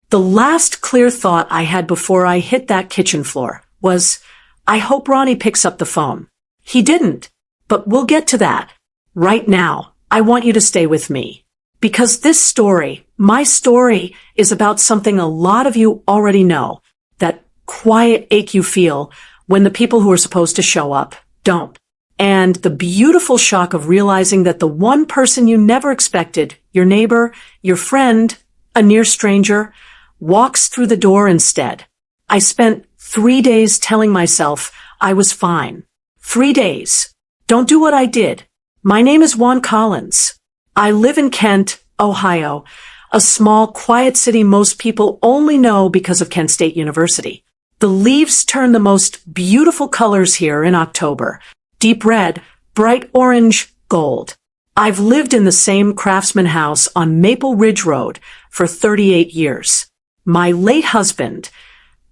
The last clear thought I had before I hit that kitchen floor was, I hope Ronnie picks up the phone. He didn't, but we'll get to that. Right now, I want you to stay with me. Because this story, my story, is about something a lot of you already know, that quiet ache you feel when the people who are supposed to show up don't. And the beautiful shock of realizing that the one person you never expected, your neighbor, your friend, a near stranger, walks through the door instead. I spent 3 days telling myself I was fine. 3 days. Don't do what I did. My name is Juan Collins. I live in Kent, Ohio, a small, quiet city most people only know because of Kent State University. The leaves turn the most beautiful colors here in October. Deep red, bright orange, gold. I've lived in the same craftsman house on Maple Ridge Road for 38 years. My late husband,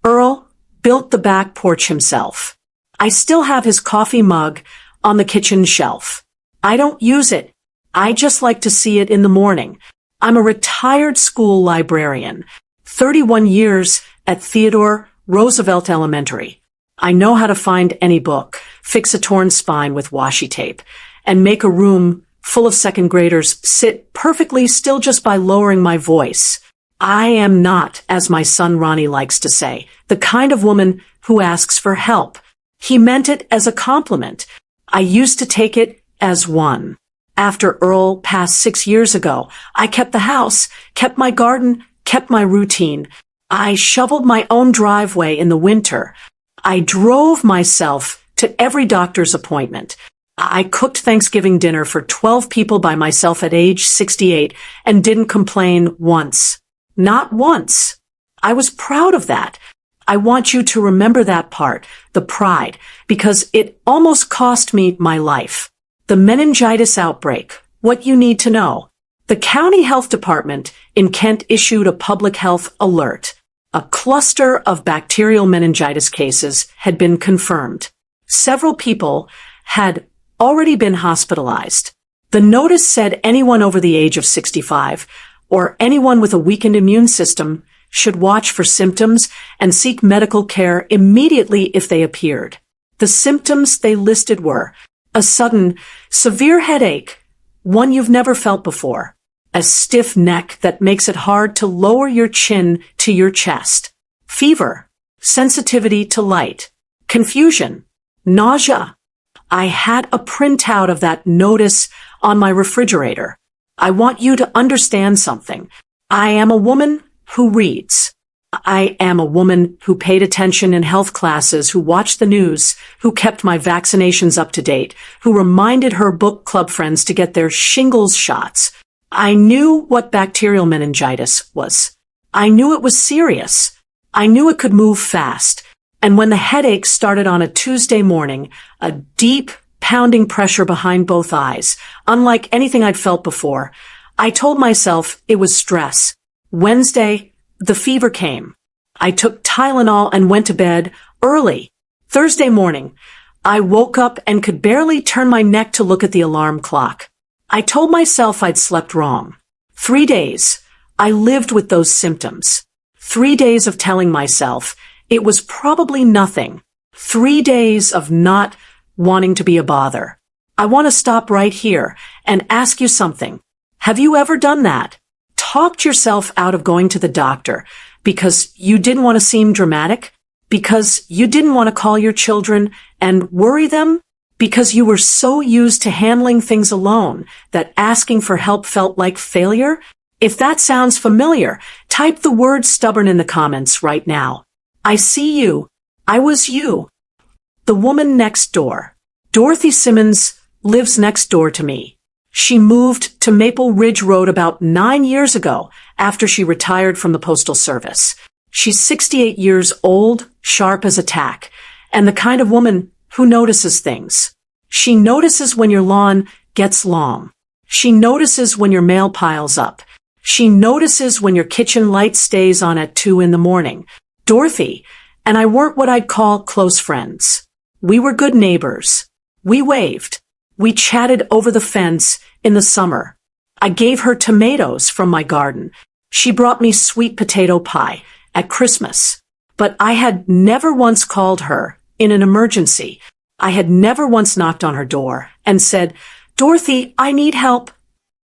Earl, built the back porch himself. I still have his coffee mug on the kitchen shelf. I don't use it. I just like to see it in the morning. I'm a retired school librarian, 31 years at Theodore Roosevelt Elementary. I know how to find any book, fix a torn spine with washi tape, and make a room full of second graders sit perfectly still just by lowering my voice. I am not, as my son Ronnie likes to say, the kind of woman who asks for help. He meant it as a compliment. I used to take it as one. After Earl passed 6 years ago, I kept the house, kept my garden, kept my routine. I shoveled my own driveway in the winter. I drove myself to every doctor's appointment. I cooked Thanksgiving dinner for 12 people by myself at age 68 and didn't complain once. Not once. I was proud of that. I want you to remember that part, the pride, because it almost cost me my life. The meningitis outbreak, what you need to know. The county health department in Kent issued a public health alert. A cluster of bacterial meningitis cases had been confirmed. Several people had already been hospitalized. The notice said anyone over the age of 65 or anyone with a weakened immune system should watch for symptoms and seek medical care immediately if they appeared. The symptoms they listed were a sudden, severe headache, one you've never felt before, a stiff neck that makes it hard to lower your chin to your chest, fever, sensitivity to light, confusion, nausea. I had a printout of that notice on my refrigerator. I want you to understand something. I am a woman who reads. I am a woman who paid attention in health classes, who watched the news, who kept my vaccinations up to date, who reminded her book club friends to get their shingles shots. I knew what bacterial meningitis was. I knew it was serious. I knew it could move fast. And when the headache started on a Tuesday morning, a deep, pounding pressure behind both eyes, unlike anything I'd felt before, I told myself it was stress. Wednesday, the fever came. I took Tylenol and went to bed early. Thursday morning, I woke up and could barely turn my neck to look at the alarm clock. I told myself I'd slept wrong. 3 days, I lived with those symptoms. 3 days of telling myself it was probably nothing. 3 days of not wanting to be a bother. I want to stop right here and ask you something. Have you ever done that? Talked yourself out of going to the doctor because you didn't want to seem dramatic? Because you didn't want to call your children and worry them? Because you were so used to handling things alone that asking for help felt like failure? If that sounds familiar, type the word stubborn in the comments right now. I see you. I was you. The woman next door. Dorothy Simmons lives next door to me. She moved to Maple Ridge Road about 9 years ago after she retired from the Postal Service. She's 68 years old, sharp as a tack, and the kind of woman who notices things. She notices when your lawn gets long. She notices when your mail piles up. She notices when your kitchen light stays on at 2 in the morning. Dorothy and I weren't what I'd call close friends. We were good neighbors. We waved. We chatted over the fence in the summer. I gave her tomatoes from my garden, She brought me sweet potato pie at Christmas. But I had never once called her in an emergency. I had never once knocked on her door and said, "Dorothy, I need help."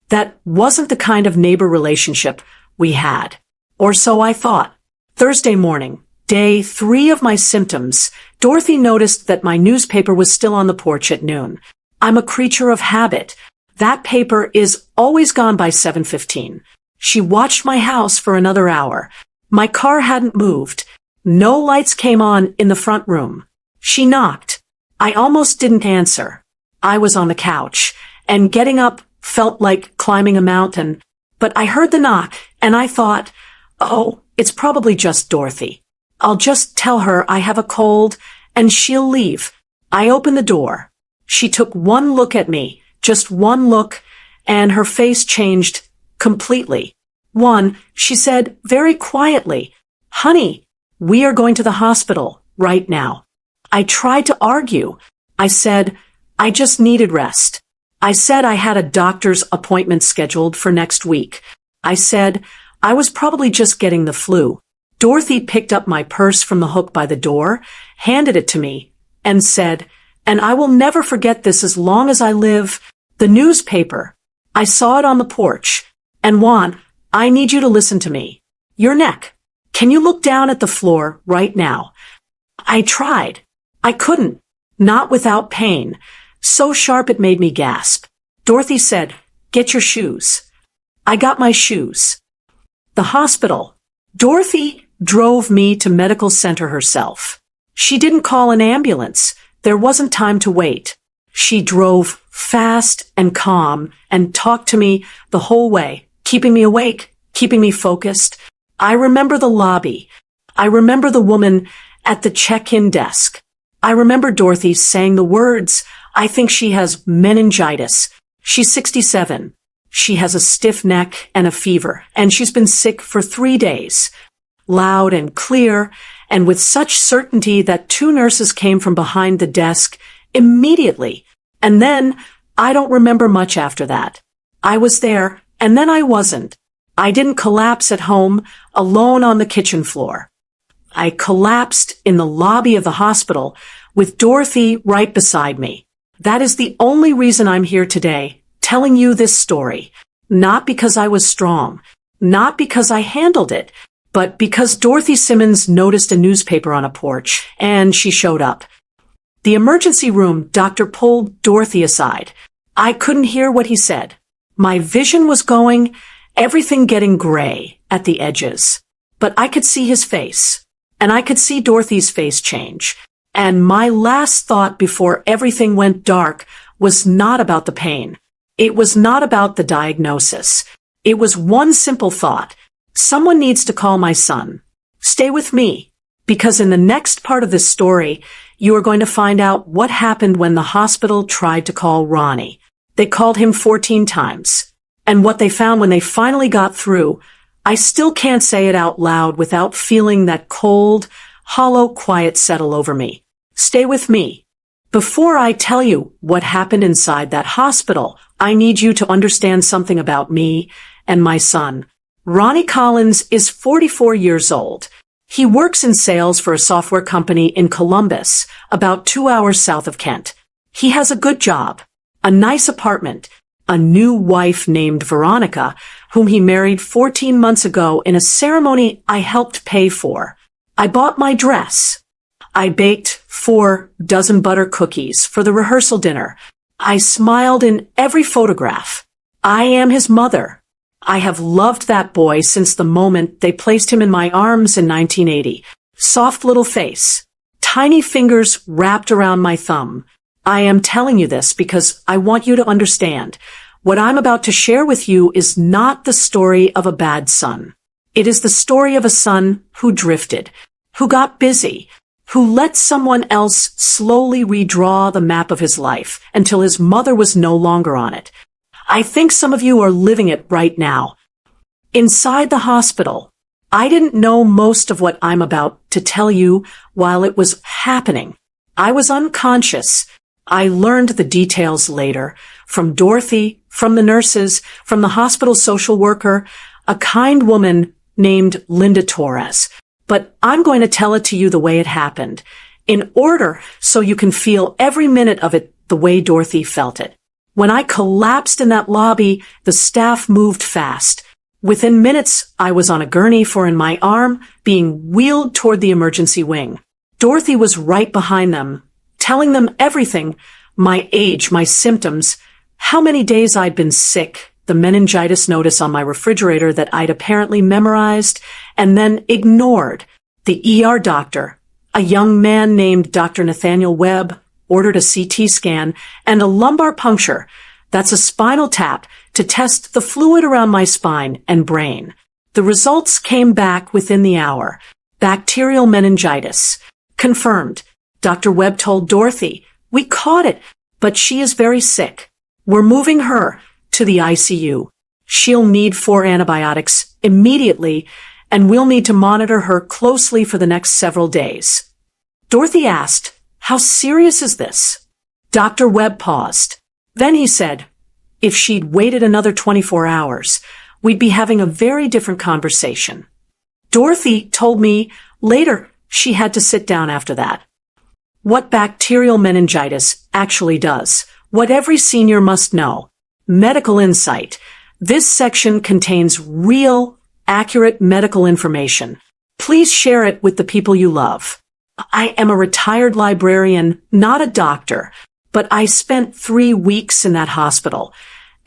That wasn't the kind of neighbor relationship we had. Or so I thought. Thursday morning, day 3 of my symptoms, Dorothy noticed that my newspaper was still on the porch at noon. I'm a creature of habit. That paper is always gone by 7:15. She watched my house for another hour. My car hadn't moved. No lights came on in the front room. She knocked. I almost didn't answer. I was on the couch, and getting up felt like climbing a mountain. But I heard the knock, and I thought, oh, it's probably just Dorothy. I'll just tell her I have a cold, and she'll leave. I opened the door. She took one look at me, just one look, and her face changed completely. She said very quietly, "Honey, we are going to the hospital right now." I tried to argue. I said, I just needed rest. I said I had a doctor's appointment scheduled for next week. I said I was probably just getting the flu. Dorothy picked up my purse from the hook by the door, handed it to me, and said, "And I will never forget this as long as I live, the newspaper. I saw it on the porch. And Juan, I need you to listen to me. Your neck. Can you look down at the floor right now?" I tried. I couldn't. Not without pain. So sharp it made me gasp. Dorothy said, "Get your shoes." I got my shoes. The hospital. Dorothy drove me to medical center herself. She didn't call an ambulance. There wasn't time to wait. She drove fast and calm and talked to me the whole way, keeping me awake, keeping me focused. I remember the lobby. I remember the woman at the check-in desk. I remember Dorothy saying the words, "I think she has meningitis. She's 67. She has a stiff neck and a fever, and she's been sick for 3 days." Loud and clear, and with such certainty that 2 nurses came from behind the desk immediately. And then, I don't remember much after that. I was there, and then I wasn't. I didn't collapse at home, alone on the kitchen floor. I collapsed in the lobby of the hospital with Dorothy right beside me. That is the only reason I'm here today, telling you this story. Not because I was strong, not because I handled it, but because Dorothy Simmons noticed a newspaper on a porch, and she showed up. The emergency room doctor pulled Dorothy aside. I couldn't hear what he said. My vision was going, everything getting gray at the edges. But I could see his face, and I could see Dorothy's face change. And my last thought before everything went dark was not about the pain. It was not about the diagnosis. It was one simple thought. Someone needs to call my son. Stay with me, because in the next part of this story, you are going to find out what happened when the hospital tried to call Ronnie. They called him 14 times. And what they found when they finally got through, I still can't say it out loud without feeling that cold, hollow quiet settle over me. Stay with me. Before I tell you what happened inside that hospital, I need you to understand something about me and my son. Ronnie Collins is 44 years old. He works in sales for a software company in Columbus, about 2 hours south of Kent. He has a good job, a nice apartment, a new wife named Veronica, whom he married 14 months ago in a ceremony I helped pay for. I bought my dress. I baked 4 dozen butter cookies for the rehearsal dinner. I smiled in every photograph. I am his mother. I have loved that boy since the moment they placed him in my arms in 1980. Soft little face. Tiny fingers wrapped around my thumb. I am telling you this because I want you to understand. What I'm about to share with you is not the story of a bad son. It is the story of a son who drifted, who got busy, who let someone else slowly redraw the map of his life until his mother was no longer on it. I think some of you are living it right now. Inside the hospital, I didn't know most of what I'm about to tell you while it was happening. I was unconscious. I learned the details later, from Dorothy, from the nurses, from the hospital social worker. a kind woman named Linda Torres. But I'm going to tell it to you the way it happened, in order so you can feel every minute of it the way Dorothy felt it. When I collapsed in that lobby, the staff moved fast. Within minutes, I was on a gurney in my arm, being wheeled toward the emergency wing. Dorothy was right behind them, telling them everything, my age, my symptoms, how many days I'd been sick, the meningitis notice on my refrigerator that I'd apparently memorized and then ignored. The ER doctor, a young man named Dr. Nathaniel Webb, ordered a CT scan and a lumbar puncture, that's a spinal tap, to test the fluid around my spine and brain. The results came back within the hour. Bacterial meningitis. Confirmed. Dr. Webb told Dorothy, "We caught it, but she is very sick. We're moving her to the ICU. She'll need 4 antibiotics immediately, and we'll need to monitor her closely for the next several days." Dorothy asked, "How serious is this?" Dr. Webb paused. Then he said, "If she'd waited another 24 hours, we'd be having a very different conversation." Dorothy told me later she had to sit down after that. What bacterial meningitis actually does, what every senior must know. Medical insight. This section contains real, accurate medical information. Please share it with the people you love. I am a retired librarian, not a doctor, but I spent 3 weeks in that hospital,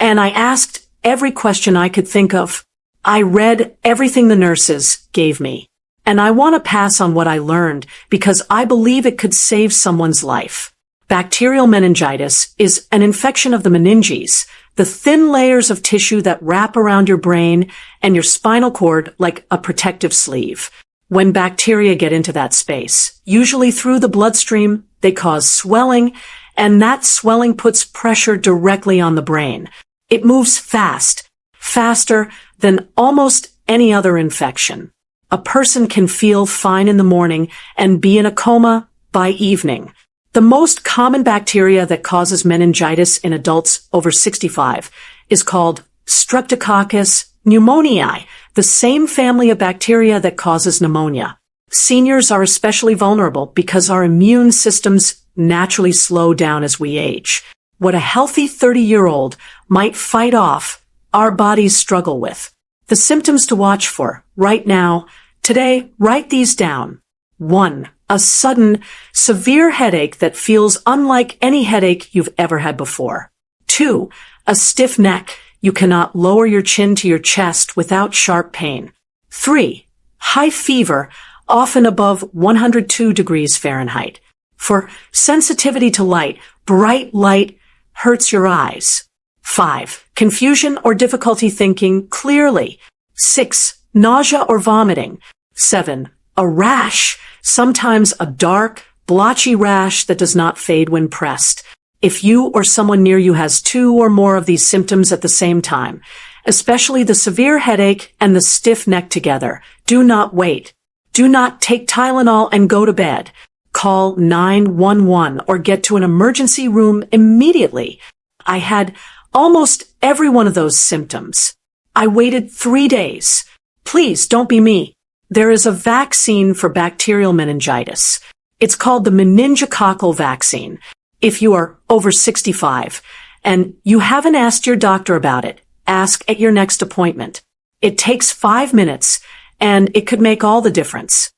and I asked every question I could think of. I read everything the nurses gave me, and I want to pass on what I learned because I believe it could save someone's life. Bacterial meningitis is an infection of the meninges, the thin layers of tissue that wrap around your brain and your spinal cord like a protective sleeve. When bacteria get into that space, usually through the bloodstream, they cause swelling, and that swelling puts pressure directly on the brain. It moves fast, faster than almost any other infection. A person can feel fine in the morning and be in a coma by evening. The most common bacteria that causes meningitis in adults over 65 is called Streptococcus pneumoniae, the same family of bacteria that causes pneumonia. Seniors are especially vulnerable because our immune systems naturally slow down as we age. What a healthy 30-year-old might fight off, our bodies struggle with. The symptoms to watch for right now, today, write these down. 1. A sudden, severe headache that feels unlike any headache you've ever had before. 2. A stiff neck. You cannot lower your chin to your chest without sharp pain. 3. High fever, often above 102 degrees Fahrenheit. For sensitivity to light, bright light hurts your eyes. 5. Confusion or difficulty thinking clearly. 6. Nausea or vomiting. 7. A rash, sometimes a dark, blotchy rash that does not fade when pressed. If you or someone near you has 2 or more of these symptoms at the same time, especially the severe headache and the stiff neck together, do not wait. Do not take Tylenol and go to bed. Call 911 or get to an emergency room immediately. I had almost every one of those symptoms. I waited 3 days. Please don't be me. There is a vaccine for bacterial meningitis. It's called the meningococcal vaccine. If you are over 65 and you haven't asked your doctor about it, ask at your next appointment. It takes 5 minutes and it could make all the difference.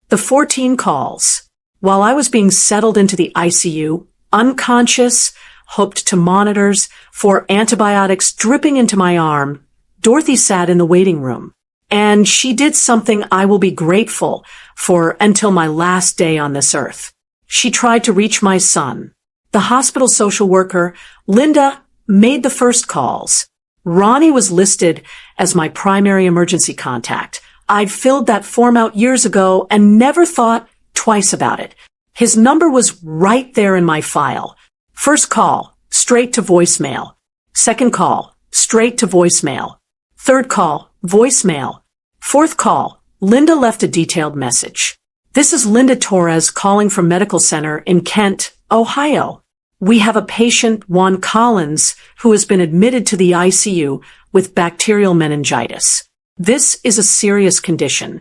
The 14 calls. While I was being settled into the ICU, unconscious, hooked to monitors, 4 antibiotics dripping into my arm, Dorothy sat in the waiting room. And she did something I will be grateful for until my last day on this earth. She tried to reach my son. The hospital social worker, Linda, made the first calls. Ronnie was listed as my primary emergency contact. I'd filled that form out years ago and never thought twice about it. His number was right there in my file. First call, straight to voicemail. Second call, straight to voicemail. Third call, voicemail. Fourth call, Linda left a detailed message. This is Linda Torres calling from Medical Center in Kent, Ohio. We have a patient, Juan Collins, who has been admitted to the ICU with bacterial meningitis. This is a serious condition,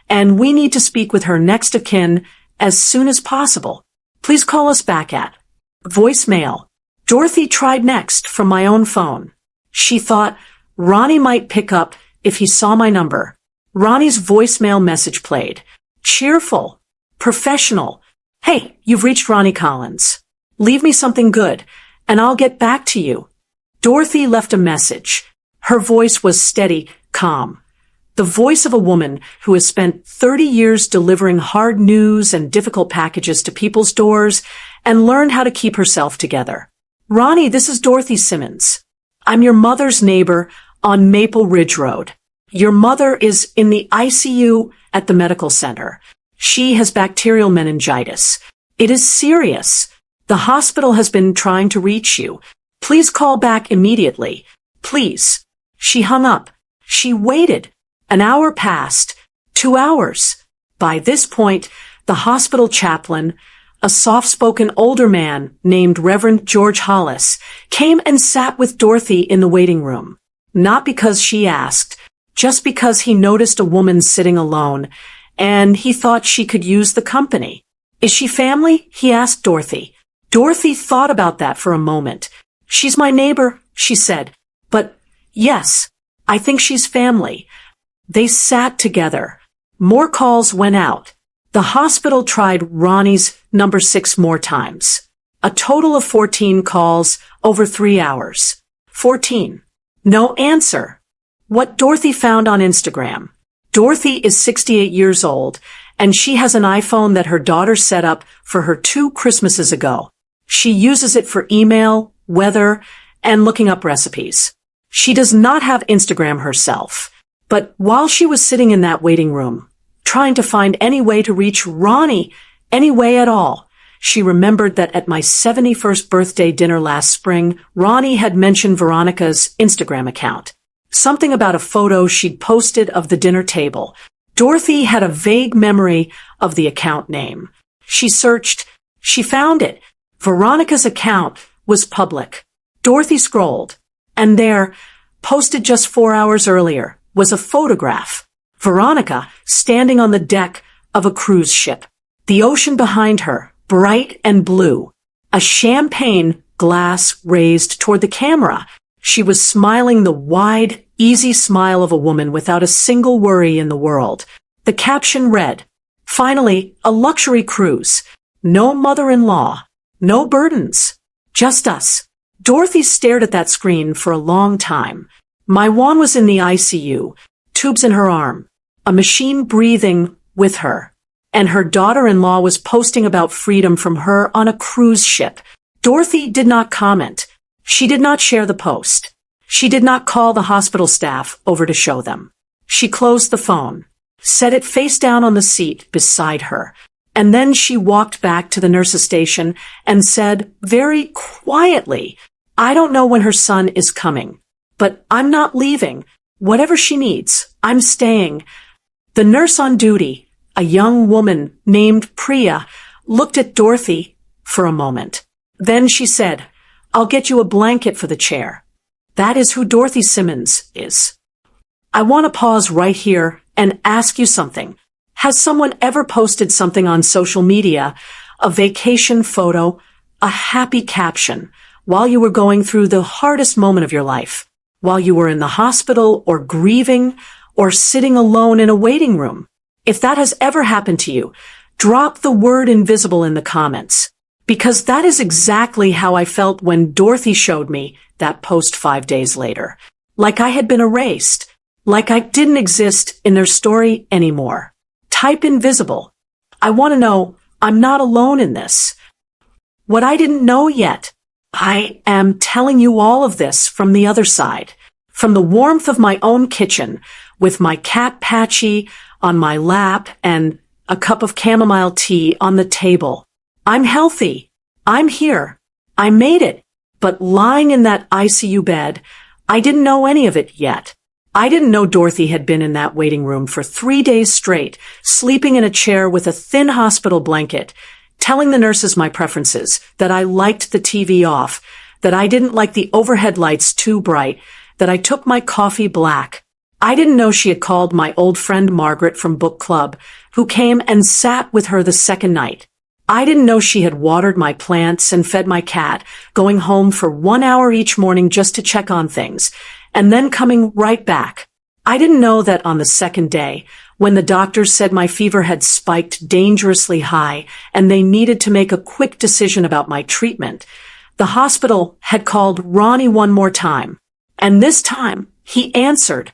and we need to speak with her next of kin as soon as possible. Please call us back at voicemail. Dorothy tried next from my own phone. She thought Ronnie might pick up if he saw my number. Ronnie's voicemail message played. Cheerful, professional. Hey, you've reached Ronnie Collins. Leave me something good, and I'll get back to you. Dorothy left a message. Her voice was steady, calm. The voice of a woman who has spent 30 years delivering hard news and difficult packages to people's doors and learned how to keep herself together. Ronnie, this is Dorothy Simmons. I'm your mother's neighbor on Maple Ridge Road. Your mother is in the ICU at the medical center. She has bacterial meningitis. It is serious. The hospital has been trying to reach you. Please call back immediately. Please. She hung up. She waited. An hour passed. 2 hours. By this point, the hospital chaplain, a soft-spoken older man named Reverend George Hollis, came and sat with Dorothy in the waiting room. Not because she asked, just because he noticed a woman sitting alone, and he thought she could use the company. Is she family? He asked Dorothy. Dorothy thought about that for a moment. She's my neighbor, she said. But yes, I think she's family. They sat together. More calls went out. The hospital tried Ronnie's number 6 more times. A total of 14 calls over 3 hours. 14. No answer. What Dorothy found on Instagram. Dorothy is 68 years old, and she has an iPhone that her daughter set up for her 2 Christmases ago. She uses it for email, weather, and looking up recipes. She does not have Instagram herself. But while she was sitting in that waiting room, trying to find any way to reach Ronnie, any way at all, she remembered that at my 71st birthday dinner last spring, Ronnie had mentioned Veronica's Instagram account. Something about a photo she'd posted of the dinner table. Dorothy had a vague memory of the account name. She searched. She found it. Veronica's account was public. Dorothy scrolled. And there, posted just 4 hours earlier, was a photograph. Veronica standing on the deck of a cruise ship. The ocean behind her, bright and blue. A champagne glass raised toward the camera. She was smiling the wide, easy smile of a woman without a single worry in the world. The caption read, "Finally, a luxury cruise. No mother-in-law. No burdens. Just us." Dorothy stared at that screen for a long time. My Juan was in the ICU, tubes in her arm, a machine breathing with her, and her daughter-in-law was posting about freedom from her on a cruise ship. Dorothy did not comment. She did not share the post. She did not call the hospital staff over to show them. She closed the phone, set it face down on the seat beside her, and then she walked back to the nurse's station and said very quietly, "I don't know when her son is coming, but I'm not leaving. Whatever she needs, I'm staying." The nurse on duty, a young woman named Priya, looked at Dorothy for a moment. Then she said, "I'll get you a blanket for the chair." That is who Dorothy Simmons is. I want to pause right here and ask you something. Has someone ever posted something on social media, a vacation photo, a happy caption, while you were going through the hardest moment of your life? While you were in the hospital or grieving or sitting alone in a waiting room? If that has ever happened to you, drop the word invisible in the comments. Because that is exactly how I felt when Dorothy showed me that post 5 days later. Like I had been erased. Like I didn't exist in their story anymore. Type invisible. I want to know I'm not alone in this. What I didn't know yet. I am telling you all of this from the other side. From the warmth of my own kitchen, with my cat Patchy on my lap and a cup of chamomile tea on the table. I'm healthy. I'm here. I made it. But lying in that ICU bed, I didn't know any of it yet. I didn't know Dorothy had been in that waiting room for 3 days straight, sleeping in a chair with a thin hospital blanket, telling the nurses my preferences, that I liked the TV off, that I didn't like the overhead lights too bright, that I took my coffee black. I didn't know she had called my old friend Margaret from book club, who came and sat with her the second night. I didn't know she had watered my plants and fed my cat, going home for 1 hour each morning just to check on things, and then coming right back. I didn't know that on the second day, when the doctors said my fever had spiked dangerously high and they needed to make a quick decision about my treatment, the hospital had called Ronnie one more time. And this time, he answered.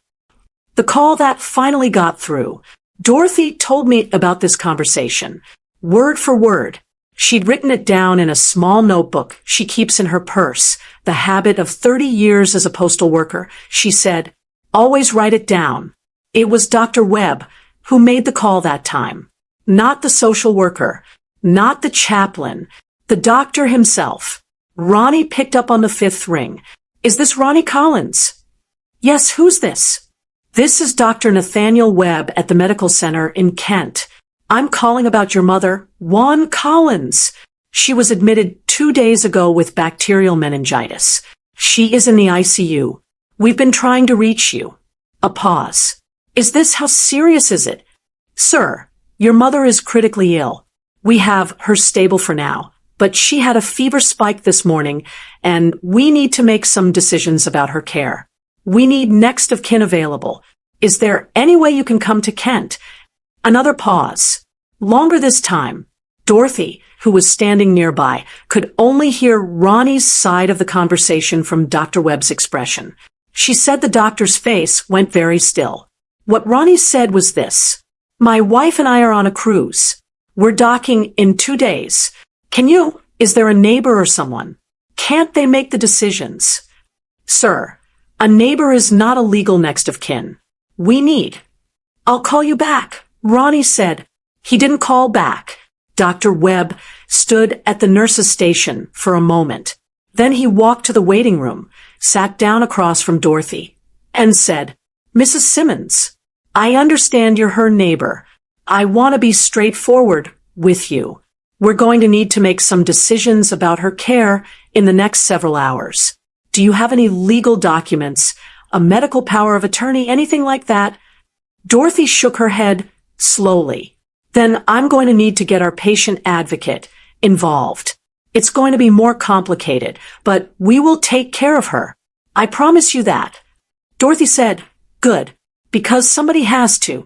The call that finally got through. Dorothy told me about this conversation, word for word. She'd written it down in a small notebook she keeps in her purse, the habit of 30 years as a postal worker. She said, always write it down. It was Dr. Webb who made the call that time. Not the social worker, not the chaplain, the doctor himself. Ronnie picked up on the fifth ring. Is this Ronnie Collins? Yes, who's this? This is Dr. Nathaniel Webb at the medical center in Kent. I'm calling about your mother, Juan Collins. She was admitted 2 days ago with bacterial meningitis. She is in the ICU. We've been trying to reach you. A pause. Is this, how serious is it? Sir, your mother is critically ill. We have her stable for now, but she had a fever spike this morning, and we need to make some decisions about her care. We need next of kin available. Is there any way you can come to Kent? Another pause. Longer this time. Dorothy, who was standing nearby, could only hear Ronnie's side of the conversation from Dr. Webb's expression. She said the doctor's face went very still. What Ronnie said was this. My wife and I are on a cruise. We're docking in 2 days. Is there a neighbor or someone? Can't they make the decisions? Sir, a neighbor is not a legal next of kin. I'll call you back, Ronnie said. He didn't call back. Dr. Webb stood at the nurse's station for a moment. Then he walked to the waiting room, sat down across from Dorothy, and said, Mrs. Simmons, I understand you're her neighbor. I want to be straightforward with you. We're going to need to make some decisions about her care in the next several hours. Do you have any legal documents, a medical power of attorney, anything like that? Dorothy shook her head slowly. Then I'm going to need to get our patient advocate involved. It's going to be more complicated, but we will take care of her. I promise you that. Dorothy said, good, because somebody has to.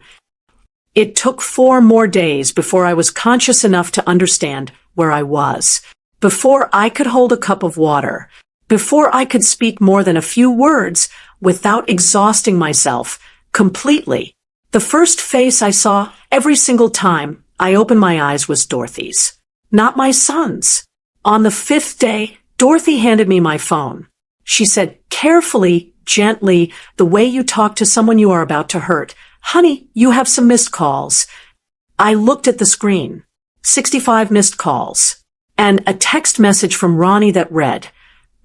It took 4 more days before I was conscious enough to understand where I was, before I could hold a cup of water, before I could speak more than a few words without exhausting myself completely. The first face I saw every single time I opened my eyes was Dorothy's, not my son's. On the 5th day, Dorothy handed me my phone. She said, carefully, gently, the way you talk to someone you are about to hurt. Honey, you have some missed calls. I looked at the screen. 65 missed calls. And a text message from Ronnie that read,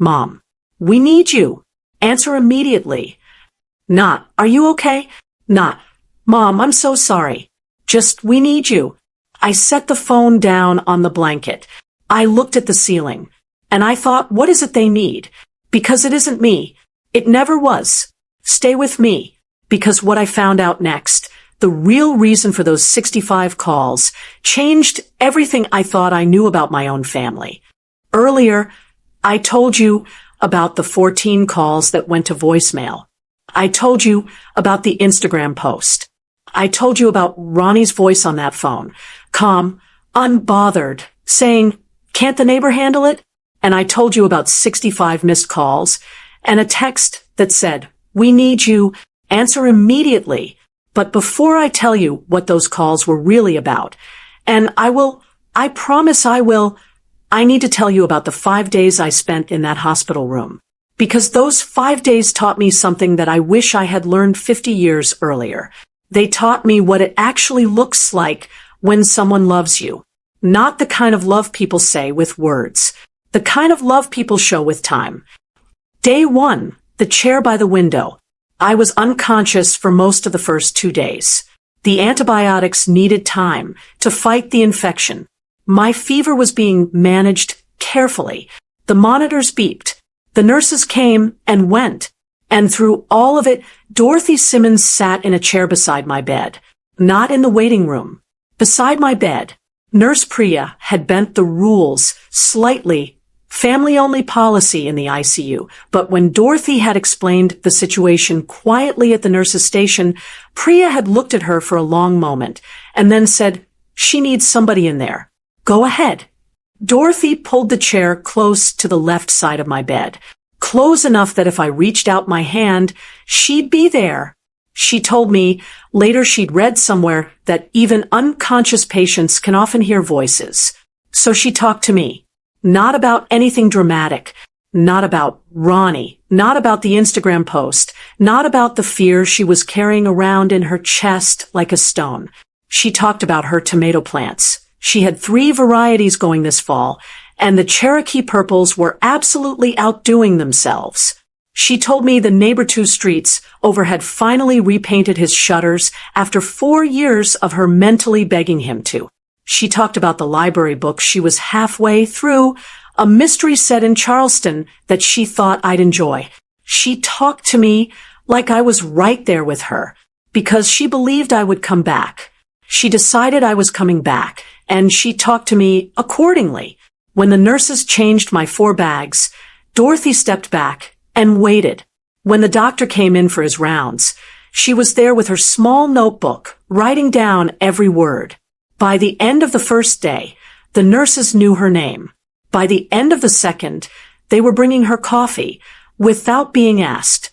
Mom, we need you. Answer immediately. Not, are you okay? Not, Mom, I'm so sorry. Just, we need you. I set the phone down on the blanket. I looked at the ceiling. And I thought, what is it they need? Because it isn't me. It never was. Stay with me. Because what I found out next, the real reason for those 65 calls, changed everything I thought I knew about my own family. Earlier, I told you about the 14 calls that went to voicemail. I told you about the Instagram post. I told you about Ronnie's voice on that phone, calm, unbothered, saying, can't the neighbor handle it? And I told you about 65 missed calls and a text that said, we need you, answer immediately. But before I tell you what those calls were really about, and I promise I will, I need to tell you about the 5 days I spent in that hospital room. Because those 5 days taught me something that I wish I had learned 50 years earlier. They taught me what it actually looks like when someone loves you. Not the kind of love people say with words. The kind of love people show with time. Day 1, the chair by the window. I was unconscious for most of the first 2 days. The antibiotics needed time to fight the infection. My fever was being managed carefully. The monitors beeped. The nurses came and went. And through all of it, Dorothy Simmons sat in a chair beside my bed. Not in the waiting room. Beside my bed. Nurse Priya had bent the rules slightly, family-only policy in the ICU, but when Dorothy had explained the situation quietly at the nurse's station, Priya had looked at her for a long moment and then said, "She needs somebody in there. Go ahead." Dorothy pulled the chair close to the left side of my bed, close enough that if I reached out my hand, she'd be there. She told me later she'd read somewhere that even unconscious patients can often hear voices. So she talked to me. Not about anything dramatic. Not about Ronnie. Not about the Instagram post. Not about the fear she was carrying around in her chest like a stone. She talked about her tomato plants. She had 3 varieties going this fall, and the Cherokee purples were absolutely outdoing themselves. She told me the neighbor 2 streets over had finally repainted his shutters after 4 years of her mentally begging him to. She talked about the library book she was halfway through, a mystery set in Charleston that she thought I'd enjoy. She talked to me like I was right there with her, because she believed I would come back. She decided I was coming back, and she talked to me accordingly. When the nurses changed my 4 bags, Dorothy stepped back and waited. When the doctor came in for his rounds, she was there with her small notebook, writing down every word. By the end of the first day, the nurses knew her name. By the end of the second, they were bringing her coffee, without being asked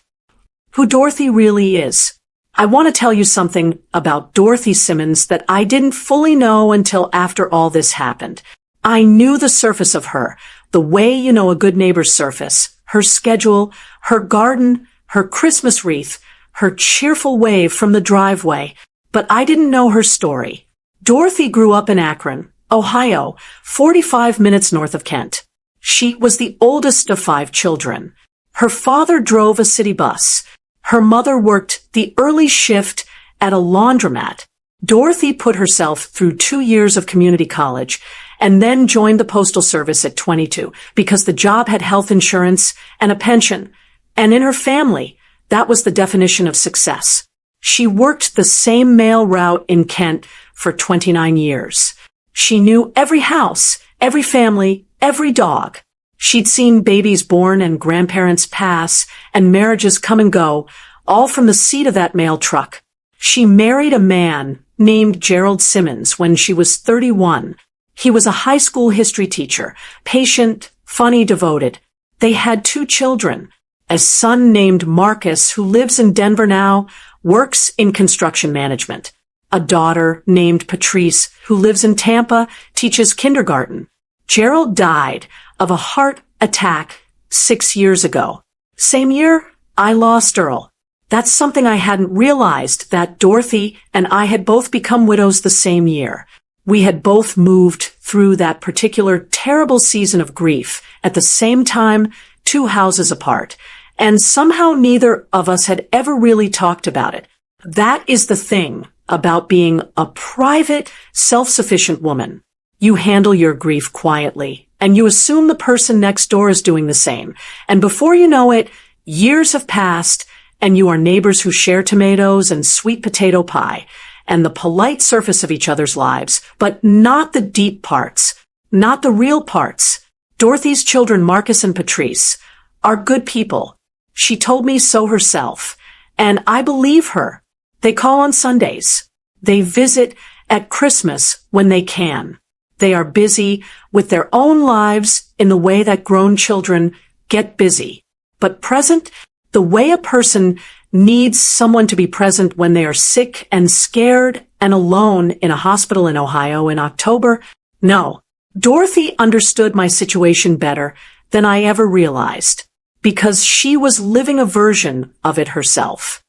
who Dorothy really is. I want to tell you something about Dorothy Simmons that I didn't fully know until after all this happened. I knew the surface of her, the way you know a good neighbor's surface, her schedule, her garden, her Christmas wreath, her cheerful wave from the driveway, but I didn't know her story. Dorothy grew up in Akron, Ohio, 45 minutes north of Kent. She was the oldest of 5 children. Her father drove a city bus. Her mother worked the early shift at a laundromat. Dorothy put herself through 2 years of community college and then joined the Postal Service at 22 because the job had health insurance and a pension. And in her family, that was the definition of success. She worked the same mail route in Kent for 29 years. She knew every house, every family, every dog. She'd seen babies born and grandparents pass and marriages come and go, all from the seat of that mail truck. She married a man named Gerald Simmons when she was 31. He was a high school history teacher, patient, funny, devoted. They had 2 children, a son named Marcus who lives in Denver now, works in construction management, a daughter named Patrice who lives in Tampa, teaches kindergarten. Gerald died of a heart attack 6 years ago. Same year, I lost Earl. That's something I hadn't realized, that Dorothy and I had both become widows the same year. We had both moved through that particular terrible season of grief at the same time, 2 houses apart, and somehow neither of us had ever really talked about it. That is the thing about being a private, self-sufficient woman. You handle your grief quietly, and you assume the person next door is doing the same. And before you know it, years have passed, and you are neighbors who share tomatoes and sweet potato pie, and the polite surface of each other's lives, but not the deep parts, not the real parts. Dorothy's children, Marcus and Patrice, are good people. She told me so herself, and I believe her. They call on Sundays. They visit at Christmas when they can. They are busy with their own lives in the way that grown children get busy, but present the way a person needs someone to be present when they are sick and scared and alone in a hospital in Ohio in October. No, Dorothy understood my situation better than I ever realized, because she was living a version of it herself.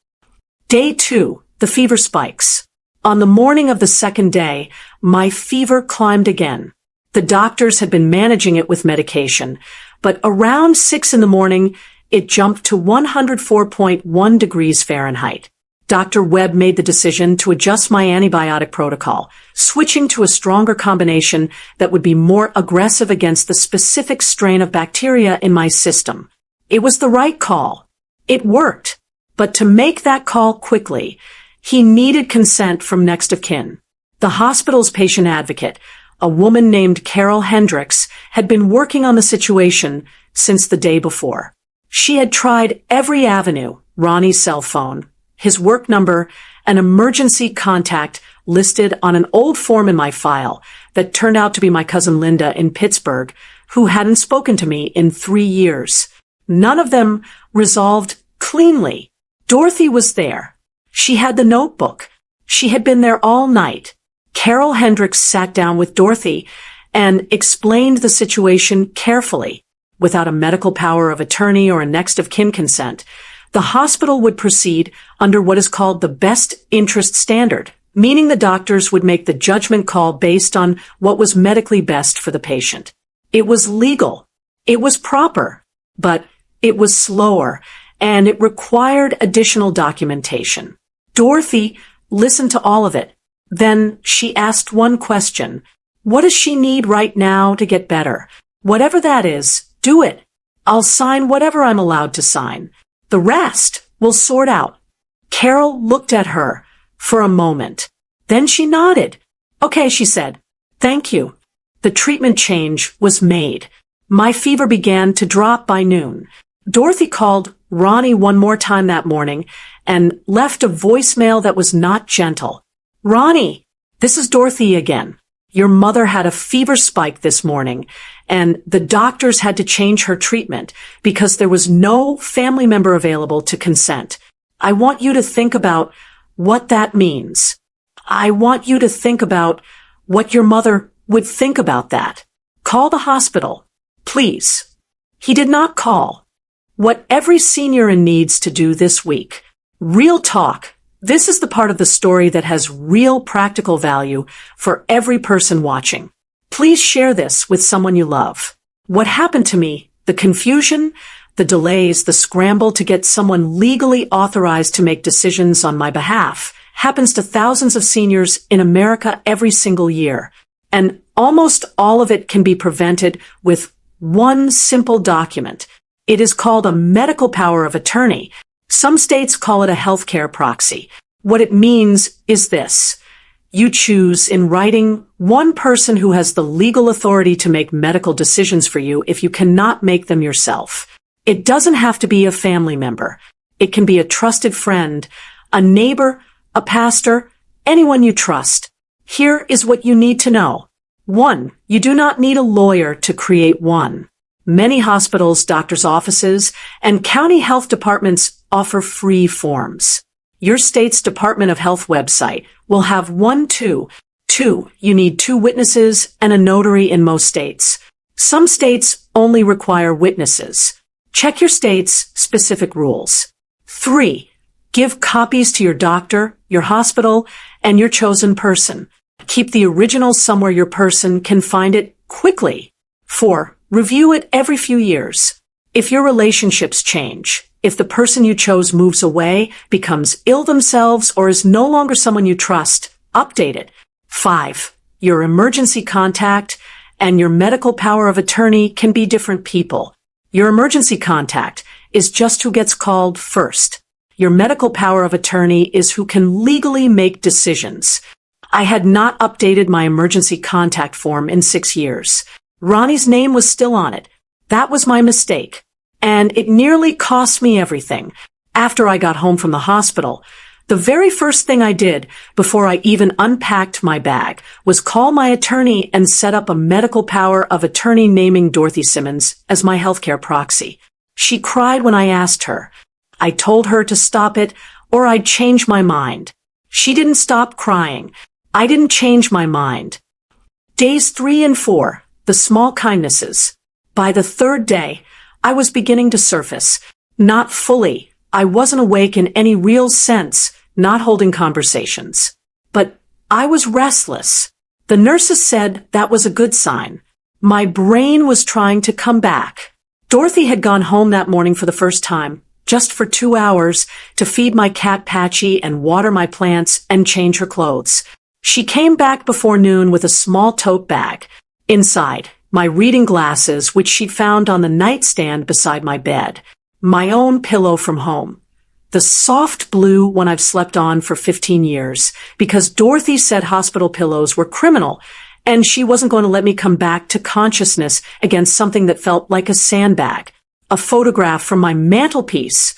Day 2, the fever spikes. On the morning of the second day, my fever climbed again. The doctors had been managing it with medication, but around 6 in the morning, it jumped to 104.1 degrees Fahrenheit. Dr. Webb made the decision to adjust my antibiotic protocol, switching to a stronger combination that would be more aggressive against the specific strain of bacteria in my system. It was the right call. It worked. But to make that call quickly, he needed consent from next of kin. The hospital's patient advocate, a woman named Carol Hendricks, had been working on the situation since the day before. She had tried every avenue: Ronnie's cell phone, his work number, an emergency contact listed on an old form in my file that turned out to be my cousin Linda in Pittsburgh, who hadn't spoken to me in 3 years. None of them resolved cleanly. Dorothy was there. She had the notebook. She had been there all night. Carol Hendricks sat down with Dorothy and explained the situation carefully. Without a medical power of attorney or a next of kin consent, the hospital would proceed under what is called the best interest standard, meaning the doctors would make the judgment call based on what was medically best for the patient. It was legal. It was proper, but it was slower, and it required additional documentation. Dorothy listened to all of it. Then she asked one question. What does she need right now to get better? Whatever that is, do it. I'll sign whatever I'm allowed to sign. The rest we'll sort out. Carol looked at her for a moment. Then she nodded. Okay, she said. Thank you. The treatment change was made. My fever began to drop by noon. Dorothy called Ronnie one more time that morning and left a voicemail that was not gentle. Ronnie, this is Dorothy again. Your mother had a fever spike this morning, and the doctors had to change her treatment because there was no family member available to consent. I want you to think about what that means. I want you to think about what your mother would think about that. Call the hospital, please. He did not call. What every senior needs to do this week. Real talk. This is the part of the story that has real practical value for every person watching. Please share this with someone you love. What happened to me, the confusion, the delays, the scramble to get someone legally authorized to make decisions on my behalf, happens to thousands of seniors in America every single year. And almost all of it can be prevented with one simple document. It is called a medical power of attorney. Some states call it a healthcare proxy. What it means is this. You choose in writing one person who has the legal authority to make medical decisions for you if you cannot make them yourself. It doesn't have to be a family member. It can be a trusted friend, a neighbor, a pastor, anyone you trust. Here is what you need to know. 1. You do not need a lawyer to create one. Many hospitals, doctors' offices, and county health departments offer free forms. Your state's Department of Health website will have one too. 2. You need 2 witnesses and a notary in most states. Some states only require witnesses. Check your state's specific rules. 3. Give copies to your doctor, your hospital, and your chosen person. Keep the original somewhere your person can find it quickly. 4. Review it every few years. If your relationships change, if the person you chose moves away, becomes ill themselves, or is no longer someone you trust, update it. 5. Your emergency contact and your medical power of attorney can be different people. Your emergency contact is just who gets called first. Your medical power of attorney is who can legally make decisions. I had not updated my emergency contact form in 6 years. Ronnie's name was still on it. That was my mistake. And it nearly cost me everything. After I got home from the hospital, the very first thing I did before I even unpacked my bag was call my attorney and set up a medical power of attorney naming Dorothy Simmons as my healthcare proxy. She cried when I asked her. I told her to stop it or I'd change my mind. She didn't stop crying. I didn't change my mind. Days 3 and 4. The small kindnesses. By the 3rd day, I was beginning to surface. Not fully. I wasn't awake in any real sense, not holding conversations. But I was restless. The nurses said that was a good sign. My brain was trying to come back. Dorothy had gone home that morning for the first time, just for 2 hours, to feed my cat Patchy and water my plants and change her clothes. She came back before noon with a small tote bag. Inside, my reading glasses, which she'd found on the nightstand beside my bed. My own pillow from home. The soft blue one I've slept on for 15 years, because Dorothy said hospital pillows were criminal, and she wasn't going to let me come back to consciousness against something that felt like a sandbag. A photograph from my mantelpiece.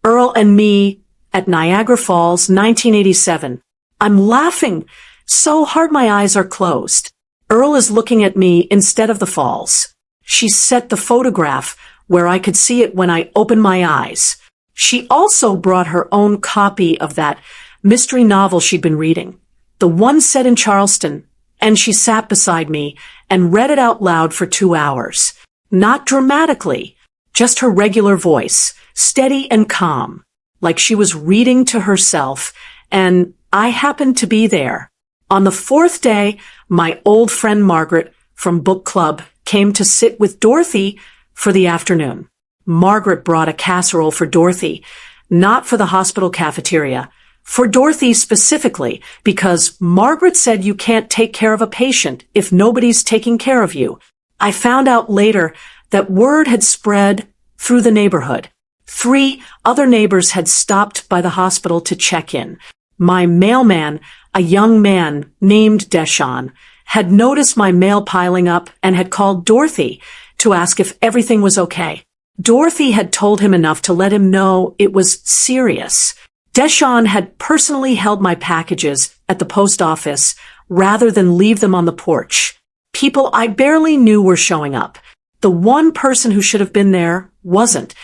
Earl and me at Niagara Falls, 1987. I'm laughing so hard my eyes are closed. Earl is looking at me instead of the falls. She set the photograph where I could see it when I opened my eyes. She also brought her own copy of that mystery novel she'd been reading, the one set in Charleston, and she sat beside me and read it out loud for 2 hours. Not dramatically, just her regular voice, steady and calm, like she was reading to herself, and I happened to be there. On the 4th day, my old friend Margaret from book club came to sit with Dorothy for the afternoon. Margaret brought a casserole for Dorothy, not for the hospital cafeteria, for Dorothy specifically, because Margaret said you can't take care of a patient if nobody's taking care of you. I found out later that word had spread through the neighborhood. 3 other neighbors had stopped by the hospital to check in. My mailman, a young man named Deshawn, had noticed my mail piling up and had called Dorothy to ask if everything was okay. Dorothy had told him enough to let him know it was serious. Deshawn had personally held my packages at the post office rather than leave them on the porch. People I barely knew were showing up. The one person who should have been there wasn't.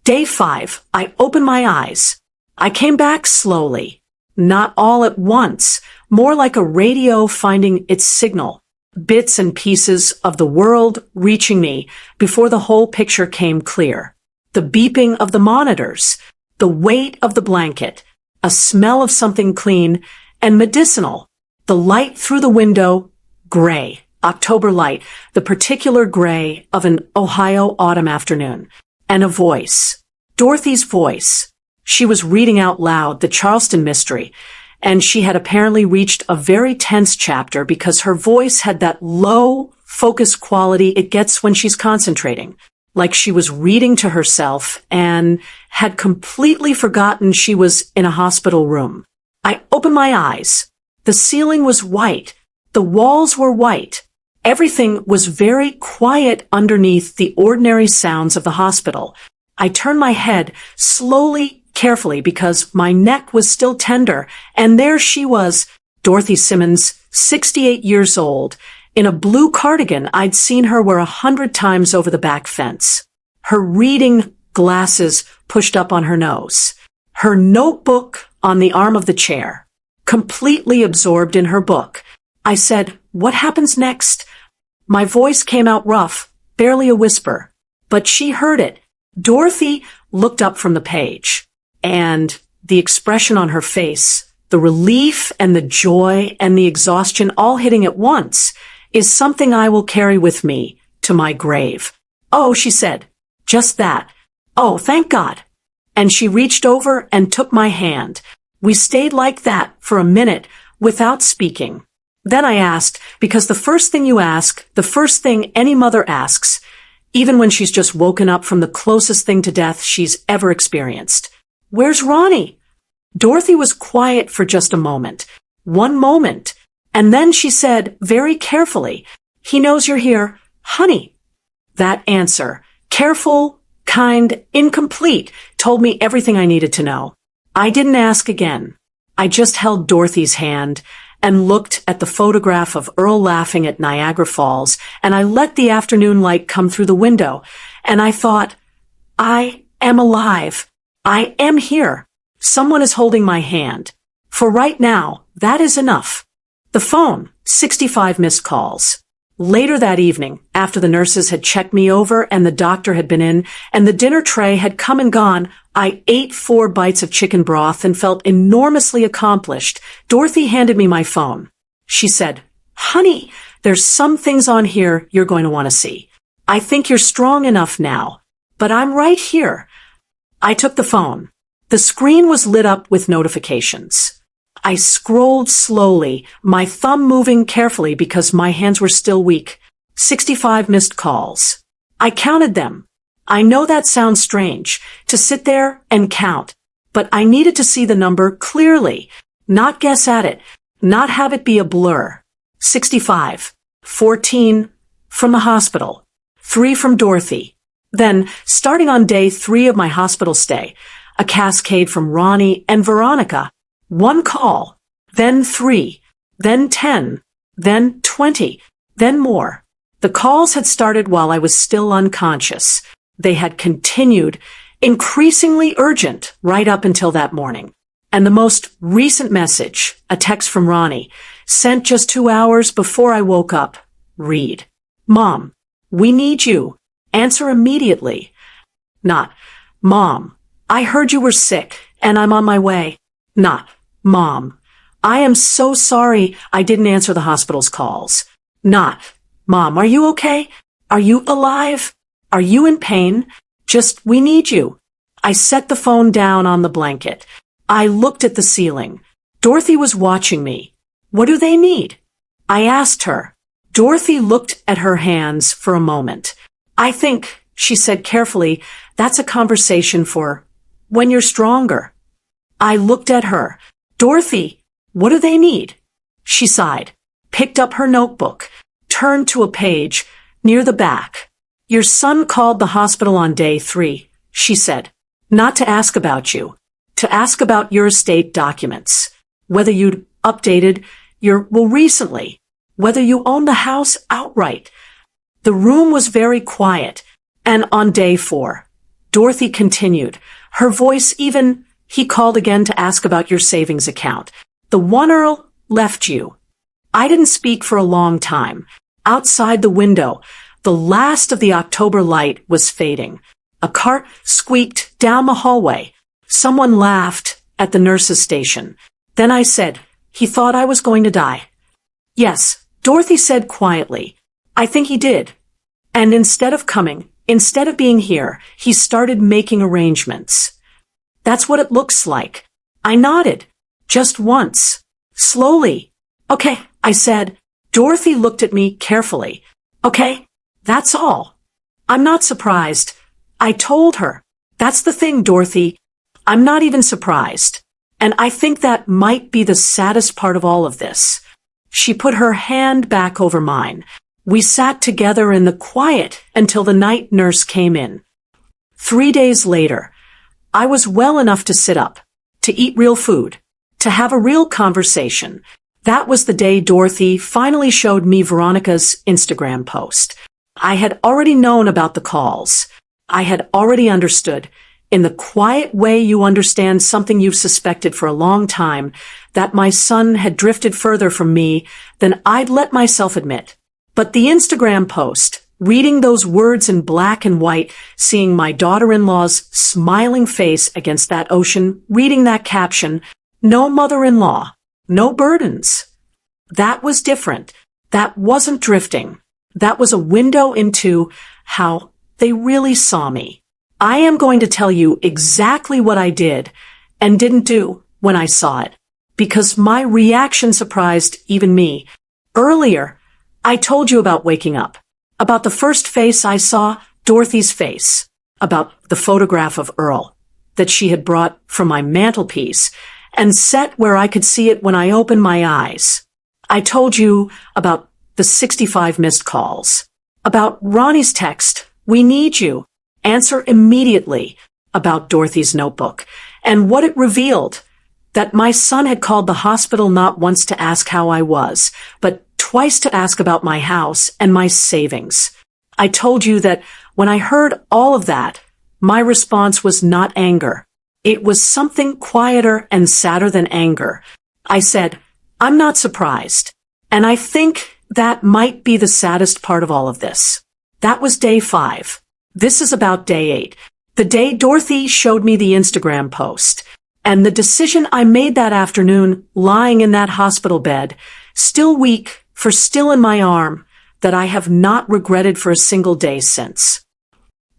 Day 5, I opened my eyes. I came back slowly. Not all at once, more like a radio finding its signal. Bits and pieces of the world reaching me before the whole picture came clear. The beeping of the monitors, the weight of the blanket, a smell of something clean and medicinal, the light through the window, gray, October light, the particular gray of an Ohio autumn afternoon, and a voice, Dorothy's voice. She was reading out loud the Charleston mystery, and she had apparently reached a very tense chapter because her voice had that low, focused quality it gets when she's concentrating, like she was reading to herself and had completely forgotten she was in a hospital room. I opened my eyes. The ceiling was white. The walls were white. Everything was very quiet underneath the ordinary sounds of the hospital. I turned my head slowly, carefully, because my neck was still tender, and there she was, Dorothy Simmons, 68 years old, in a blue cardigan I'd seen her wear 100 times over the back fence. Her reading glasses pushed up on her nose. Her notebook on the arm of the chair. Completely absorbed in her book. I said, "What happens next?" My voice came out rough, barely a whisper. But she heard it. Dorothy looked up from the page. And the expression on her face, the relief and the joy and the exhaustion all hitting at once, is something I will carry with me to my grave. "Oh," she said, "just that. Oh, thank God." And she reached over and took my hand. We stayed like that for a minute without speaking. Then I asked, because the first thing you ask, the first thing any mother asks, even when she's just woken up from the closest thing to death she's ever experienced, "Where's Ronnie?" Dorothy was quiet for just a moment. One moment. And then she said, very carefully, "He knows you're here, honey." That answer, careful, kind, incomplete, told me everything I needed to know. I didn't ask again. I just held Dorothy's hand and looked at the photograph of Earl laughing at Niagara Falls, and I let the afternoon light come through the window, and I thought, I am alive. I am here. Someone is holding my hand. For right now, that is enough. The phone, 65 missed calls. Later that evening, after the nurses had checked me over and the doctor had been in and the dinner tray had come and gone, I ate 4 bites of chicken broth and felt enormously accomplished. Dorothy handed me my phone. She said, "Honey, there's some things on here you're going to want to see. I think you're strong enough now, but I'm right here." I took the phone. The screen was lit up with notifications. I scrolled slowly, my thumb moving carefully because my hands were still weak. 65 missed calls. I counted them. I know that sounds strange, to sit there and count, but I needed to see the number clearly, not guess at it, not have it be a blur. 65, 14, from the hospital, 3 from Dorothy. Then, starting on day 3 of my hospital stay, a cascade from Ronnie and Veronica. 1 call, then 3, then 10, then 20, then more. The calls had started while I was still unconscious. They had continued, increasingly urgent, right up until that morning. And the most recent message, a text from Ronnie, sent just 2 hours before I woke up, read, "Mom, we need you. Answer immediately." Not, "Mom, I heard you were sick, and I'm on my way." Not, "Mom, I am so sorry I didn't answer the hospital's calls." Not, "Mom, are you okay? Are you alive? Are you in pain? Just, we need you." I set the phone down on the blanket. I looked at the ceiling. Dorothy was watching me. What do they need? I asked her. Dorothy looked at her hands for a moment. "I think," she said carefully, "that's a conversation for when you're stronger." I looked at her. "Dorothy, what do they need?" She sighed, picked up her notebook, turned to a page near the back. "Your son called the hospital on day 3, she said. "Not to ask about you, to ask about your estate documents, whether you'd updated your will recently, whether you own the house outright." The room was very quiet, and on day 4, Dorothy continued, her voice even, "He called again to ask about your savings account. The one Earl left you." I didn't speak for a long time. Outside the window, the last of the October light was fading. A cart squeaked down the hallway. Someone laughed at the nurse's station. Then I said, "He thought I was going to die." "Yes," Dorothy said quietly. "I think he did. And instead of coming, instead of being here, he started making arrangements." "That's what it looks like." I nodded. "Just once. Slowly." "Okay," I said. Dorothy looked at me carefully. "Okay, that's all." "I'm not surprised." I told her. "That's the thing, Dorothy. I'm not even surprised. And I think that might be the saddest part of all of this." She put her hand back over mine. We sat together in the quiet until the night nurse came in. 3 days later, I was well enough to sit up, to eat real food, to have a real conversation. That was the day Dorothy finally showed me Veronica's Instagram post. I had already known about the calls. I had already understood, in the quiet way you understand something you've suspected for a long time, that my son had drifted further from me than I'd let myself admit. But the Instagram post, reading those words in black and white, seeing my daughter-in-law's smiling face against that ocean, reading that caption, "No mother-in-law, no burdens." That was different. That wasn't drifting. That was a window into how they really saw me. I am going to tell you exactly what I did and didn't do when I saw it, because my reaction surprised even me. Earlier, I told you about waking up, about the first face I saw, Dorothy's face, about the photograph of Earl that she had brought from my mantelpiece and set where I could see it when I opened my eyes. I told you about the 65 missed calls, about Ronnie's text, "We need you. Answer immediately," about Dorothy's notebook, and what it revealed, that my son had called the hospital not once to ask how I was, but twice to ask about my house and my savings. I told you that when I heard all of that, my response was not anger. It was something quieter and sadder than anger. I said, "I'm not surprised." And I think that might be the saddest part of all of this. That was day 5. This is about day 8. The day Dorothy showed me the Instagram post. And the decision I made that afternoon, lying in that hospital bed, still weak, for still in my arm, that I have not regretted for a single day since.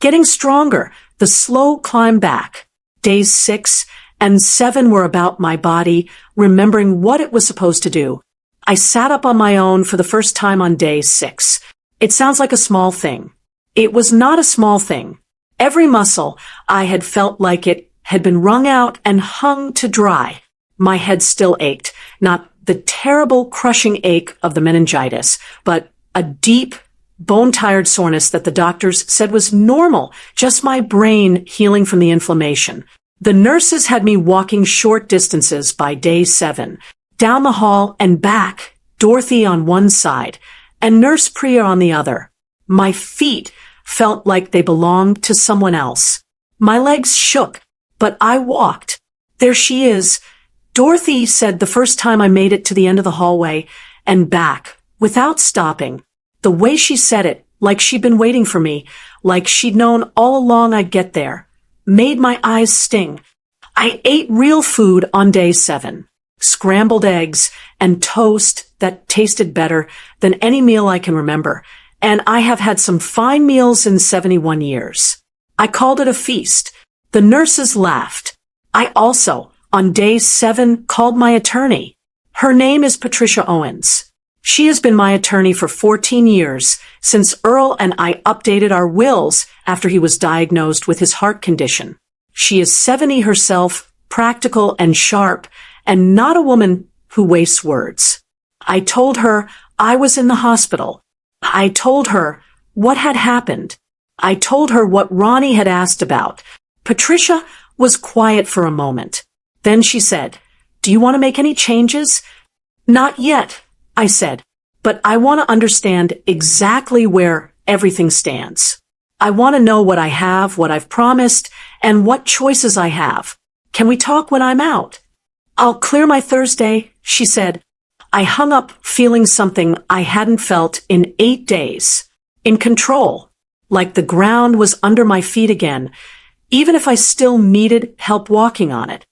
Getting stronger, the slow climb back. Days 6 and 7 were about my body, remembering what it was supposed to do. I sat up on my own for the first time on day 6. It sounds like a small thing. It was not a small thing. Every muscle I had felt like it had been wrung out and hung to dry. My head still ached, not the terrible crushing ache of the meningitis, but a deep, bone-tired soreness that the doctors said was normal, just my brain healing from the inflammation. The nurses had me walking short distances by day 7, down the hall and back, Dorothy on one side, and Nurse Priya on the other. My feet felt like they belonged to someone else. My legs shook, but I walked. There she is, Dorothy said the first time I made it to the end of the hallway and back, without stopping. The way she said it, like she'd been waiting for me, like she'd known all along I'd get there, made my eyes sting. I ate real food on day 7. Scrambled eggs and toast that tasted better than any meal I can remember, and I have had some fine meals in 71 years. I called it a feast. The nurses laughed. I also, on day 7, called my attorney. Her name is Patricia Owens. She has been my attorney for 14 years, since Earl and I updated our wills after he was diagnosed with his heart condition. She is 70 herself, practical and sharp, and not a woman who wastes words. I told her I was in the hospital. I told her what had happened. I told her what Ronnie had asked about. Patricia was quiet for a moment. Then she said, "Do you want to make any changes?" "Not yet," I said, "but I want to understand exactly where everything stands. I want to know what I have, what I've promised, and what choices I have. Can we talk when I'm out?" "I'll clear my Thursday," she said. I hung up feeling something I hadn't felt in 8 days. In control, like the ground was under my feet again, even if I still needed help walking on it.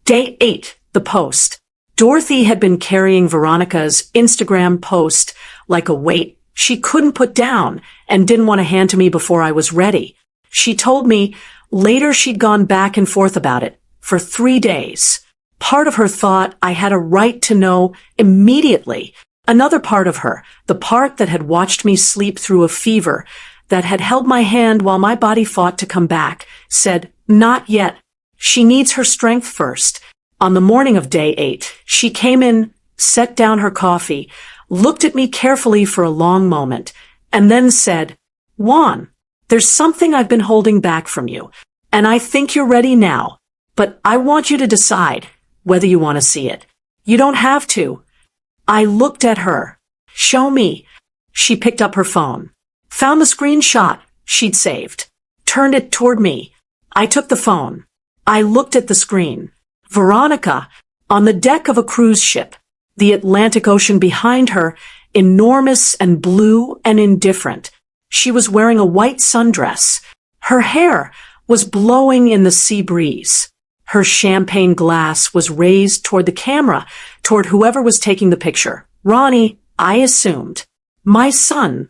Day 8, the post. Dorothy had been carrying Veronica's Instagram post like a weight she couldn't put down and didn't want to hand to me before I was ready. She told me later she'd gone back and forth about it for 3 days. Part of her thought I had a right to know immediately. Another part of her, the part that had watched me sleep through a fever, that had held my hand while my body fought to come back, said, "Not yet. She needs her strength first." On the morning of day 8, she came in, set down her coffee, looked at me carefully for a long moment, and then said, "Juan, there's something I've been holding back from you, and I think you're ready now, but I want you to decide whether you want to see it. You don't have to." I looked at her. "Show me." She picked up her phone, found the screenshot she'd saved, turned it toward me. I took the phone. I looked at the screen. Veronica, on the deck of a cruise ship, the Atlantic Ocean behind her, enormous and blue and indifferent. She was wearing a white sundress. Her hair was blowing in the sea breeze. Her champagne glass was raised toward the camera, toward whoever was taking the picture. Ronnie, I assumed. My son,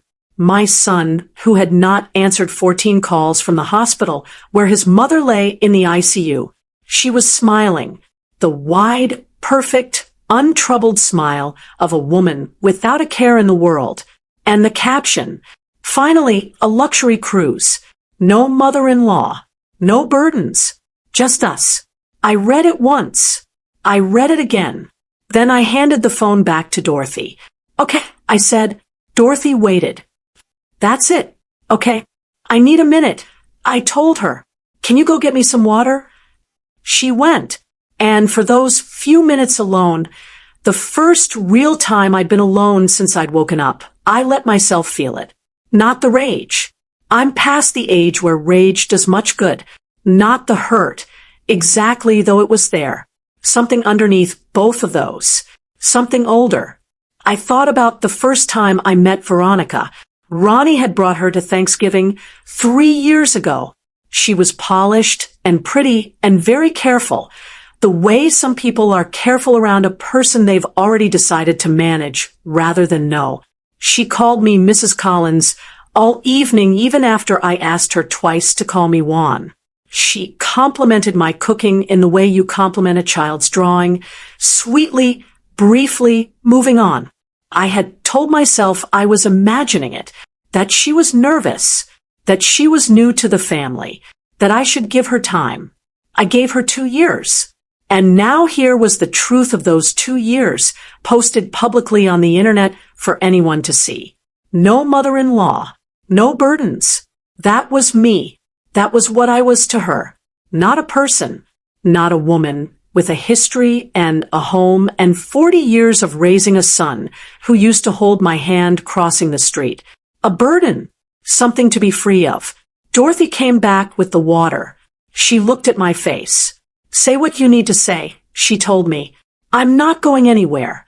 who had not answered 14 calls from the hospital where his mother lay in the ICU. She was smiling, the wide, perfect, untroubled smile of a woman without a care in the world. And the caption, "Finally, a luxury cruise. No mother-in-law. No burdens. Just us." I read it once. I read it again. Then I handed the phone back to Dorothy. "Okay," I said. Dorothy waited. "That's it. Okay. I need a minute," I told her. "Can you go get me some water?" She went, and for those few minutes alone, the first real time I'd been alone since I'd woken up, I let myself feel it. Not the rage. I'm past the age where rage does much good. Not the hurt, exactly though it was there. Something underneath both of those. Something older. I thought about the first time I met Veronica. Ronnie had brought her to Thanksgiving 3 years ago. She was polished and pretty and very careful, the way some people are careful around a person they've already decided to manage rather than know. She called me Mrs. Collins all evening, even after I asked her twice to call me Juan. She complimented my cooking in the way you compliment a child's drawing, sweetly, briefly, moving on. I had told myself I was imagining it, that she was nervous. that she was new to the family, that I should give her time. I gave her 2 years. And now here was the truth of those 2 years, posted publicly on the internet for anyone to see. No mother-in-law, no burdens. That was me. That was what I was to her. Not a person, not a woman, with a history and a home and 40 years of raising a son who used to hold my hand crossing the street. A burden, something to be free of. Dorothy came back with the water. She looked at my face. Say what you need to say, she told me. I'm not going anywhere.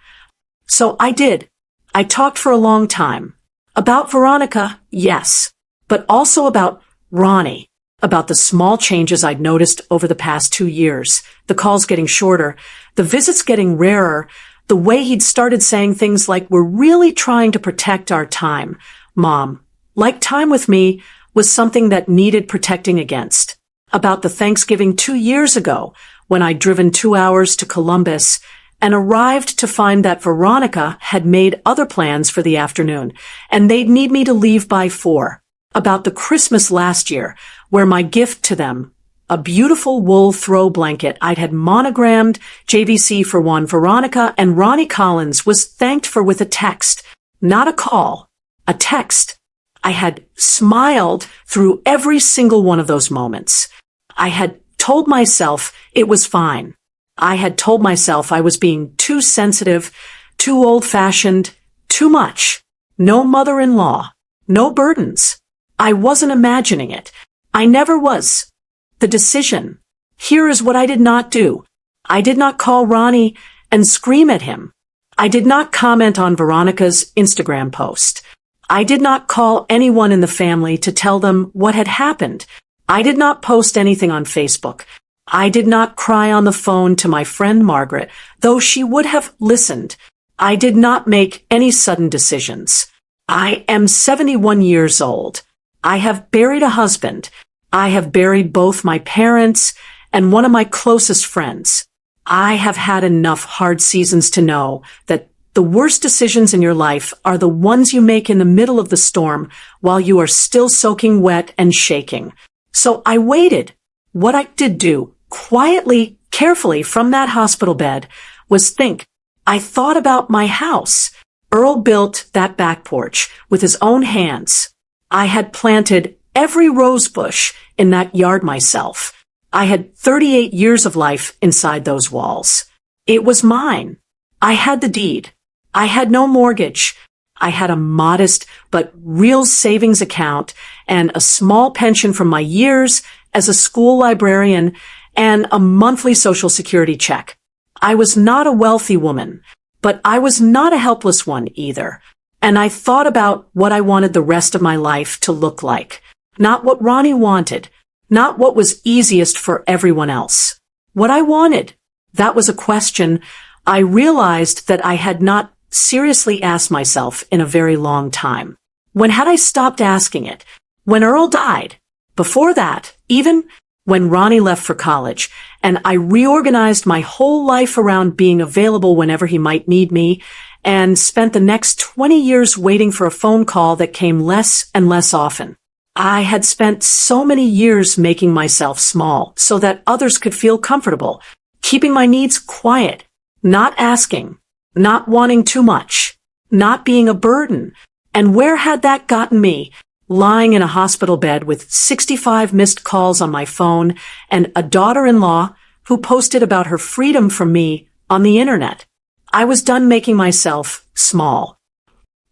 So I did. I talked for a long time. About Veronica, yes, but also about Ronnie, about the small changes I'd noticed over the past 2 years, the calls getting shorter, the visits getting rarer, the way he'd started saying things like, we're really trying to protect our time, Mom. Like time with me was something that needed protecting against. About the Thanksgiving 2 years ago, when I'd driven 2 hours to Columbus and arrived to find that Veronica had made other plans for the afternoon, and they'd need me to leave by 4. About the Christmas last year, where my gift to them, a beautiful wool throw blanket I'd had monogrammed JVC for one Veronica and Ronnie Collins, was thanked for with a text, not a call, a text. I had smiled through every single one of those moments. I had told myself it was fine. I had told myself I was being too sensitive, too old-fashioned, too much. No mother-in-law, no burdens. I wasn't imagining it. I never was. The decision. Here is what I did not do. I did not call Ronnie and scream at him. I did not comment on Veronica's Instagram post. I did not call anyone in the family to tell them what had happened. I did not post anything on Facebook. I did not cry on the phone to my friend Margaret, though she would have listened. I did not make any sudden decisions. I am 71 years old. I have buried a husband. I have buried both my parents and one of my closest friends. I have had enough hard seasons to know that the worst decisions in your life are the ones you make in the middle of the storm while you are still soaking wet and shaking. So I waited. What I did do, quietly, carefully from that hospital bed, was think. I thought about my house. Earl built that back porch with his own hands. I had planted every rose bush in that yard myself. I had 38 years of life inside those walls. It was mine. I had the deed. I had no mortgage. I had a modest but real savings account and a small pension from my years as a school librarian and a monthly Social Security check. I was not a wealthy woman, but I was not a helpless one either. And I thought about what I wanted the rest of my life to look like. Not what Ronnie wanted, not what was easiest for everyone else. What I wanted. That was a question I realized that I had not seriously asked myself in a very long time. When had I stopped asking it? When Earl died. Before that, even when Ronnie left for college, and I reorganized my whole life around being available whenever he might need me, and spent the next 20 years waiting for a phone call that came less and less often. I had spent so many years making myself small so that others could feel comfortable, keeping my needs quiet, not asking, not wanting too much, not being a burden. And where had that gotten me? Lying in a hospital bed with 65 missed calls on my phone and a daughter-in-law who posted about her freedom from me on the internet. I was done making myself small.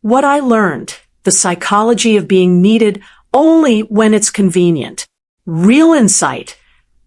What I learned, the psychology of being needed only when it's convenient. Real insight.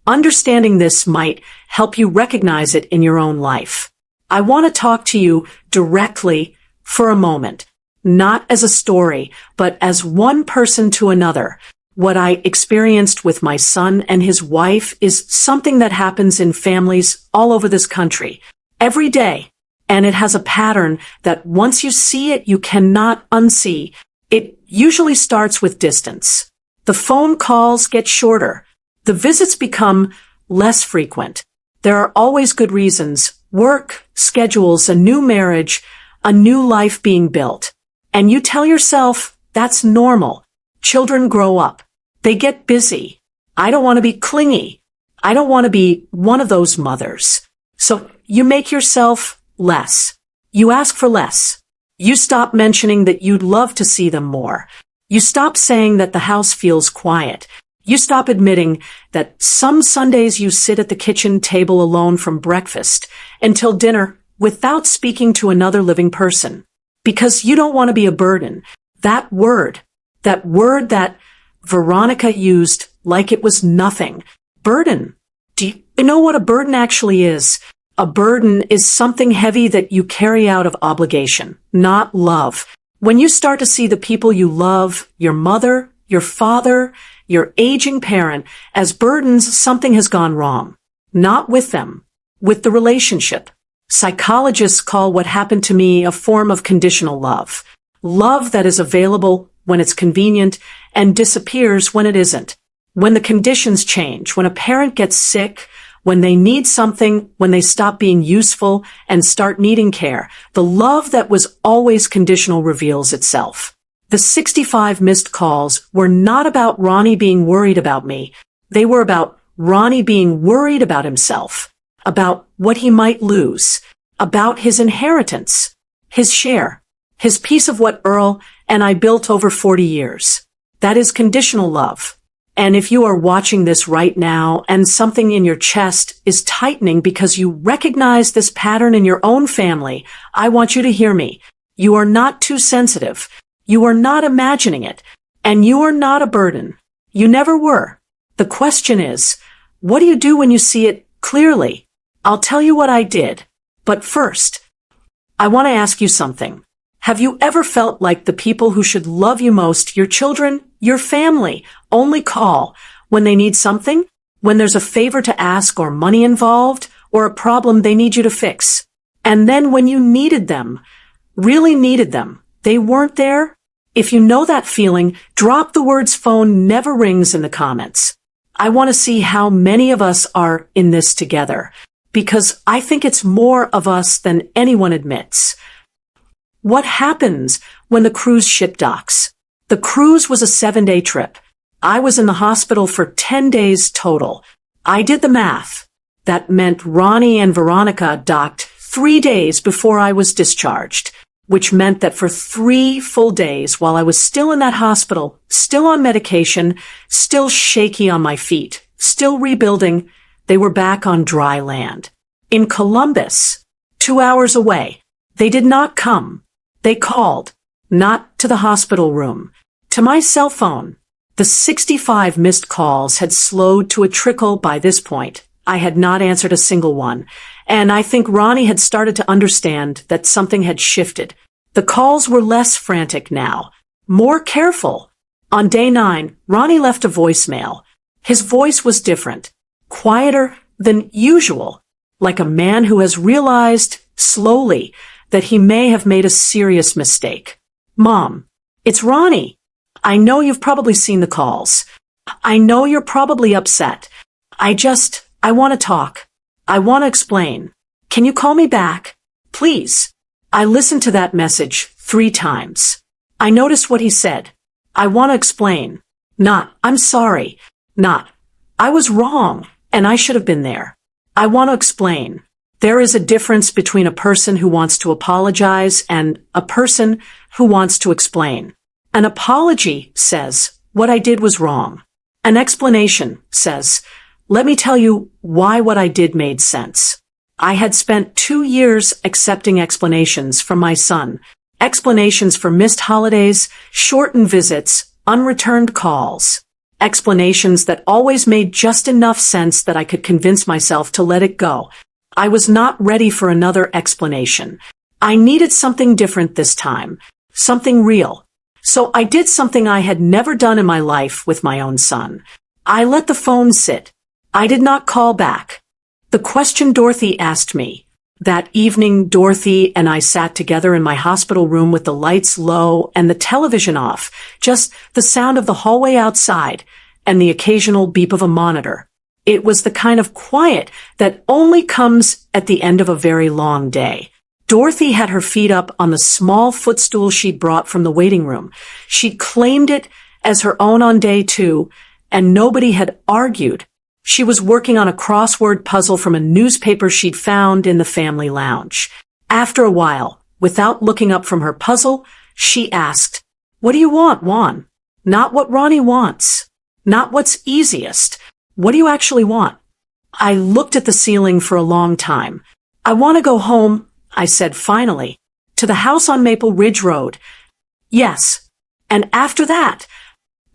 Understanding this might help you recognize it in your own life. I want to talk to you directly for a moment, not as a story, but as one person to another. What I experienced with my son and his wife is something that happens in families all over this country every day. And it has a pattern that once you see it, you cannot unsee. It usually starts with distance. The phone calls get shorter. The visits become less frequent. There are always good reasons. Work, schedules, a new marriage, a new life being built. And you tell yourself that's normal. Children grow up. They get busy. I don't want to be clingy. I don't want to be one of those mothers. So you make yourself less. You ask for less. You stop mentioning that you'd love to see them more. You stop saying that the house feels quiet. You stop admitting that some Sundays you sit at the kitchen table alone from breakfast until dinner without speaking to another living person. Because you don't want to be a burden. That word that Veronica used like it was nothing. Burden. Do you know what a burden actually is? A burden is something heavy that you carry out of obligation, not love. When you start to see the people you love, your mother, your father, your aging parent, as burdens, something has gone wrong. Not with them, with the relationship. Psychologists call what happened to me a form of conditional love. Love that is available when it's convenient and disappears when it isn't. When the conditions change, when a parent gets sick, when they need something, when they stop being useful and start needing care, the love that was always conditional reveals itself. The 65 missed calls were not about Ronnie being worried about me. They were about Ronnie being worried about himself, about what he might lose, about his inheritance, his share, his piece of what Earl and I built over 40 years. That is conditional love. And if you are watching this right now and something in your chest is tightening because you recognize this pattern in your own family, I want you to hear me. You are not too sensitive. You are not imagining it. And you are not a burden. You never were. The question is, what do you do when you see it clearly? I'll tell you what I did. But first, I want to ask you something. Have you ever felt like the people who should love you most, your children, your family, only call when they need something? When there's a favor to ask or money involved or a problem they need you to fix? And then when you needed them, really needed them, they weren't there? If you know that feeling, drop the words phone never rings in the comments. I want to see how many of us are in this together, because I think it's more of us than anyone admits. What happens when the cruise ship docks? The cruise was a 7-day trip. I was in the hospital for 10 days total. I did the math. That meant Ronnie and Veronica docked 3 days before I was discharged, which meant that for 3 full days while I was still in that hospital, still on medication, still shaky on my feet, still rebuilding, they were back on dry land. In Columbus, 2 hours away. They did not come. They called, not to the hospital room, to my cell phone. The 65 missed calls had slowed to a trickle by this point. I had not answered a single one, and I think Ronnie had started to understand that something had shifted. The calls were less frantic now, more careful. On day 9, Ronnie left a voicemail. His voice was different, quieter than usual, like a man who has realized, slowly, that he may have made a serious mistake. Mom, it's Ronnie. I know you've probably seen the calls. I know you're probably upset. I want to talk. I want to explain. Can you call me back? Please. I listened to that message 3 times. I noticed what he said. I want to explain. Not, I'm sorry. Not, I was wrong, and I should have been there. I want to explain. There is a difference between a person who wants to apologize and a person who wants to explain. An apology says, what I did was wrong. An explanation says, let me tell you why what I did made sense. I had spent 2 years accepting explanations from my son. Explanations for missed holidays, shortened visits, unreturned calls. Explanations that always made just enough sense that I could convince myself to let it go. I was not ready for another explanation. I needed something different this time. Something real. So I did something I had never done in my life with my own son. I let the phone sit. I did not call back. The question Dorothy asked me. That evening, Dorothy and I sat together in my hospital room with the lights low and the television off, just the sound of the hallway outside and the occasional beep of a monitor. It was the kind of quiet that only comes at the end of a very long day. Dorothy had her feet up on the small footstool she'd brought from the waiting room. She'd claimed it as her own on day 2, and nobody had argued. She was working on a crossword puzzle from a newspaper she'd found in the family lounge. After a while, without looking up from her puzzle, she asked, "What do you want, Juan?" Not what Ronnie wants. Not what's easiest. What do you actually want? I looked at the ceiling for a long time. "I want to go home," I said finally. "To the house on Maple Ridge Road." "Yes. And after that?"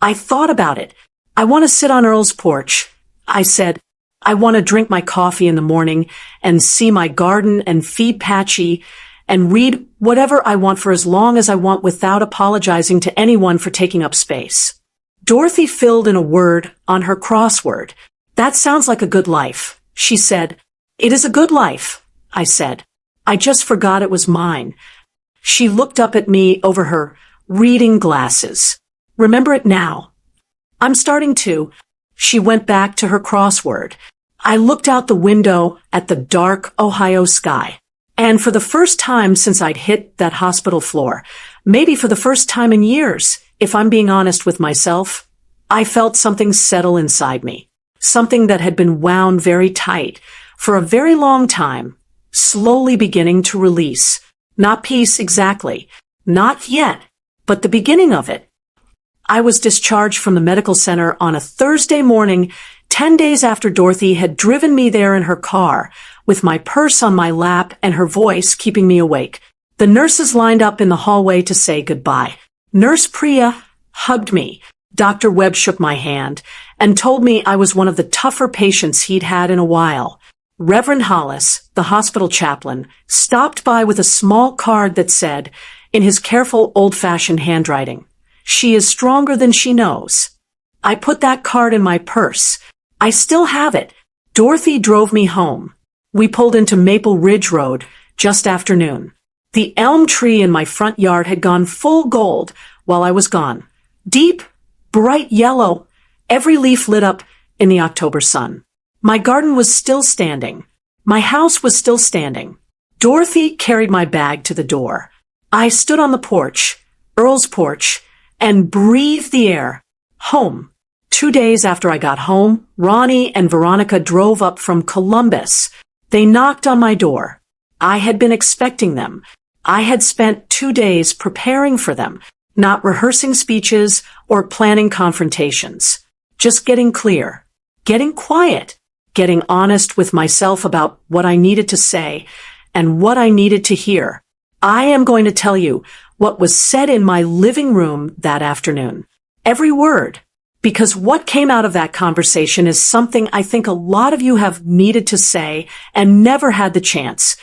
I thought about it. "I want to sit on Earl's porch," I said. "I want to drink my coffee in the morning and see my garden and feed Patchy and read whatever I want for as long as I want without apologizing to anyone for taking up space." Dorothy filled in a word on her crossword. "That sounds like a good life," she said. "It is a good life," I said. "I just forgot it was mine." She looked up at me over her reading glasses. "Remember it now?" "I'm starting to." She went back to her crossword. I looked out the window at the dark Ohio sky. And for the first time since I'd hit that hospital floor, maybe for the first time in years, if I'm being honest with myself, I felt something settle inside me. Something that had been wound very tight for a very long time, slowly beginning to release. Not peace exactly. Not yet, but the beginning of it. I was discharged from the medical center on a Thursday morning, 10 days after Dorothy had driven me there in her car, with my purse on my lap and her voice keeping me awake. The nurses lined up in the hallway to say goodbye. Nurse Priya hugged me. Dr. Webb shook my hand and told me I was one of the tougher patients he'd had in a while. Reverend Hollis, the hospital chaplain, stopped by with a small card that said, in his careful old-fashioned handwriting, "She is stronger than she knows." I put that card in my purse. I still have it. Dorothy drove me home. We pulled into Maple Ridge Road just after noon. The elm tree in my front yard had gone full gold while I was gone. Deep, bright yellow, every leaf lit up in the October sun. My garden was still standing. My house was still standing. Dorothy carried my bag to the door. I stood on the porch, Earl's porch, and breathed the air. Home. 2 days after I got home, Ronnie and Veronica drove up from Columbus. They knocked on my door. I had been expecting them. I had spent 2 days preparing for them, not rehearsing speeches or planning confrontations. Just getting clear, getting quiet, getting honest with myself about what I needed to say and what I needed to hear. I am going to tell you what was said in my living room that afternoon. Every word. Because what came out of that conversation is something I think a lot of you have needed to say and never had the chance.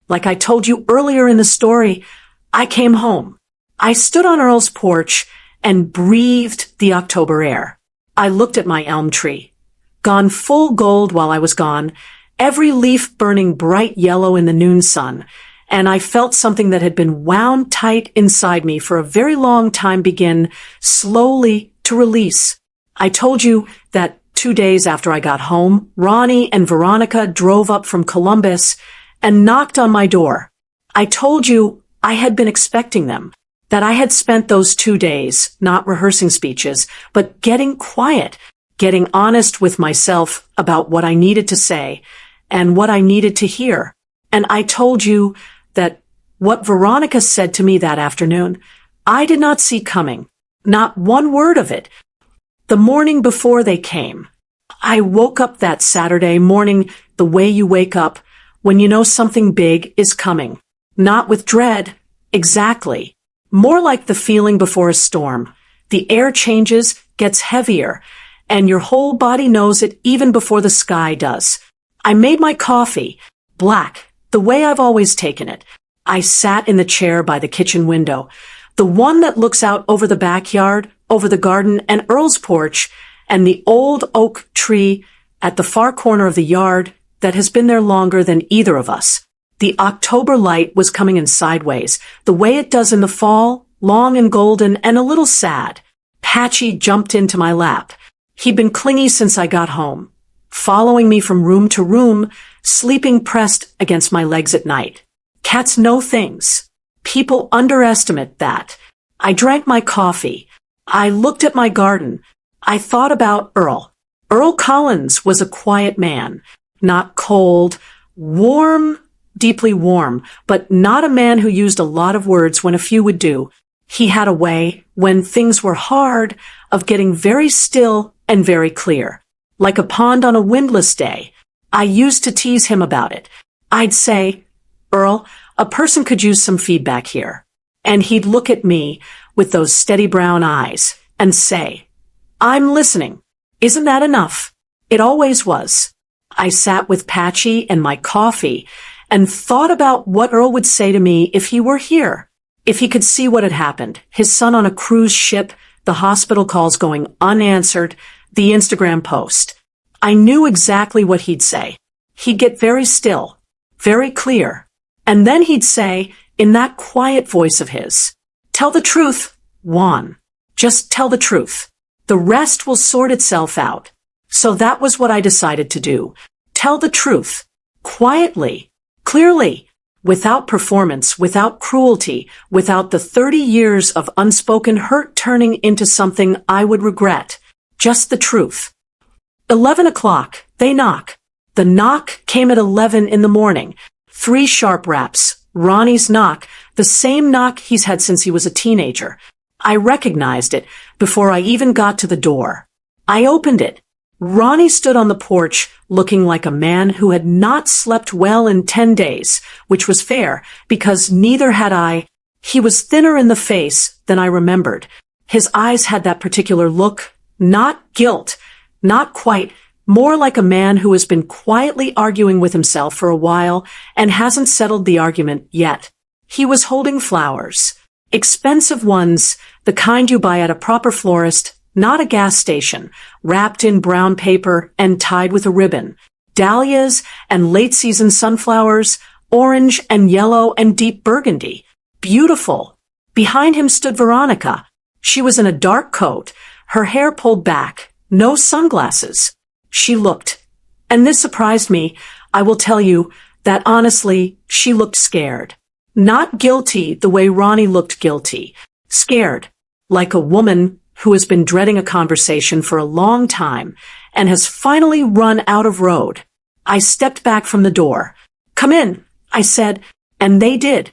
Like I told you earlier in the story, I came home. I stood on Earl's porch and breathed the October air. I looked at my elm tree. Gone full gold while I was gone, every leaf burning bright yellow in the noon sun, and I felt something that had been wound tight inside me for a very long time begin slowly to release. I told you that 2 days after I got home, Ronnie and Veronica drove up from Columbus and knocked on my door. I told you I had been expecting them, that I had spent those 2 days not rehearsing speeches, but getting quiet, getting honest with myself about what I needed to say and what I needed to hear. And I told you that what Veronica said to me that afternoon, I did not see coming. Not one word of it. The morning before they came, I woke up that Saturday morning the way you wake up when you know something big is coming. Not with dread, exactly. More like the feeling before a storm. The air changes, gets heavier, and your whole body knows it even before the sky does. I made my coffee, black, the way I've always taken it. I sat in the chair by the kitchen window, the one that looks out over the backyard, over the garden and Earl's porch, and the old oak tree at the far corner of the yard that has been there longer than either of us. The October light was coming in sideways, the way it does in the fall, long and golden and a little sad. Patchy jumped into my lap. He'd been clingy since I got home, following me from room to room, sleeping pressed against my legs at night. Cats know things. People underestimate that. I drank my coffee. I looked at my garden. I thought about Earl. Earl Collins was a quiet man, not cold, warm, deeply warm, but not a man who used a lot of words when a few would do. He had a way, when things were hard, of getting very still and very clear. Like a pond on a windless day. I used to tease him about it. I'd say, Earl, a person could use some feedback here. And he'd look at me with those steady brown eyes and say, I'm listening. Isn't that enough? It always was. I sat with Patchy and my coffee and thought about what Earl would say to me if he were here. If he could see what had happened, his son on a cruise ship, the hospital calls going unanswered, the Instagram post. I knew exactly what he'd say. He'd get very still, very clear. And then he'd say, in that quiet voice of his, tell the truth, Juan. Just tell the truth. The rest will sort itself out. So that was what I decided to do. Tell the truth. Quietly. Clearly. Without performance, without cruelty, without the 30 years of unspoken hurt turning into something I would regret. Just the truth. 11 o'clock. They knock. The knock came at 11 in the morning. 3 sharp raps. Ronnie's knock. The same knock he's had since he was a teenager. I recognized it before I even got to the door. I opened it. Ronnie stood on the porch looking like a man who had not slept well in 10 days, which was fair because neither had I. He was thinner in the face than I remembered. His eyes had that particular look, not guilt, not quite, more like a man who has been quietly arguing with himself for a while and hasn't settled the argument yet. He was holding flowers. Expensive ones, the kind you buy at a proper florist, not a gas station, wrapped in brown paper and tied with a ribbon. Dahlias and late-season sunflowers, orange and yellow and deep burgundy. Beautiful. Behind him stood Veronica. She was in a dark coat, her hair pulled back, no sunglasses. She looked, and this surprised me, I will tell you, that honestly, she looked scared. Not guilty the way Ronnie looked guilty. Scared, like a woman who has been dreading a conversation for a long time and has finally run out of road. I stepped back from the door. Come in, I said, and they did.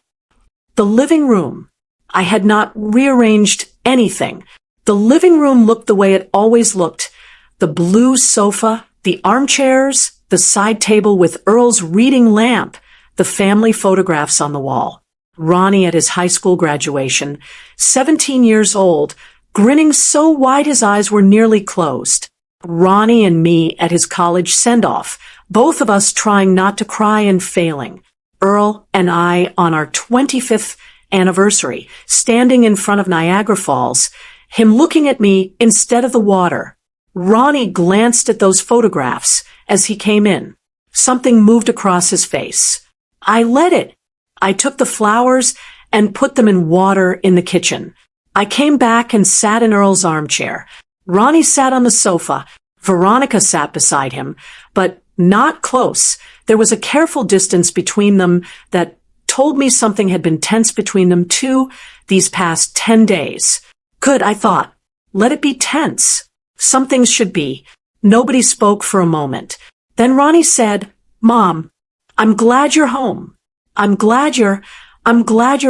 The living room. I had not rearranged anything. The living room looked the way it always looked. The blue sofa, the armchairs, the side table with Earl's reading lamp, the family photographs on the wall. Ronnie at his high school graduation, 17 years old, grinning so wide his eyes were nearly closed. Ronnie and me at his college send-off, both of us trying not to cry and failing. Earl and I on our 25th anniversary, standing in front of Niagara Falls, him looking at me instead of the water. Ronnie glanced at those photographs as he came in. Something moved across his face. I let it. I took the flowers and put them in water in the kitchen. I came back and sat in Earl's armchair. Ronnie sat on the sofa. Veronica sat beside him, but not close. There was a careful distance between them that told me something had been tense between them too these past 10 days. Good, I thought. Let it be tense. Some things should be. Nobody spoke for a moment. Then Ronnie said, Mom, I'm glad you're home. I'm glad you're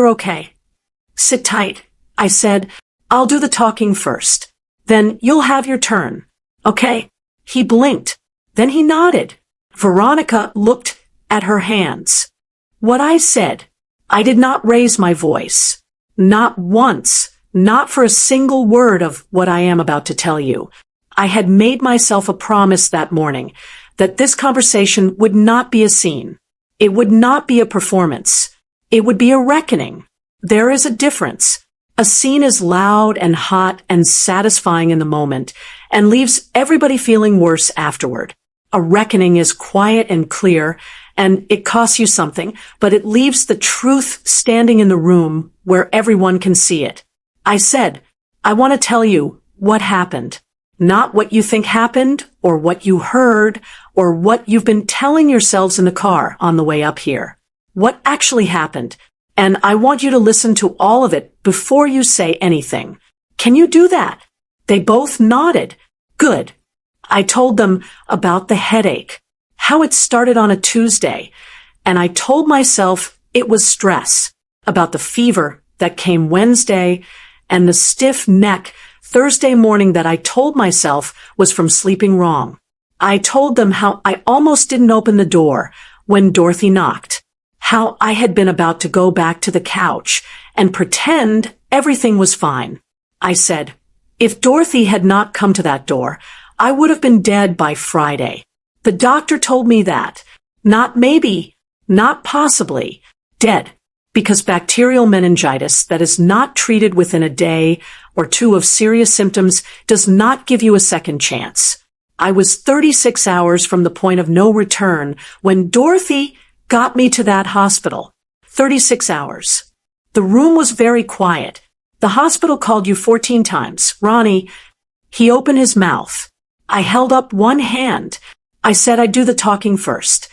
okay. Sit tight, I said. I'll do the talking first. Then you'll have your turn. Okay? He blinked. Then he nodded. Veronica looked at her hands. What I said, I did not raise my voice. Not once. Not for a single word of what I am about to tell you. I had made myself a promise that morning that this conversation would not be a scene. It would not be a performance. It would be a reckoning. There is a difference. A scene is loud and hot and satisfying in the moment and leaves everybody feeling worse afterward. A reckoning is quiet and clear, and it costs you something, but it leaves the truth standing in the room where everyone can see it. I said, I want to tell you what happened. Not what you think happened, or what you heard, or what you've been telling yourselves in the car on the way up here. What actually happened. And I want you to listen to all of it before you say anything. Can you do that? They both nodded. Good. I told them about the headache, how it started on a Tuesday, and I told myself it was stress, about the fever that came Wednesday, and the stiff neck Thursday morning that I told myself was from sleeping wrong. I told them how I almost didn't open the door when Dorothy knocked, how I had been about to go back to the couch and pretend everything was fine. I said, if Dorothy had not come to that door, I would have been dead by Friday. The doctor told me that. Not maybe, not possibly, dead. Because bacterial meningitis that is not treated within a day or two of serious symptoms does not give you a second chance. I was 36 hours from the point of no return when Dorothy got me to that hospital. 36 hours. The room was very quiet. The hospital called you 14 times. Ronnie, he opened his mouth. I held up one hand. I said I'd do the talking first.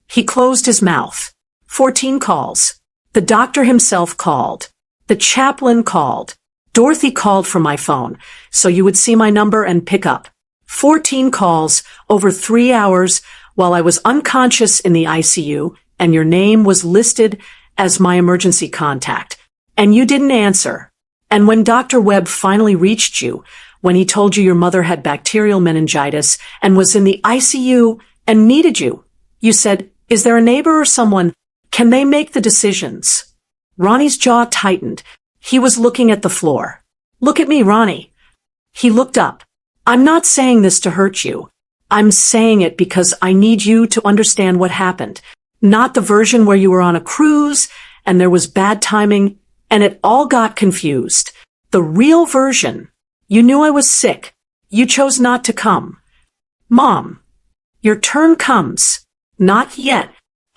He closed his mouth. 14 calls. The doctor himself called. The chaplain called. Dorothy called from my phone, so you would see my number and pick up. 14 calls over 3 hours while I was unconscious in the ICU, and your name was listed as my emergency contact. And you didn't answer. And when Dr. Webb finally reached you, when he told you your mother had bacterial meningitis and was in the ICU and needed you, you said, is there a neighbor or someone? Can they make the decisions? Ronnie's jaw tightened. He was looking at the floor. Look at me, Ronnie. He looked up. I'm not saying this to hurt you. I'm saying it because I need you to understand what happened. Not the version where you were on a cruise and there was bad timing and it all got confused. The real version. You knew I was sick. You chose not to come. Mom, your turn comes. Not yet.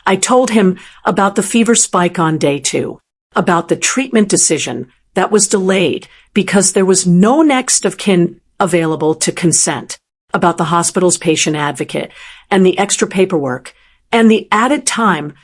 I told him about the fever spike on day 2, about the treatment decision that was delayed because there was no next of kin available to consent, about the hospital's patient advocate and the extra paperwork and the added time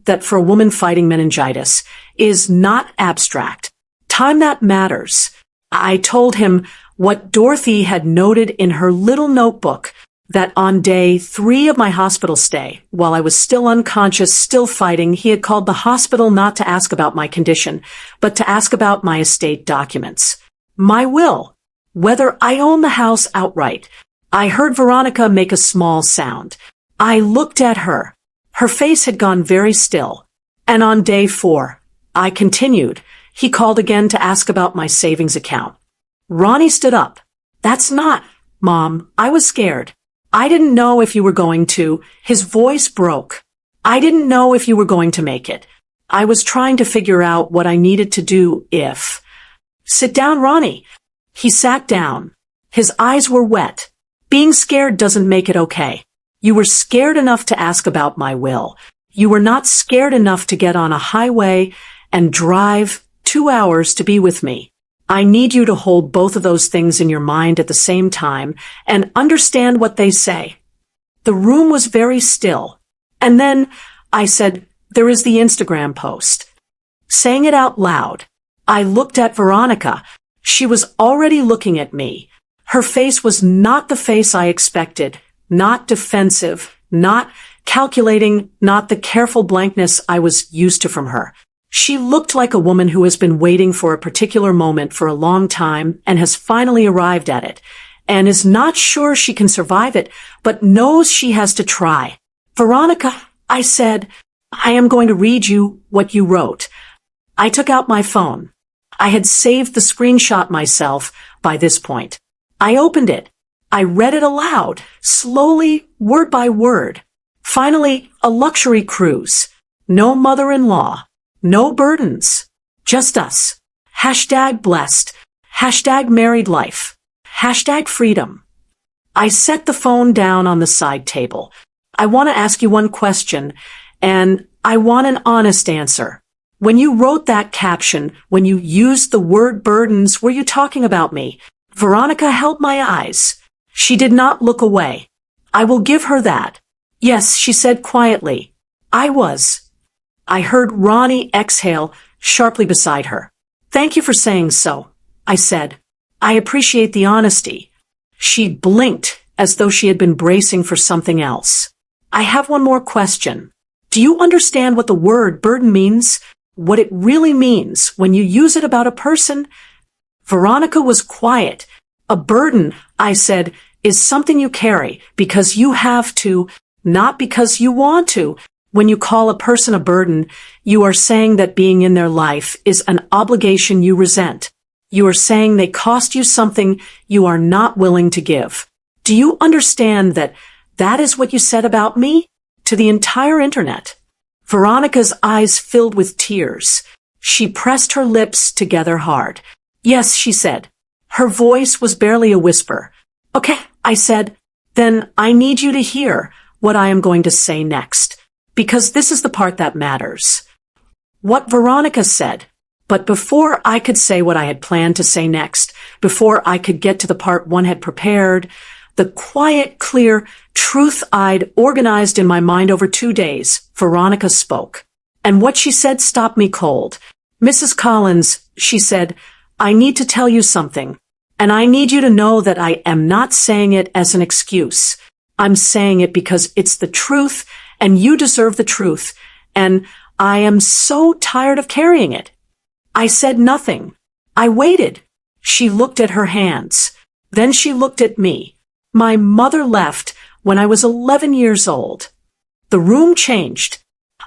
that for a woman fighting meningitis is not abstract, time that matters. I told him what Dorothy had noted in her little notebook, that on day 3 of my hospital stay, while I was still unconscious, still fighting, he had called the hospital not to ask about my condition, but to ask about my estate documents. My will. Whether I own the house outright. I heard Veronica make a small sound. I looked at her. Her face had gone very still. And on day 4, I continued. He called again to ask about my savings account. Ronnie stood up. That's not, Mom. I was scared. I didn't know if you were going to. His voice broke. I didn't know if you were going to make it. I was trying to figure out what I needed to do if. Sit down, Ronnie. He sat down. His eyes were wet. Being scared doesn't make it okay. You were scared enough to ask about my will. You were not scared enough to get on a highway and drive 2 hours to be with me. I need you to hold both of those things in your mind at the same time and understand what they say. The room was very still. And then I said, there is the Instagram post. Saying it out loud, I looked at Veronica. She was already looking at me. Her face was not the face I expected, not defensive, not calculating, not the careful blankness I was used to from her. She looked like a woman who has been waiting for a particular moment for a long time and has finally arrived at it, and is not sure she can survive it, but knows she has to try. Veronica, I said, I am going to read you what you wrote. I took out my phone. I had saved the screenshot myself by this point. I opened it. I read it aloud, slowly, word by word. Finally, a luxury cruise. No mother-in-law. No burdens. Just us. #blessed. #married life. #freedom. I set the phone down on the side table. I want to ask you one question, and I want an honest answer. When you wrote that caption, when you used the word burdens, were you talking about me? Veronica held my eyes. She did not look away. I will give her that. Yes, she said quietly. I was. I heard Ronnie exhale sharply beside her. Thank you for saying so. I said. I appreciate the honesty. She blinked as though she had been bracing for something else. I have one more question. Do you understand what the word burden means? What it really means when you use it about a person? Veronica was quiet. A burden, I said, is something you carry because you have to, not because you want to. When you call a person a burden, you are saying that being in their life is an obligation you resent. You are saying they cost you something you are not willing to give. Do you understand that that is what you said about me? To the entire internet. Veronica's eyes filled with tears. She pressed her lips together hard. Yes, she said. Her voice was barely a whisper. Okay, I said. Then I need you to hear what I am going to say next, because this is the part that matters. What Veronica said. But before I could say what I had planned to say next, before I could get to the part one had prepared, the quiet, clear, truth-eyed, organized in my mind over 2 days, Veronica spoke. And what she said stopped me cold. Mrs. Collins, she said, I need to tell you something. And I need you to know that I am not saying it as an excuse. I'm saying it because it's the truth, and you deserve the truth. And I am so tired of carrying it. I said nothing. I waited. She looked at her hands. Then she looked at me. My mother left when I was 11 years old. The room changed.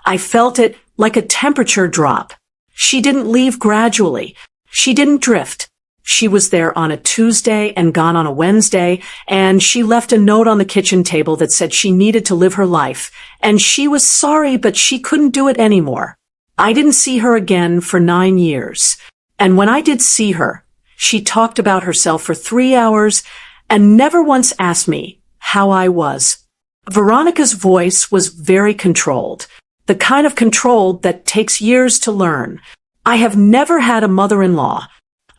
I felt it like a temperature drop. She didn't leave gradually. She didn't drift. She was there on a Tuesday and gone on a Wednesday, and she left a note on the kitchen table that said she needed to live her life, and she was sorry, but she couldn't do it anymore. I didn't see her again for 9 years. And when I did see her, she talked about herself for 3 hours and never once asked me how I was. Veronica's voice was very controlled, the kind of control that takes years to learn. I have never had a mother-in-law.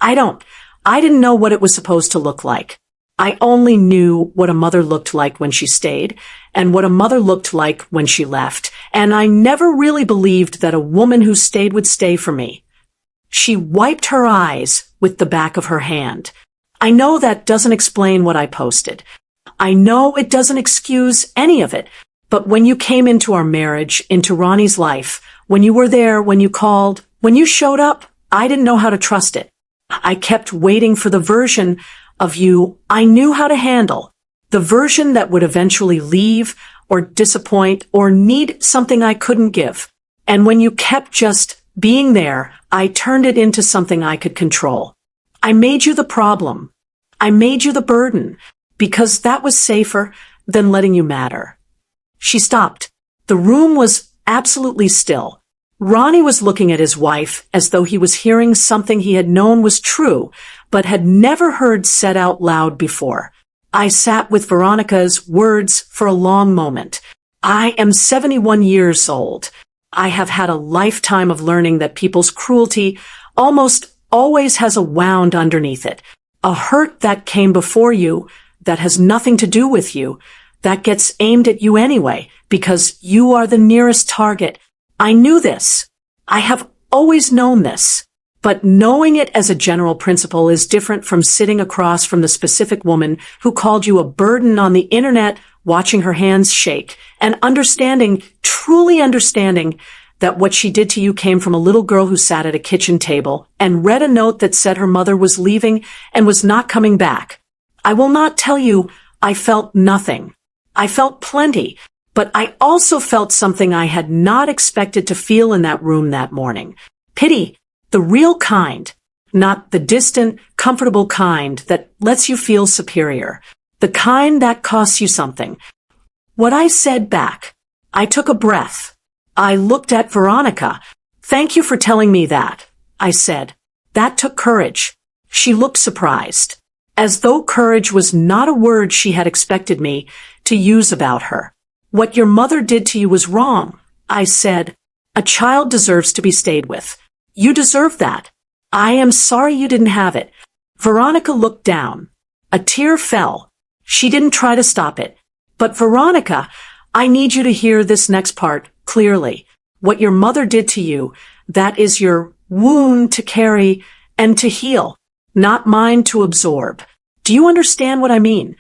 I didn't know what it was supposed to look like. I only knew what a mother looked like when she stayed and what a mother looked like when she left, and I never really believed that a woman who stayed would stay for me. She wiped her eyes with the back of her hand. I know that doesn't explain what I posted. I know it doesn't excuse any of it, but when you came into our marriage, into Ronnie's life, when you were there, when you called, when you showed up, I didn't know how to trust it. I kept waiting for the version of you I knew how to handle, the version that would eventually leave or disappoint or need something I couldn't give. And when you kept just being there, I turned it into something I could control. I made you the problem. I made you the burden, because that was safer than letting you matter. She stopped. The room was absolutely still. Ronnie was looking at his wife as though he was hearing something he had known was true, but had never heard said out loud before. I sat with Veronica's words for a long moment. I am 71 years old. I have had a lifetime of learning that people's cruelty almost always has a wound underneath it. A hurt that came before you, that has nothing to do with you, that gets aimed at you anyway, because you are the nearest target. I knew this. I have always known this. But knowing it as a general principle is different from sitting across from the specific woman who called you a burden on the internet, watching her hands shake, and understanding, truly understanding, that what she did to you came from a little girl who sat at a kitchen table and read a note that said her mother was leaving and was not coming back. I will not tell you I felt nothing. I felt plenty. But I also felt something I had not expected to feel in that room that morning. Pity, the real kind, not the distant, comfortable kind that lets you feel superior, the kind that costs you something. What I said back, I took a breath. I looked at Veronica. Thank you for telling me that, I said. That took courage. She looked surprised, as though courage was not a word she had expected me to use about her. What your mother did to you was wrong, I said. A child deserves to be stayed with. You deserve that. I am sorry you didn't have it. Veronica looked down. A tear fell. She didn't try to stop it. But Veronica, I need you to hear this next part clearly. What your mother did to you, that is your wound to carry and to heal. not mine to absorb. Do you understand what I mean?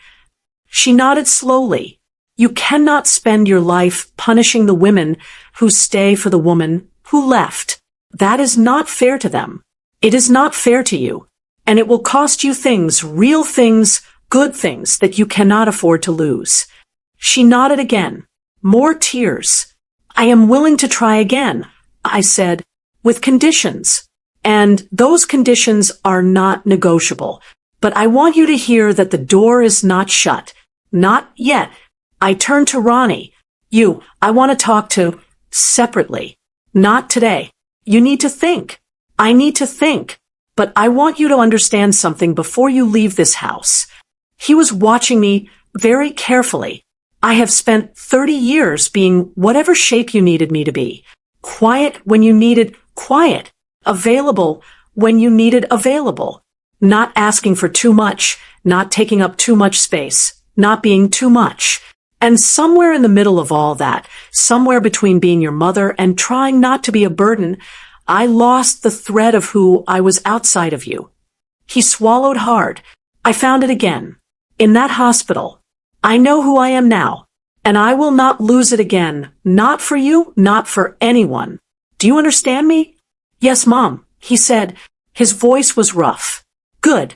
She nodded slowly. You cannot spend your life punishing the women who stay for the woman who left. That is not fair to them. It is not fair to you. And it will cost you things, real things, good things that you cannot afford to lose. She nodded again. More tears. I am willing to try again, I said, with conditions. And those conditions are not negotiable. But I want you to hear that the door is not shut. Not yet. I turned to Ronnie. I want to talk to, separately. Not today. You need to think. I need to think. But I want you to understand something before you leave this house. He was watching me very carefully. I have spent 30 years being whatever shape you needed me to be. Quiet when you needed quiet. Available when you needed available. Not asking for too much, not taking up too much space, not being too much. And somewhere in the middle of all that, somewhere between being your mother and trying not to be a burden, I lost the thread of who I was outside of you. He swallowed hard. I found it again. In that hospital. I know who I am now. And I will not lose it again. Not for you, not for anyone. Do you understand me? Yes, Mom, he said. His voice was rough. Good.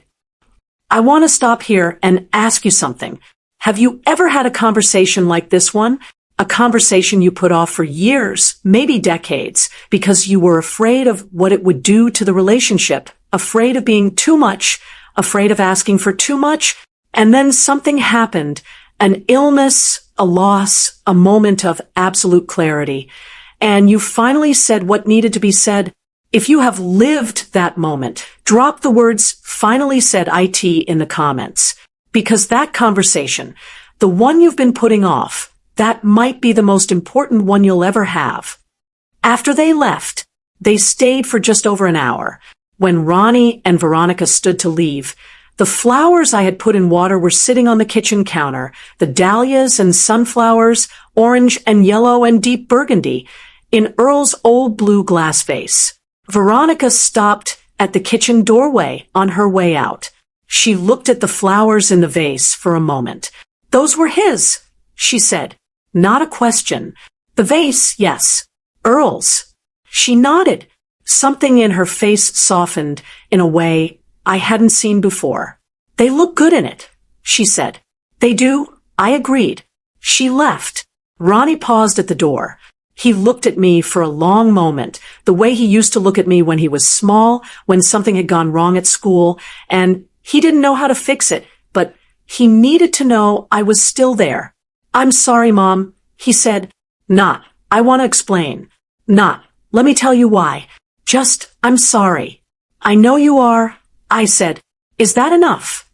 I want to stop here and ask you something. Have you ever had a conversation like this one? A conversation you put off for years, maybe decades, because you were afraid of what it would do to the relationship, afraid of being too much, afraid of asking for too much, and then something happened, an illness, a loss, a moment of absolute clarity, and you finally said what needed to be said. If you have lived that moment, drop the words finally said IT in the comments. Because that conversation, the one you've been putting off, that might be the most important one you'll ever have. After they left, they stayed for just over an hour. When Ronnie and Veronica stood to leave, the flowers I had put in water were sitting on the kitchen counter, the dahlias and sunflowers, orange and yellow and deep burgundy, in Earl's old blue glass vase. Veronica stopped at the kitchen doorway on her way out. She looked at the flowers in the vase for a moment. Those were his, she said. Not a question. The vase, yes. Earl's. She nodded. Something in her face softened in a way I hadn't seen before. They look good in it, she said. They do, I agreed. She left. Ronnie paused at the door. He looked at me for a long moment, the way he used to look at me when he was small, when something had gone wrong at school, and he didn't know how to fix it, but he needed to know I was still there. I'm sorry, Mom, he said. Not. I want to explain. Not. Let me tell you why. Just, I'm sorry. I know you are, I said. Is that enough?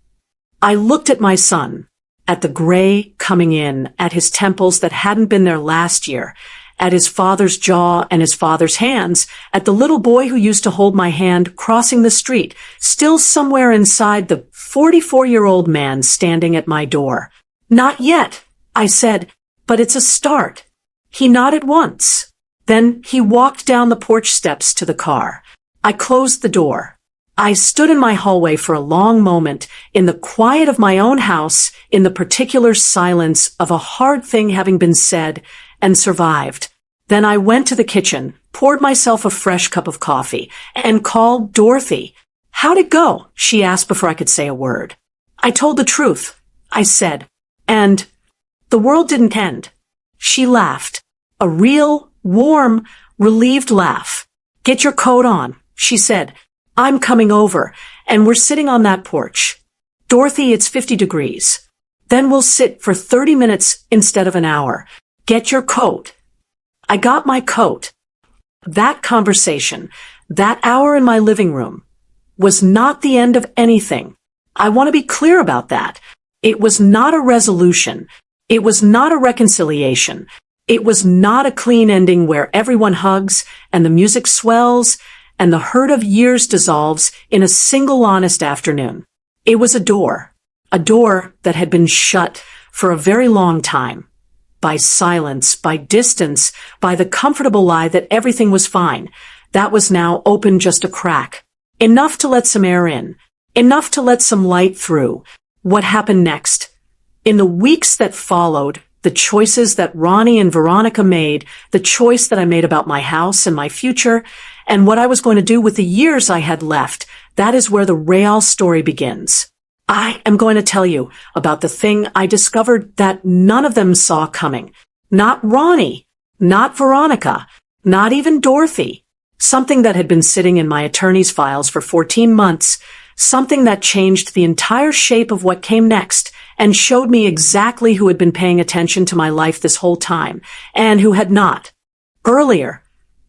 I looked at my son, at the gray coming in, at his temples that hadn't been there last year, at his father's jaw and his father's hands, at the little boy who used to hold my hand crossing the street, still somewhere inside the 44-year-old man standing at my door. Not yet, I said, but it's a start. He nodded once. Then he walked down the porch steps to the car. I closed the door. I stood in my hallway for a long moment, in the quiet of my own house, in the particular silence of a hard thing having been said, and survived. Then I went to the kitchen, poured myself a fresh cup of coffee, and called Dorothy. How'd it go? She asked before I could say a word. I told the truth, I said. And the world didn't end. She laughed. A real, warm, relieved laugh. Get your coat on, she said. I'm coming over, and we're sitting on that porch. Dorothy, it's 50 degrees. Then we'll sit for 30 minutes instead of an hour. Get your coat. I got my coat. That conversation, that hour in my living room, was not the end of anything. I want to be clear about that. It was not a resolution. It was not a reconciliation. It was not a clean ending where everyone hugs and the music swells and the hurt of years dissolves in a single honest afternoon. It was a door that had been shut for a very long time. By silence, by distance, by the comfortable lie that everything was fine. That was now open just a crack. Enough to let some air in. enough to let some light through. What happened next? In the weeks that followed, the choices that Ronnie and Veronica made, the choice that I made about my house and my future, and what I was going to do with the years I had left, that is where the real story begins. I am going to tell you about the thing I discovered that none of them saw coming. Not Ronnie, not Veronica, not even Dorothy. Something that had been sitting in my attorney's files for 14 months, something that changed the entire shape of what came next and showed me exactly who had been paying attention to my life this whole time and who had not. Earlier,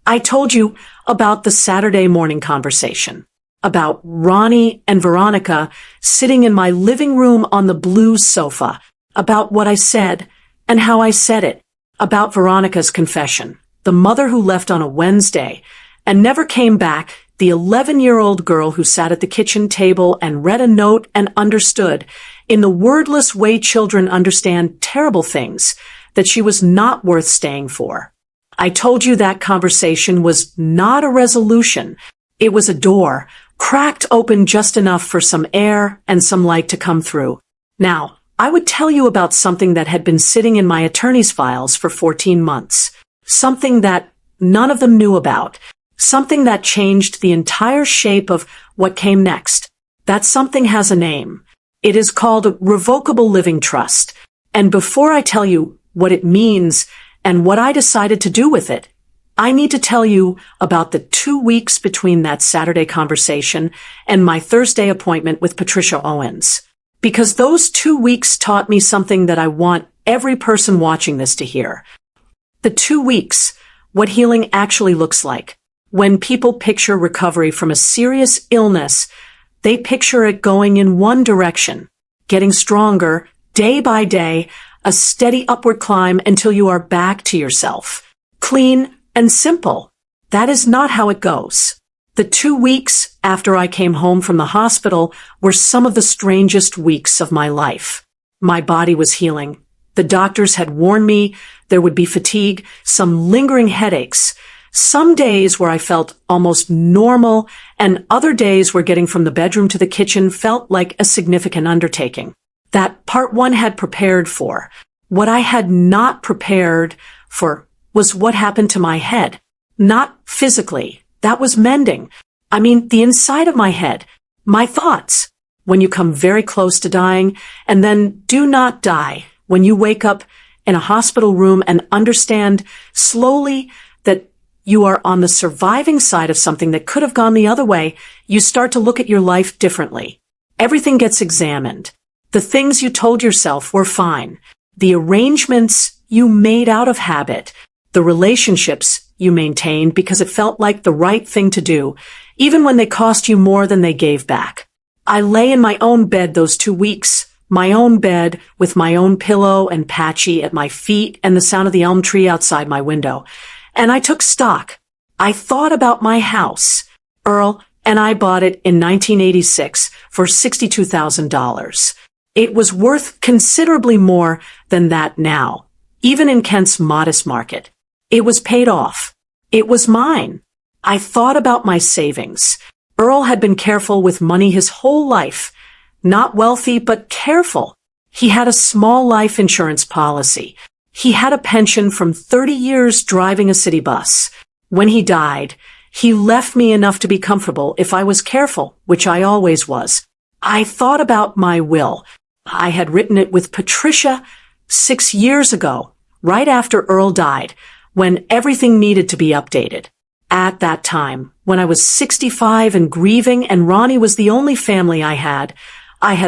I told you about the Saturday morning conversation, about Ronnie and Veronica sitting in my living room on the blue sofa, about what I said and how I said it, about Veronica's confession, the mother who left on a Wednesday and never came back, the 11-year-old girl who sat at the kitchen table and read a note and understood, in the wordless way children understand terrible things, that she was not worth staying for. I told you that conversation was not a resolution. It was a door, cracked open just enough for some air and some light to come through. Now, I would tell you about something that had been sitting in my attorney's files for 14 months. Something that none of them knew about. Something that changed the entire shape of what came next. That something has a name. It is called a revocable living trust. And before I tell you what it means and what I decided to do with it, I need to tell you about the 2 weeks between that Saturday conversation and my Thursday appointment with Patricia Owens. Because those 2 weeks taught me something that I want every person watching this to hear. The 2 weeks, what healing actually looks like. When people picture recovery from a serious illness, they picture it going in one direction, getting stronger day by day, a steady upward climb until you are back to yourself. Clean and simple. That is not how it goes. The 2 weeks after I came home from the hospital were some of the strangest weeks of my life. My body was healing. The doctors had warned me there would be fatigue, some lingering headaches, some days where I felt almost normal, and other days where getting from the bedroom to the kitchen felt like a significant undertaking. That part one had prepared for. What I had not prepared for was what happened to my head. Not physically. That was mending. I mean, the inside of my head. My thoughts. When you come very close to dying, and then do not die. When you wake up in a hospital room and understand slowly that you are on the surviving side of something that could have gone the other way, you start to look at your life differently. Everything gets examined. The things you told yourself were fine. The arrangements you made out of habit. The relationships you maintained because it felt like the right thing to do, even when they cost you more than they gave back. I lay in my own bed those 2 weeks, my own bed with my own pillow and Patchy at my feet and the sound of the elm tree outside my window. And I took stock. I thought about my house. Earl and I bought it in 1986 for $62,000. It was worth considerably more than that now, even in Kent's modest market. It was paid off. It was mine. I thought about my savings. Earl had been careful with money his whole life. Not wealthy, but careful. He had a small life insurance policy. He had a pension from 30 years driving a city bus. When he died, he left me enough to be comfortable if I was careful, which I always was. I thought about my will. I had written it with Patricia 6 years ago, right after Earl died, when everything needed to be updated. At that time, when I was 65 and grieving and Ronnie was the only family I had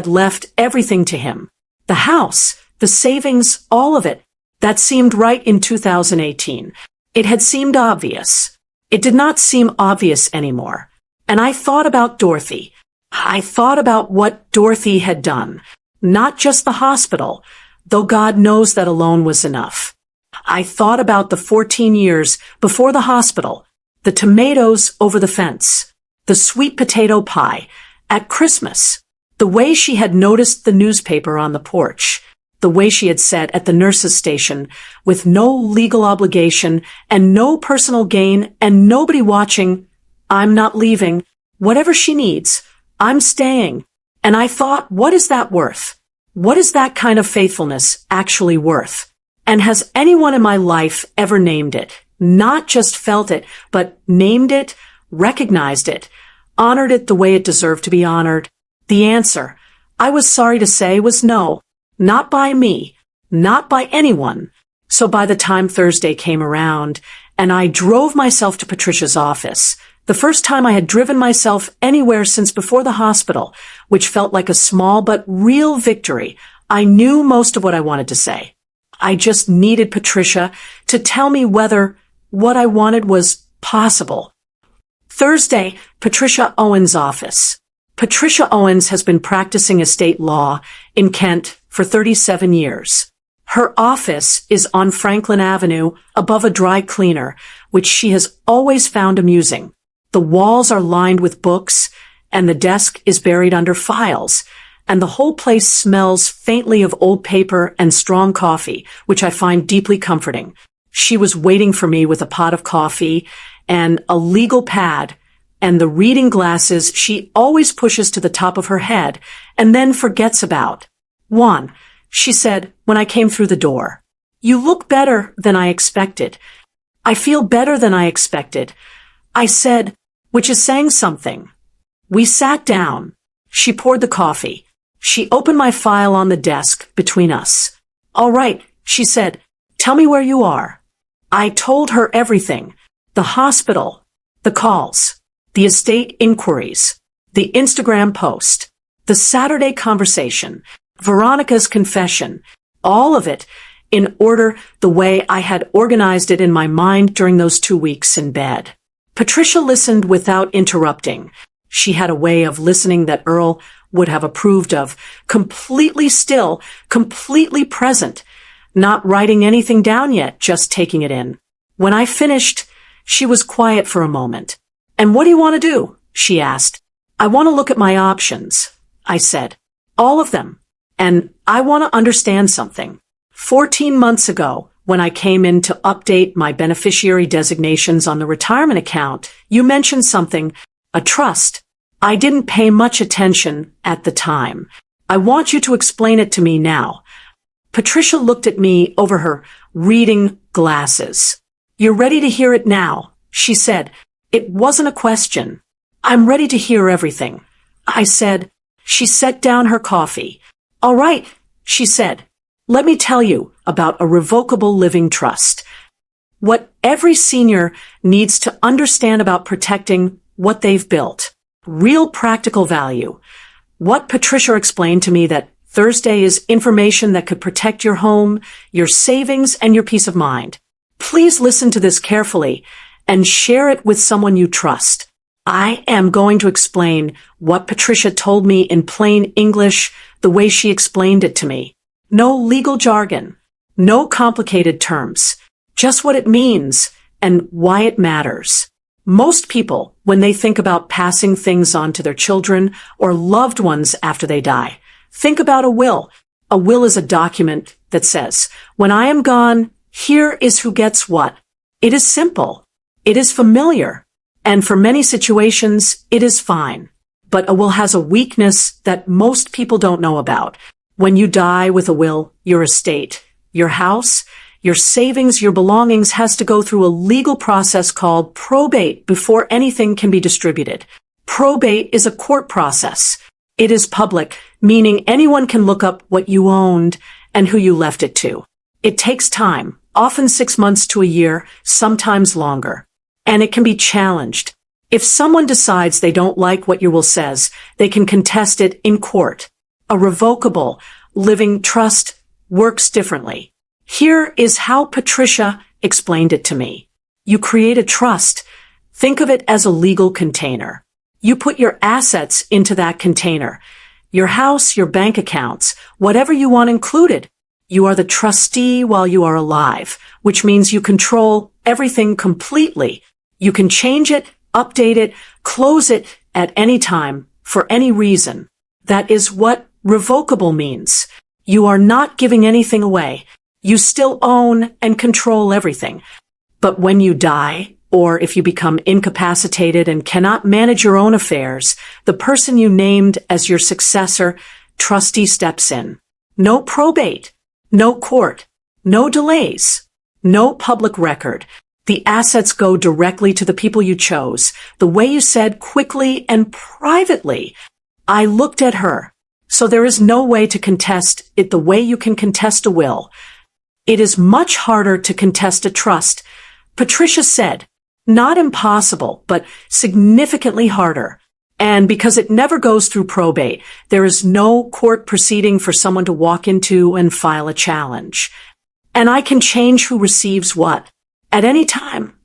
left everything to him. The house, the savings, all of it. That seemed right in 2018. It had seemed obvious. It did not seem obvious anymore. And I thought about Dorothy. I thought about what Dorothy had done. Not just the hospital, though God knows that alone was enough. I thought about the 14 years before the hospital, the tomatoes over the fence, the sweet potato pie at Christmas, the way she had noticed the newspaper on the porch, the way she had sat at the nurse's station with no legal obligation and no personal gain and nobody watching. I'm not leaving. Whatever she needs, I'm staying. And I thought, what is that worth? What is that kind of faithfulness actually worth? And has anyone in my life ever named it? Not just felt it, but named it, recognized it, honored it the way it deserved to be honored? The answer, I was sorry to say, was no. Not by me. Not by anyone. So by the time Thursday came around, and I drove myself to Patricia's office, the first time I had driven myself anywhere since before the hospital, which felt like a small but real victory, I knew most of what I wanted to say. I just needed Patricia to tell me whether what I wanted was possible. Thursday, Patricia Owen's office. Patricia Owens has been practicing estate law in Kent for 37 years. Her office is on Franklin Avenue above a dry cleaner, which she has always found amusing. The walls are lined with books, and the desk is buried under files, and the whole place smells faintly of old paper and strong coffee, which I find deeply comforting. She was waiting for me with a pot of coffee and a legal pad and the reading glasses she always pushes to the top of her head and then forgets about. Juan, she said when I came through the door, you look better than I expected. I feel better than I expected. I said, which is saying something. We sat down. She poured the coffee. She opened my file on the desk between us. All right, she said, tell me where you are. I told her everything. The hospital, the calls, the estate inquiries, the Instagram post, the Saturday conversation, Veronica's confession, all of it in order the way I had organized it in my mind during those 2 weeks in bed. Patricia listened without interrupting. She had a way of listening that Earl would have approved of, completely still, completely present, not writing anything down yet, just taking it in. When I finished, she was quiet for a moment. And what do you want to do? She asked. I want to look at my options, I said. All of them. And I want to understand something. 14 months ago, when I came in to update my beneficiary designations on the retirement account, you mentioned something, a trust. I didn't pay much attention at the time. I want you to explain it to me now. Patricia looked at me over her reading glasses. You're ready to hear it now, she said. It wasn't a question. I'm ready to hear everything, I said. She set down her coffee. All right, she said. Let me tell you about a revocable living trust. What every senior needs to understand about protecting what they've built. Real practical value. What Patricia explained to me that Thursday is information that could protect your home, your savings, and your peace of mind. Please listen to this carefully and share it with someone you trust. I am going to explain what Patricia told me in plain English, the way she explained it to me. No legal jargon, no complicated terms, just what it means and why it matters. Most people, when they think about passing things on to their children or loved ones after they die, think about a will. A will is a document that says, when I am gone, here is who gets what. It is simple. It is familiar. And for many situations, it is fine. But a will has a weakness that most people don't know about. When you die with a will, your estate, your house, your savings, your belongings has to go through a legal process called probate before anything can be distributed. Probate is a court process. It is public, meaning anyone can look up what you owned and who you left it to. It takes time, often 6 months to a year, sometimes longer. And it can be challenged. If someone decides they don't like what your will says, they can contest it in court. A revocable living trust works differently. Here is how Patricia explained it to me. You create a trust. Think of it as a legal container. You put your assets into that container. Your house, your bank accounts, whatever you want included. You are the trustee while you are alive, which means you control everything completely. You can change it, update it, close it at any time, for any reason. That is what revocable means. You are not giving anything away. You still own and control everything. But when you die, or if you become incapacitated and cannot manage your own affairs, the person you named as your successor, trustee, steps in. No probate, no court, no delays, no public record. The assets go directly to the people you chose, the way you said, quickly and privately. I looked at her. So there is no way to contest it the way you can contest a will. It is much harder to contest a trust, Patricia said. Not impossible, but significantly harder. And because it never goes through probate, there is no court proceeding for someone to walk into and file a challenge. And I can change who receives what. At any time.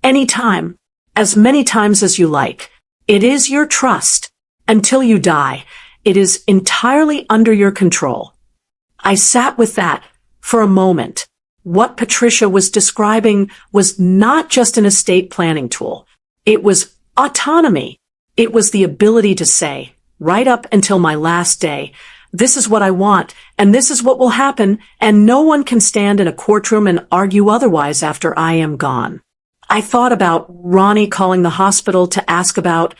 Any time. As many times as you like. It is your trust. Until you die. It is entirely under your control. I sat with that for a moment. What Patricia was describing was not just an estate planning tool. It was autonomy. It was the ability to say, right up until my last day, this is what I want, and this is what will happen, and no one can stand in a courtroom and argue otherwise after I am gone. I thought about Ronnie calling the hospital to ask about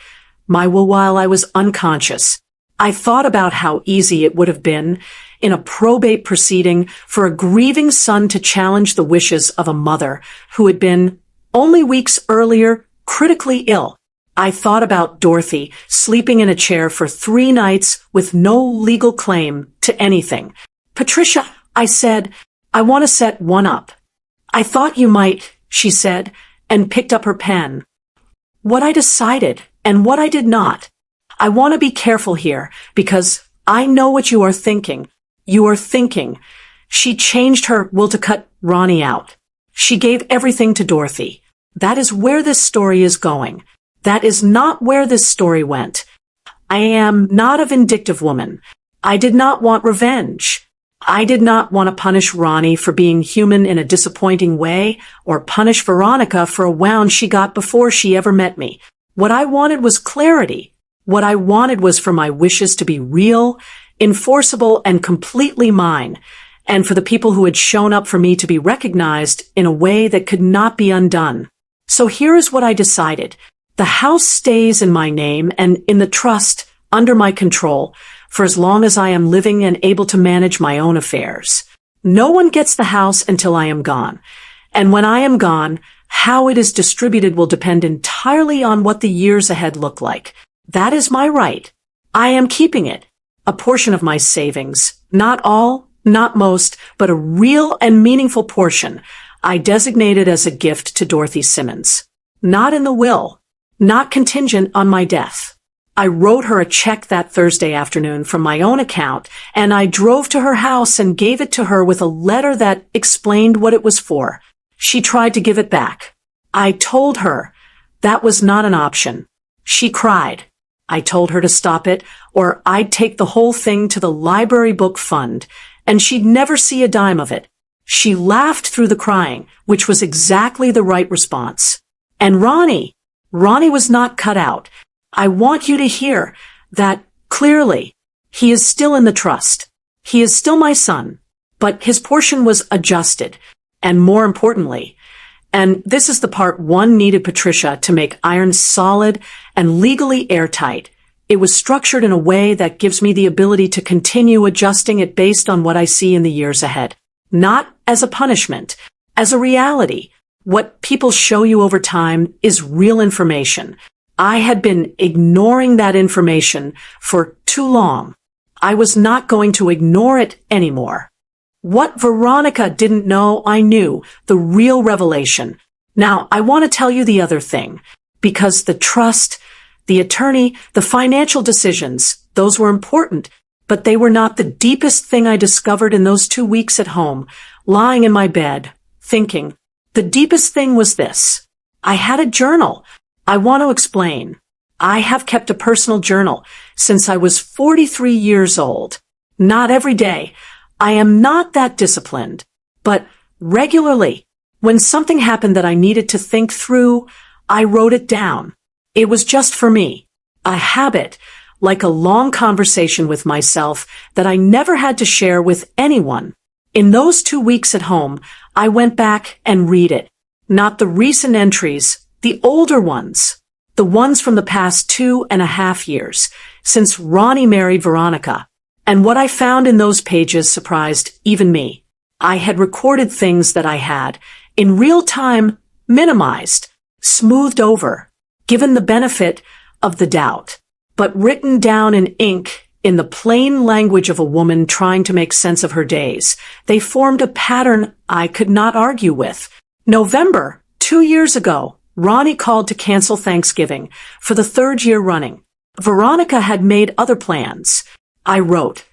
my will while I was unconscious. I thought about how easy it would have been in a probate proceeding for a grieving son to challenge the wishes of a mother who had been, only weeks earlier, critically ill. I thought about Dorothy sleeping in a chair for 3 nights with no legal claim to anything. Patricia, I said, I want to set one up. I thought you might, she said, and picked up her pen. What I decided and what I did not. I want to be careful here because I know what you are thinking. You are thinking. She changed her will to cut Ronnie out. She gave everything to Dorothy. That is where this story is going. That is not where this story went. I am not a vindictive woman. I did not want revenge. I did not want to punish Ronnie for being human in a disappointing way or punish Veronica for a wound she got before she ever met me. What I wanted was clarity. What I wanted was for my wishes to be real, enforceable, and completely mine, and for the people who had shown up for me to be recognized in a way that could not be undone. So here is what I decided. The house stays in my name and in the trust under my control for as long as I am living and able to manage my own affairs. No one gets the house until I am gone. And when I am gone, how it is distributed will depend entirely on what the years ahead look like. That is my right. I am keeping it. A portion of my savings, not all, not most, but a real and meaningful portion, I designated as a gift to Dorothy Simmons. Not in the will, not contingent on my death. I wrote her a check that Thursday afternoon from my own account, and I drove to her house and gave it to her with a letter that explained what it was for. She tried to give it back. I told her that was not an option. She cried. I told her to stop it, or I'd take the whole thing to the library book fund, and she'd never see a dime of it. She laughed through the crying, which was exactly the right response. And Ronnie was not cut out. I want you to hear that clearly. He is still in the trust. He is still my son, but his portion was adjusted. And more importantly, and this is the part one needed Patricia to make iron solid and legally airtight, it was structured in a way that gives me the ability to continue adjusting it based on what I see in the years ahead. Not as a punishment, as a reality. What people show you over time is real information. I had been ignoring that information for too long. I was not going to ignore it anymore. What Veronica didn't know, I knew, the real revelation. Now, I want to tell you the other thing, because the trust, the attorney, the financial decisions, those were important, but they were not the deepest thing I discovered in those 2 weeks at home, lying in my bed, thinking. The deepest thing was this. I had a journal. I want to explain. I have kept a personal journal since I was 43 years old. Not every day. I am not that disciplined, but regularly. When something happened that I needed to think through, I wrote it down. It was just for me. A habit, like a long conversation with myself that I never had to share with anyone. In those 2 weeks at home, I went back and read it. Not the recent entries, the older ones. The ones from the past 2.5 years, since Ronnie married Veronica. And what I found in those pages surprised even me. I had recorded things that I had, in real time, minimized, smoothed over, given the benefit of the doubt, but written down in ink in the plain language of a woman trying to make sense of her days. They formed a pattern I could not argue with. November, 2 years ago, Ronnie called to cancel Thanksgiving for the 3rd year running. Veronica had made other plans. I wrote,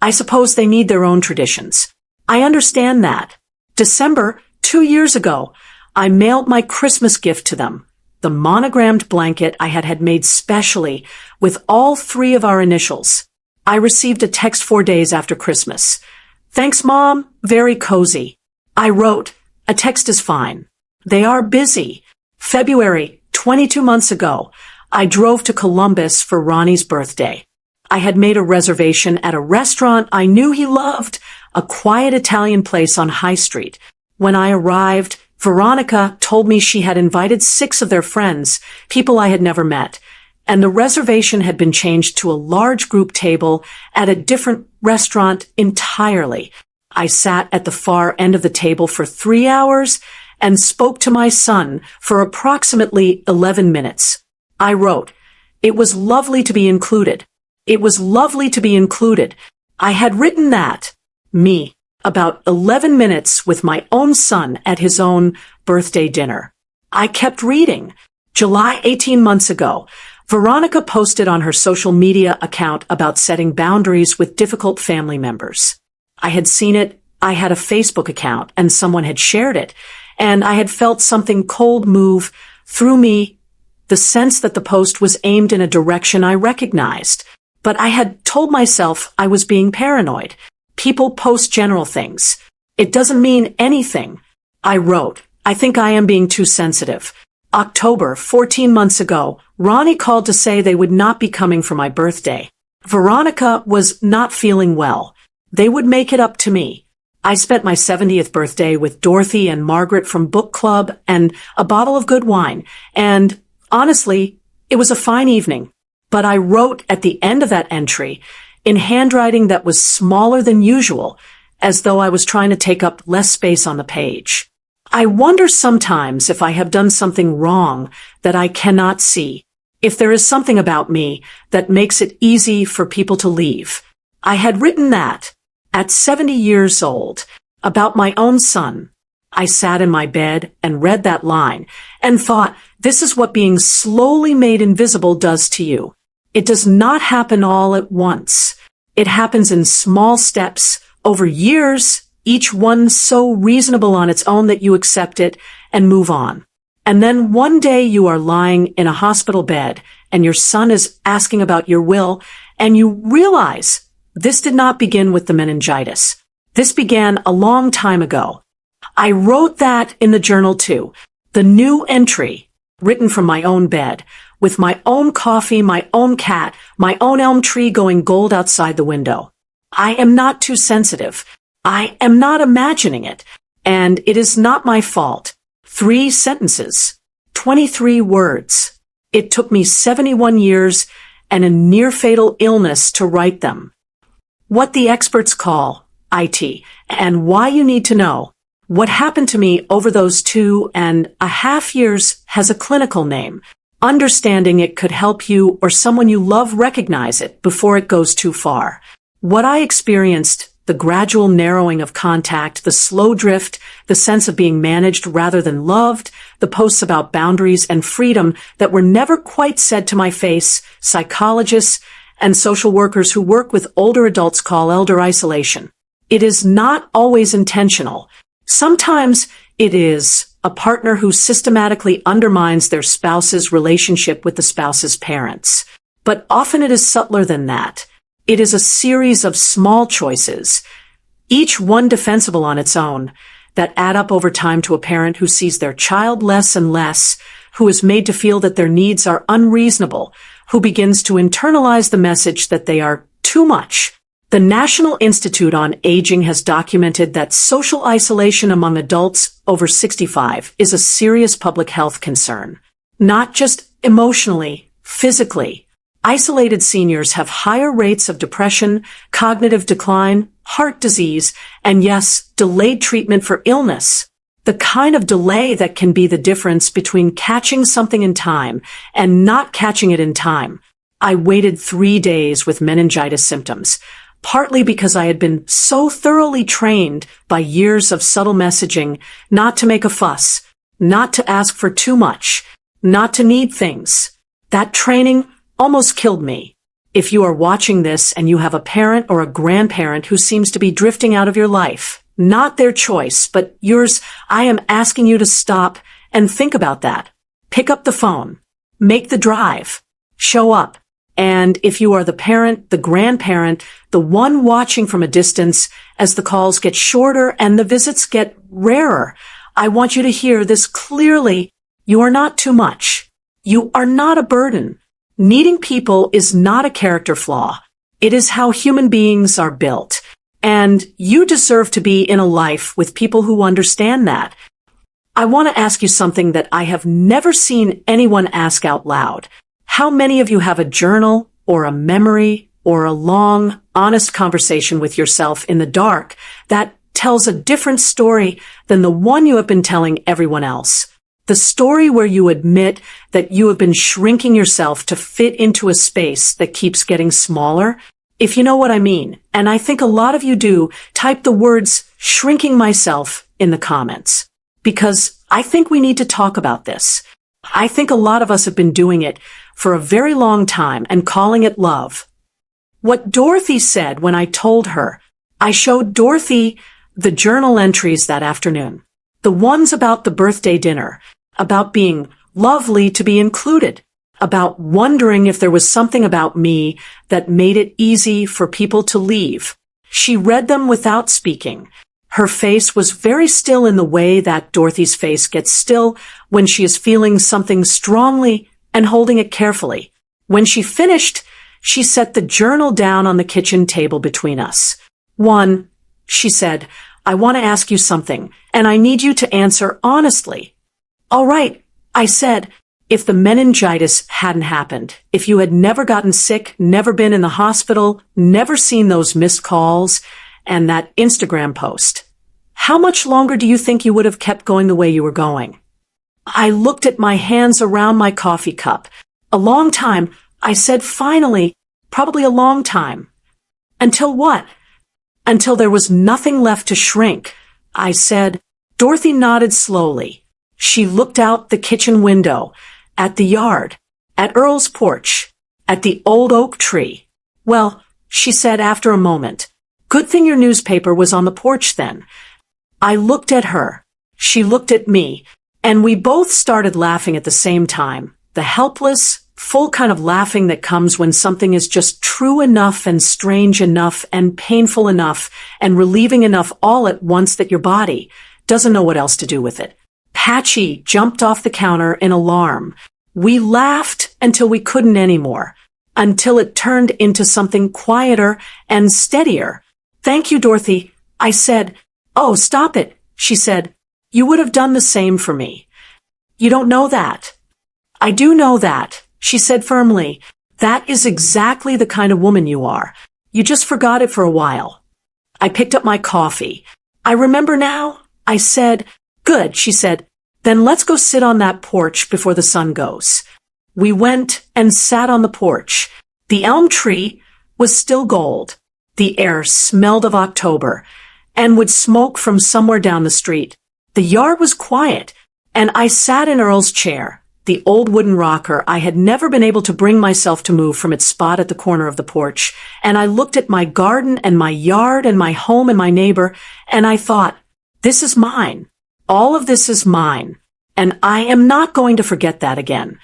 I suppose they need their own traditions. I understand that. December, 2 years ago, I mailed my Christmas gift to them. The monogrammed blanket I had made specially with all 3 of our initials. I received a text 4 days after Christmas. Thanks, Mom. Very cozy. I wrote, a text is fine. They are busy. February, 22 months ago, I drove to Columbus for Ronnie's birthday. I had made a reservation at a restaurant I knew he loved, a quiet Italian place on High Street. When I arrived, Veronica told me she had invited 6 of their friends, people I had never met, and the reservation had been changed to a large group table at a different restaurant entirely. I sat at the far end of the table for 3 hours and spoke to my son for approximately 11 minutes. I wrote, it was lovely to be included. It was lovely to be included. I had written that, me, about 11 minutes with my own son at his own birthday dinner. I kept reading. July 18 months ago, Veronica posted on her social media account about setting boundaries with difficult family members. I had seen it. I had a Facebook account and someone had shared it, and I had felt something cold move through me, the sense that the post was aimed in a direction I recognized. But I had told myself I was being paranoid. People post general things. It doesn't mean anything. I wrote, I think I am being too sensitive. October, 14 months ago, Ronnie called to say they would not be coming for my birthday. Veronica was not feeling well. They would make it up to me. I spent my 70th birthday with Dorothy and Margaret from book club and a bottle of good wine, and honestly, it was a fine evening. But I wrote at the end of that entry, in handwriting that was smaller than usual, as though I was trying to take up less space on the page. I wonder sometimes if I have done something wrong that I cannot see, if there is something about me that makes it easy for people to leave. I had written that, at 70 years old, about my own son. I sat in my bed and read that line and thought, this is what being slowly made invisible does to you. It does not happen all at once. It happens in small steps over years, each one so reasonable on its own that you accept it and move on. And then one day you are lying in a hospital bed and your son is asking about your will, and you realize this did not begin with the meningitis. This began a long time ago. I wrote that in the journal too. The new entry, written from my own bed, with my own coffee, my own cat, my own elm tree going gold outside the window. I am not too sensitive. I am not imagining it, and it is not my fault. 3 sentences, 23 words. It took me 71 years and a near-fatal illness to write them. What the experts call IT, and why you need to know. What happened to me over those 2.5 years has a clinical name. Understanding it could help you or someone you love recognize it before it goes too far. What I experienced, the gradual narrowing of contact, the slow drift, the sense of being managed rather than loved, the posts about boundaries and freedom that were never quite said to my face, psychologists and social workers who work with older adults call elder isolation. It is not always intentional. Sometimes it is a partner who systematically undermines their spouse's relationship with the spouse's parents. But often it is subtler than that. It is a series of small choices, each one defensible on its own, that add up over time to a parent who sees their child less and less, who is made to feel that their needs are unreasonable, who begins to internalize the message that they are too much, The National Institute on Aging has documented that social isolation among adults over 65 is a serious public health concern. Not just emotionally, physically. Isolated seniors have higher rates of depression, cognitive decline, heart disease, and yes, delayed treatment for illness. The kind of delay that can be the difference between catching something in time and not catching it in time. I waited 3 days with meningitis symptoms, partly because I had been so thoroughly trained by years of subtle messaging not to make a fuss, not to ask for too much, not to need things. That training almost killed me. If you are watching this and you have a parent or a grandparent who seems to be drifting out of your life, not their choice, but yours, I am asking you to stop and think about that. Pick up the phone. Make the drive. Show up. And if you are the parent, the grandparent, the one watching from a distance, as the calls get shorter and the visits get rarer, I want you to hear this clearly. You are not too much. You are not a burden. Needing people is not a character flaw. It is how human beings are built. And you deserve to be in a life with people who understand that. I want to ask you something that I have never seen anyone ask out loud. How many of you have a journal or a memory or a long, honest conversation with yourself in the dark that tells a different story than the one you have been telling everyone else? The story where you admit that you have been shrinking yourself to fit into a space that keeps getting smaller. If you know what I mean, and I think a lot of you do, type the words shrinking myself in the comments. Because I think we need to talk about this. I think a lot of us have been doing it for a very long time and calling it love. What Dorothy said when I told her, I showed Dorothy the journal entries that afternoon. The ones about the birthday dinner, about being lovely to be included, about wondering if there was something about me that made it easy for people to leave. She read them without speaking. Her face was very still in the way that Dorothy's face gets still when she is feeling something strongly and holding it carefully. When she finished, she set the journal down on the kitchen table between us. Juan, she said, I want to ask you something, and I need you to answer honestly. All right, I said, if the meningitis hadn't happened, if you had never gotten sick, never been in the hospital, never seen those missed calls, and that Instagram post, how much longer do you think you would have kept going the way you were going? I looked at my hands around my coffee cup. A long time, I said finally, probably a long time. Until what? Until there was nothing left to shrink, I said. Dorothy nodded slowly. She looked out the kitchen window, at the yard, at Earl's porch, at the old oak tree. Well, she said after a moment, good thing your newspaper was on the porch then. I looked at her. She looked at me, and we both started laughing at the same time. The helpless, full kind of laughing that comes when something is just true enough and strange enough and painful enough and relieving enough all at once that your body doesn't know what else to do with it. Patchy jumped off the counter in alarm. We laughed until we couldn't anymore, until it turned into something quieter and steadier. Thank you, Dorothy, I said. Oh, stop it, she said. You would have done the same for me. You don't know that. I do know that, she said firmly. That is exactly the kind of woman you are. You just forgot it for a while. I picked up my coffee. I remember now, I said. Good, she said. Then let's go sit on that porch before the sun goes. We went and sat on the porch. The elm tree was still gold. The air smelled of October and would smoke from somewhere down the street. The yard was quiet, and I sat in Earl's chair, the old wooden rocker I had never been able to bring myself to move from its spot at the corner of the porch, and I looked at my garden and my yard and my home and my neighbor, and I thought, this is mine. All of this is mine, and I am not going to forget that again.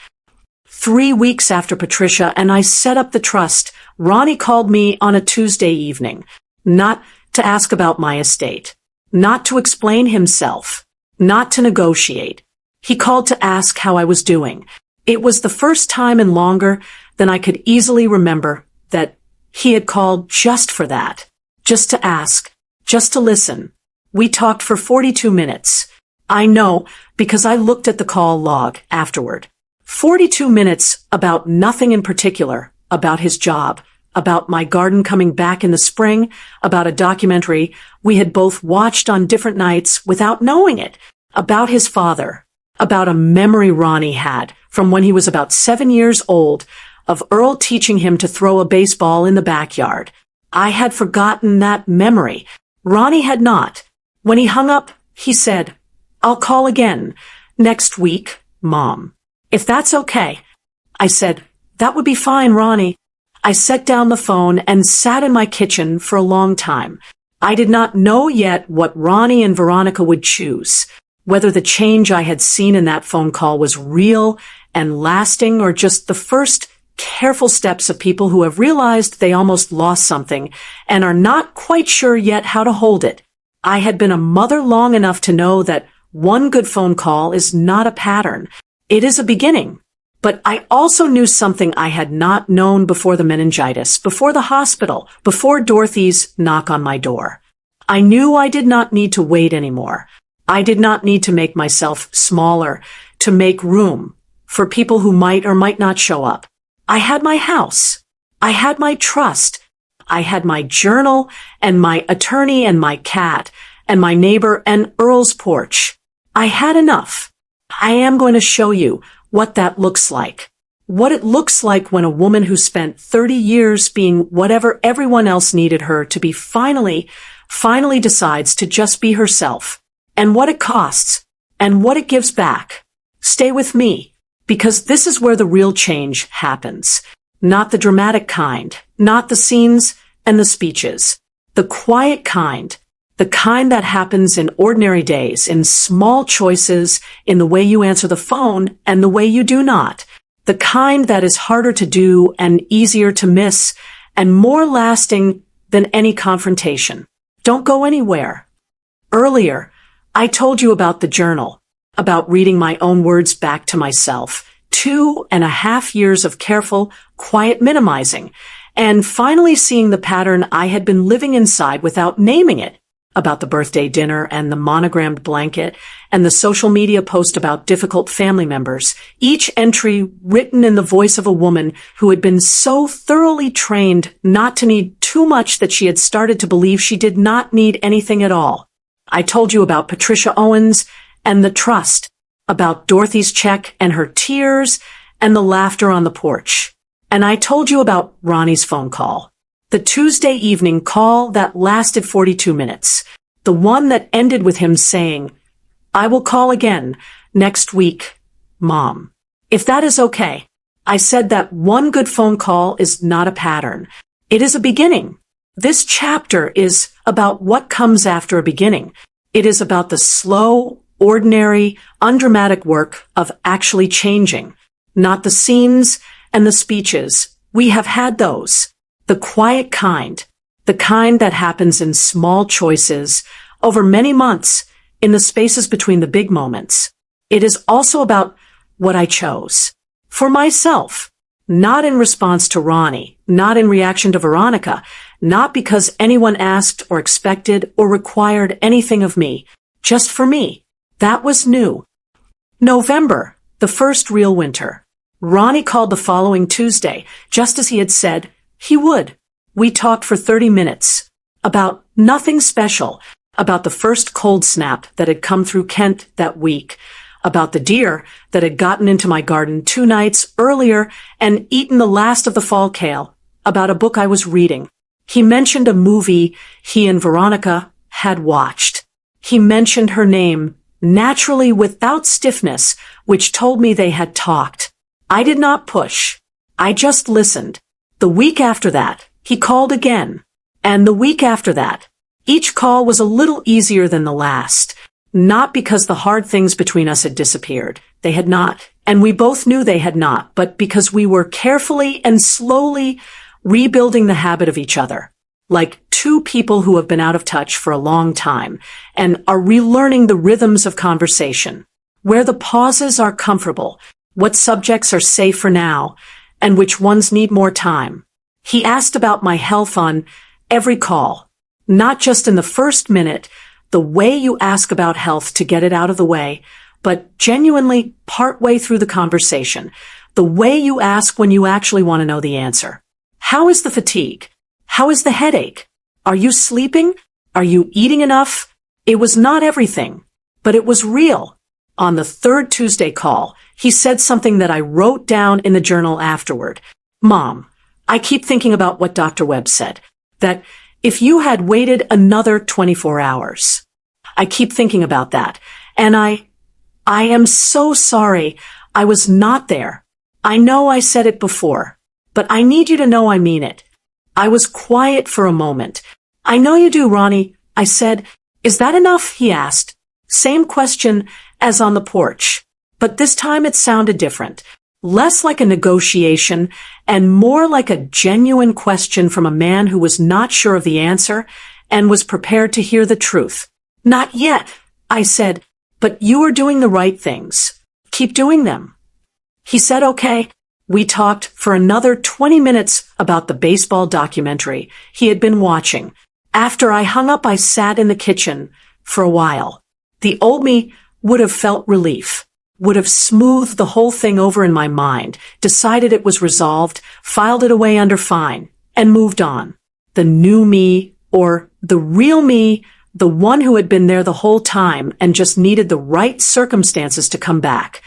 3 weeks after Patricia and I set up the trust, Ronnie called me on a Tuesday evening, not to ask about my estate, not to explain himself, not to negotiate. He called to ask how I was doing. It was the first time in longer than I could easily remember that He had called just for that. Just to ask. Just to listen. We talked for 42 minutes. I know, because I looked at the call log afterward. 42 minutes about nothing in particular, about his job, about my garden coming back in the spring, about a documentary we had both watched on different nights without knowing it, about his father, about a memory Ronnie had from when he was about 7 years old of Earl teaching him to throw a baseball in the backyard. I had forgotten that memory. Ronnie had not. When he hung up, he said, "I'll call again. Next week, Mom. If that's okay." I said, "That would be fine, Ronnie." I set down the phone and sat in my kitchen for a long time. I did not know yet what Ronnie and Veronica would choose, whether the change I had seen in that phone call was real and lasting or just the first careful steps of people who have realized they almost lost something and are not quite sure yet how to hold it. I had been a mother long enough to know that one good phone call is not a pattern. It is a beginning. But I also knew something I had not known before the meningitis, before the hospital, before Dorothy's knock on my door. I knew I did not need to wait anymore. I did not need to make myself smaller, to make room for people who might or might not show up. I had my house. I had my trust. I had my journal and my attorney and my cat and my neighbor and Earl's porch. I had enough. I am going to show you what that looks like. What it looks like when a woman who spent 30 years being whatever everyone else needed her to be finally decides to just be herself. And what it costs. And what it gives back. Stay with me. Because this is where the real change happens. Not the dramatic kind. Not the scenes and the speeches. The quiet kind. The kind that happens in ordinary days, in small choices, in the way you answer the phone and the way you do not. The kind that is harder to do and easier to miss and more lasting than any confrontation. Don't go anywhere. Earlier, I told you about the journal, about reading my own words back to myself. 2.5 years of careful, quiet minimizing, and finally seeing the pattern I had been living inside without naming it. About the birthday dinner and the monogrammed blanket and the social media post about difficult family members, each entry written in the voice of a woman who had been so thoroughly trained not to need too much that she had started to believe she did not need anything at all. I told you about Patricia Owens and the trust, about Dorothy's check and her tears and the laughter on the porch. And I told you about Ronnie's phone call. The Tuesday evening call that lasted 42 minutes. The one that ended with him saying, "I will call again next week, Mom. If that is okay." I said that one good phone call is not a pattern. It is a beginning. This chapter is about what comes after a beginning. It is about the slow, ordinary, undramatic work of actually changing. Not the scenes and the speeches. We have had those. The quiet kind, the kind that happens in small choices over many months in the spaces between the big moments. It is also about what I chose. For myself, not in response to Ronnie, not in reaction to Veronica, not because anyone asked or expected or required anything of me, just for me. That was new. November, the first real winter. Ronnie called the following Tuesday, just as he had said he would. We talked for 30 minutes. About nothing special. About the first cold snap that had come through Kent that week. About the deer that had gotten into my garden 2 nights earlier and eaten the last of the fall kale. About a book I was reading. He mentioned a movie he and Veronica had watched. He mentioned her name, naturally without stiffness, which told me they had talked. I did not push. I just listened. The week after that, he called again. And the week after that, each call was a little easier than the last. Not because the hard things between us had disappeared. They had not. And we both knew they had not, but because we were carefully and slowly rebuilding the habit of each other. Like 2 people who have been out of touch for a long time and are relearning the rhythms of conversation. Where the pauses are comfortable, what subjects are safe for now, and which ones need more time. He asked about my health on every call, not just in the first minute, the way you ask about health to get it out of the way, but genuinely partway through the conversation, the way you ask when you actually want to know the answer. How is the fatigue? How is the headache? Are you sleeping? Are you eating enough? It was not everything, but it was real. On the third Tuesday call, he said something that I wrote down in the journal afterward. Mom, I keep thinking about what Dr. Webb said, that if you had waited another 24 hours. I keep thinking about that, and I am so sorry I was not there. I know I said it before, but I need you to know I mean it. I was quiet for a moment. I know you do, Ronnie, I said. Is that enough? He asked. Same question as on the porch, but this time it sounded different. Less like a negotiation and more like a genuine question from a man who was not sure of the answer and was prepared to hear the truth. Not yet, I said, but you are doing the right things. Keep doing them. He said, okay. We talked for another 20 minutes about the baseball documentary he had been watching. After I hung up, I sat in the kitchen for a while. The old me would have felt relief, would have smoothed the whole thing over in my mind, decided it was resolved, filed it away under fine, and moved on. The new me, or the real me, the one who had been there the whole time and just needed the right circumstances to come back,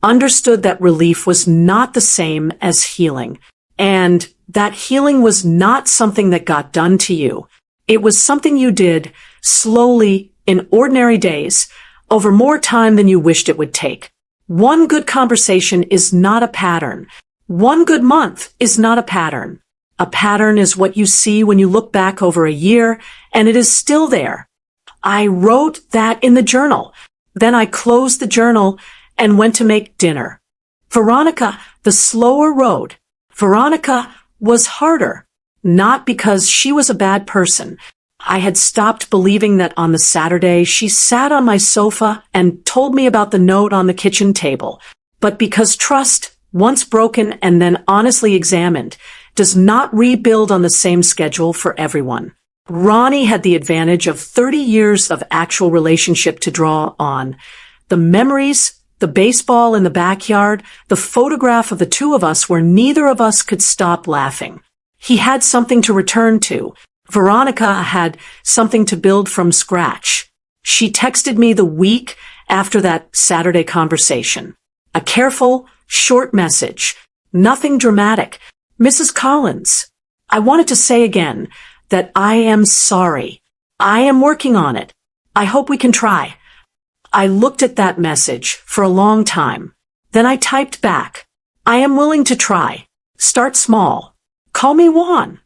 understood that relief was not the same as healing, and that healing was not something that got done to you. It was something you did slowly in ordinary days over more time than you wished it would take. One good conversation is not a pattern. One good month is not a pattern. A pattern is what you see when you look back over a year, and it is still there. I wrote that in the journal. Then I closed the journal and went to make dinner. Veronica, the slower road. Veronica was harder. Not because she was a bad person. I had stopped believing that on the Saturday she sat on my sofa and told me about the note on the kitchen table, but because trust, once broken and then honestly examined, does not rebuild on the same schedule for everyone. Ronnie had the advantage of 30 years of actual relationship to draw on. The memories, the baseball in the backyard, the photograph of the two of us where neither of us could stop laughing. He had something to return to. Veronica had something to build from scratch. She texted me the week after that Saturday conversation. A careful, short message. Nothing dramatic. Mrs. Collins, I wanted to say again that I am sorry. I am working on it. I hope we can try. I looked at that message for a long time. Then I typed back. I am willing to try. Start small. Call me Juan.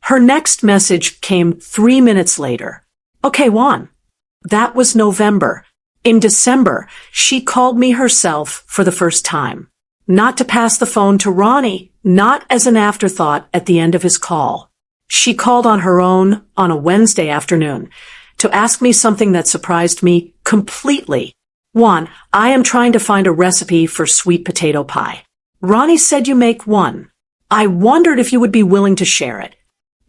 Her next message came 3 minutes later. Okay, Juan. That was November. In December, she called me herself for the first time. Not to pass the phone to Ronnie, not as an afterthought at the end of his call. She called on her own on a Wednesday afternoon to ask me something that surprised me completely. Juan, I am trying to find a recipe for sweet potato pie. Ronnie said you make one. I wondered if you would be willing to share it.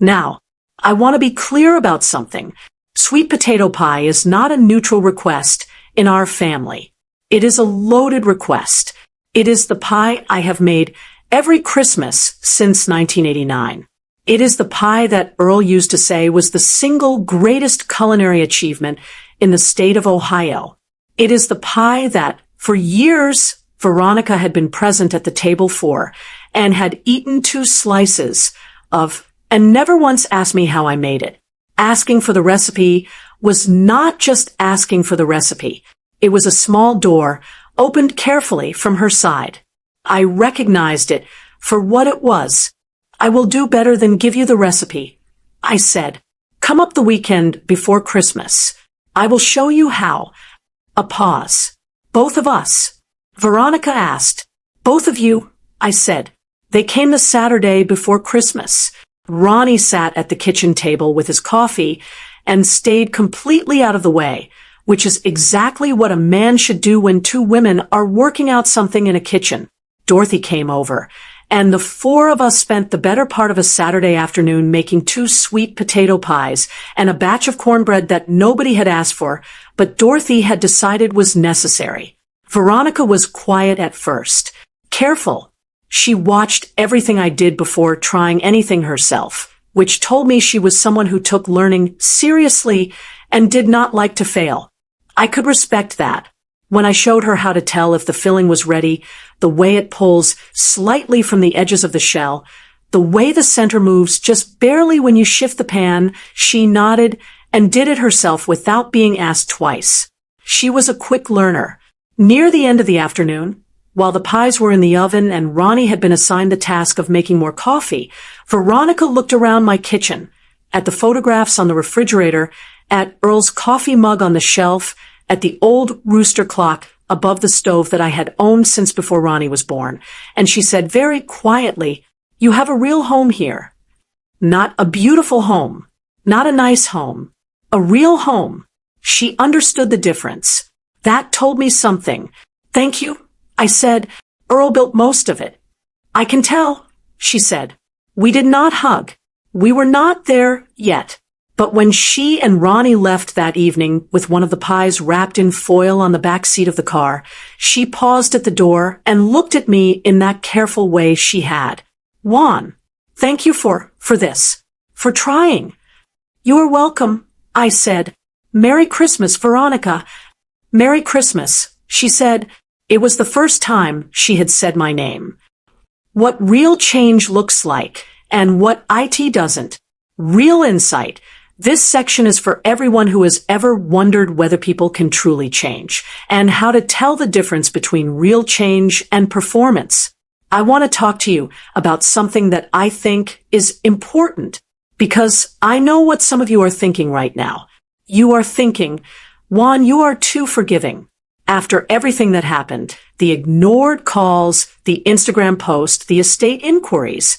Now, I want to be clear about something. Sweet potato pie is not a neutral request in our family. It is a loaded request. It is the pie I have made every Christmas since 1989. It is the pie that Earl used to say was the single greatest culinary achievement in the state of Ohio. It is the pie that, for years, Veronica had been present at the table for and had eaten 2 slices of and never once asked me how I made it. Asking for the recipe was not just asking for the recipe. It was a small door opened carefully from her side. I recognized it for what it was. I will do better than give you the recipe, I said. Come up the weekend before Christmas. I will show you how. A pause. Both of us. Veronica asked. Both of you, I said. They came the Saturday before Christmas. Ronnie sat at the kitchen table with his coffee and stayed completely out of the way, which is exactly what a man should do when 2 women are working out something in a kitchen. Dorothy came over, and the four of us spent the better part of a Saturday afternoon making 2 sweet potato pies and a batch of cornbread that nobody had asked for, but Dorothy had decided was necessary. Veronica was quiet at first, careful. She watched everything I did before trying anything herself, which told me she was someone who took learning seriously and did not like to fail. I could respect that. When I showed her how to tell if the filling was ready, the way it pulls slightly from the edges of the shell, the way the center moves just barely when you shift the pan, she nodded and did it herself without being asked twice. She was a quick learner. Near the end of the afternoon, while the pies were in the oven and Ronnie had been assigned the task of making more coffee, Veronica looked around my kitchen, at the photographs on the refrigerator, at Earl's coffee mug on the shelf, at the old rooster clock above the stove that I had owned since before Ronnie was born, and she said very quietly, "You have a real home here. Not a beautiful home, not a nice home, a real home." She understood the difference. That told me something. "Thank you," I said. "Earl built most of it." "I can tell," she said. We did not hug. We were not there yet. But when she and Ronnie left that evening with one of the pies wrapped in foil on the back seat of the car, she paused at the door and looked at me in that careful way she had. "Juan, thank you for this, for trying." "You are welcome," I said. "Merry Christmas, Veronica." "Merry Christmas," she said. It was the first time she had said my name. What real change looks like, and what IT doesn't. Real insight. This section is for everyone who has ever wondered whether people can truly change, and how to tell the difference between real change and performance. I want to talk to you about something that I think is important, because I know what some of you are thinking right now. You are thinking, "Juan, you are too forgiving." After everything that happened, the ignored calls, the Instagram post, the estate inquiries,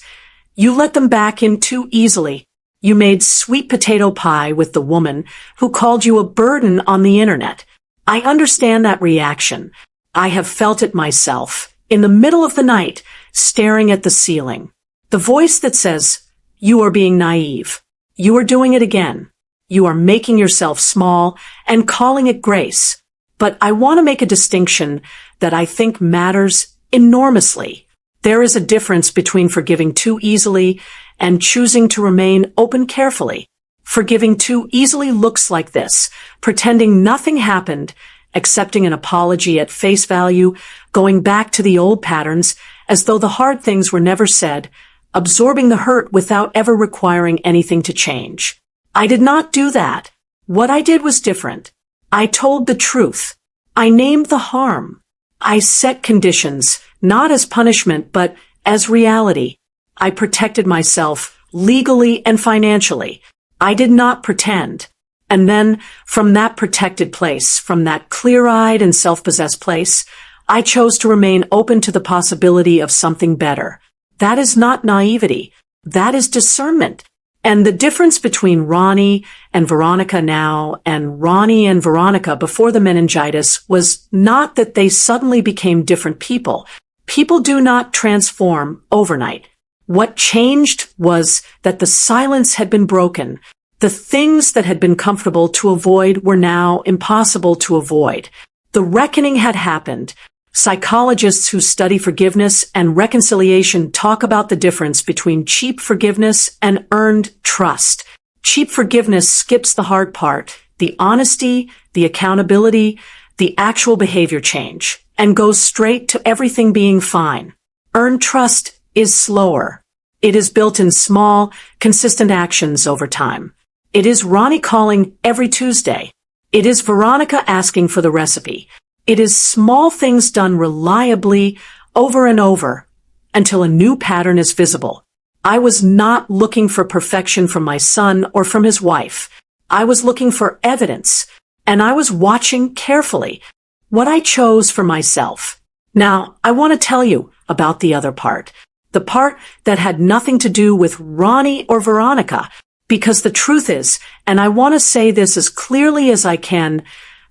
you let them back in too easily. You made sweet potato pie with the woman who called you a burden on the internet. I understand that reaction. I have felt it myself, in the middle of the night, staring at the ceiling. The voice that says, "You are being naive. You are doing it again. You are making yourself small and calling it grace." But I want to make a distinction that I think matters enormously. There is a difference between forgiving too easily and choosing to remain open carefully. Forgiving too easily looks like this: pretending nothing happened, accepting an apology at face value, going back to the old patterns as though the hard things were never said, absorbing the hurt without ever requiring anything to change. I did not do that. What I did was different. I told the truth. I named the harm. I set conditions, not as punishment, but as reality. I protected myself legally and financially. I did not pretend. And then, from that protected place, from that clear-eyed and self-possessed place, I chose to remain open to the possibility of something better. That is not naivety. That is discernment. And the difference between Ronnie and Veronica now and Ronnie and Veronica before the meningitis was not that they suddenly became different people. People do not transform overnight. What changed was that the silence had been broken. The things that had been comfortable to avoid were now impossible to avoid. The reckoning had happened. Psychologists who study forgiveness and reconciliation talk about the difference between cheap forgiveness and earned trust. Cheap forgiveness skips the hard part, the honesty, the accountability, the actual behavior change, and goes straight to everything being fine. Earned trust is slower. It is built in small, consistent actions over time. It is Ronnie calling every Tuesday. It is Veronica asking for the recipe. It is small things done reliably over and over until a new pattern is visible. I was not looking for perfection from my son or from his wife. I was looking for evidence, and I was watching carefully what I chose for myself. Now, I want to tell you about the other part, the part that had nothing to do with Ronnie or Veronica, because the truth is, and I want to say this as clearly as I can,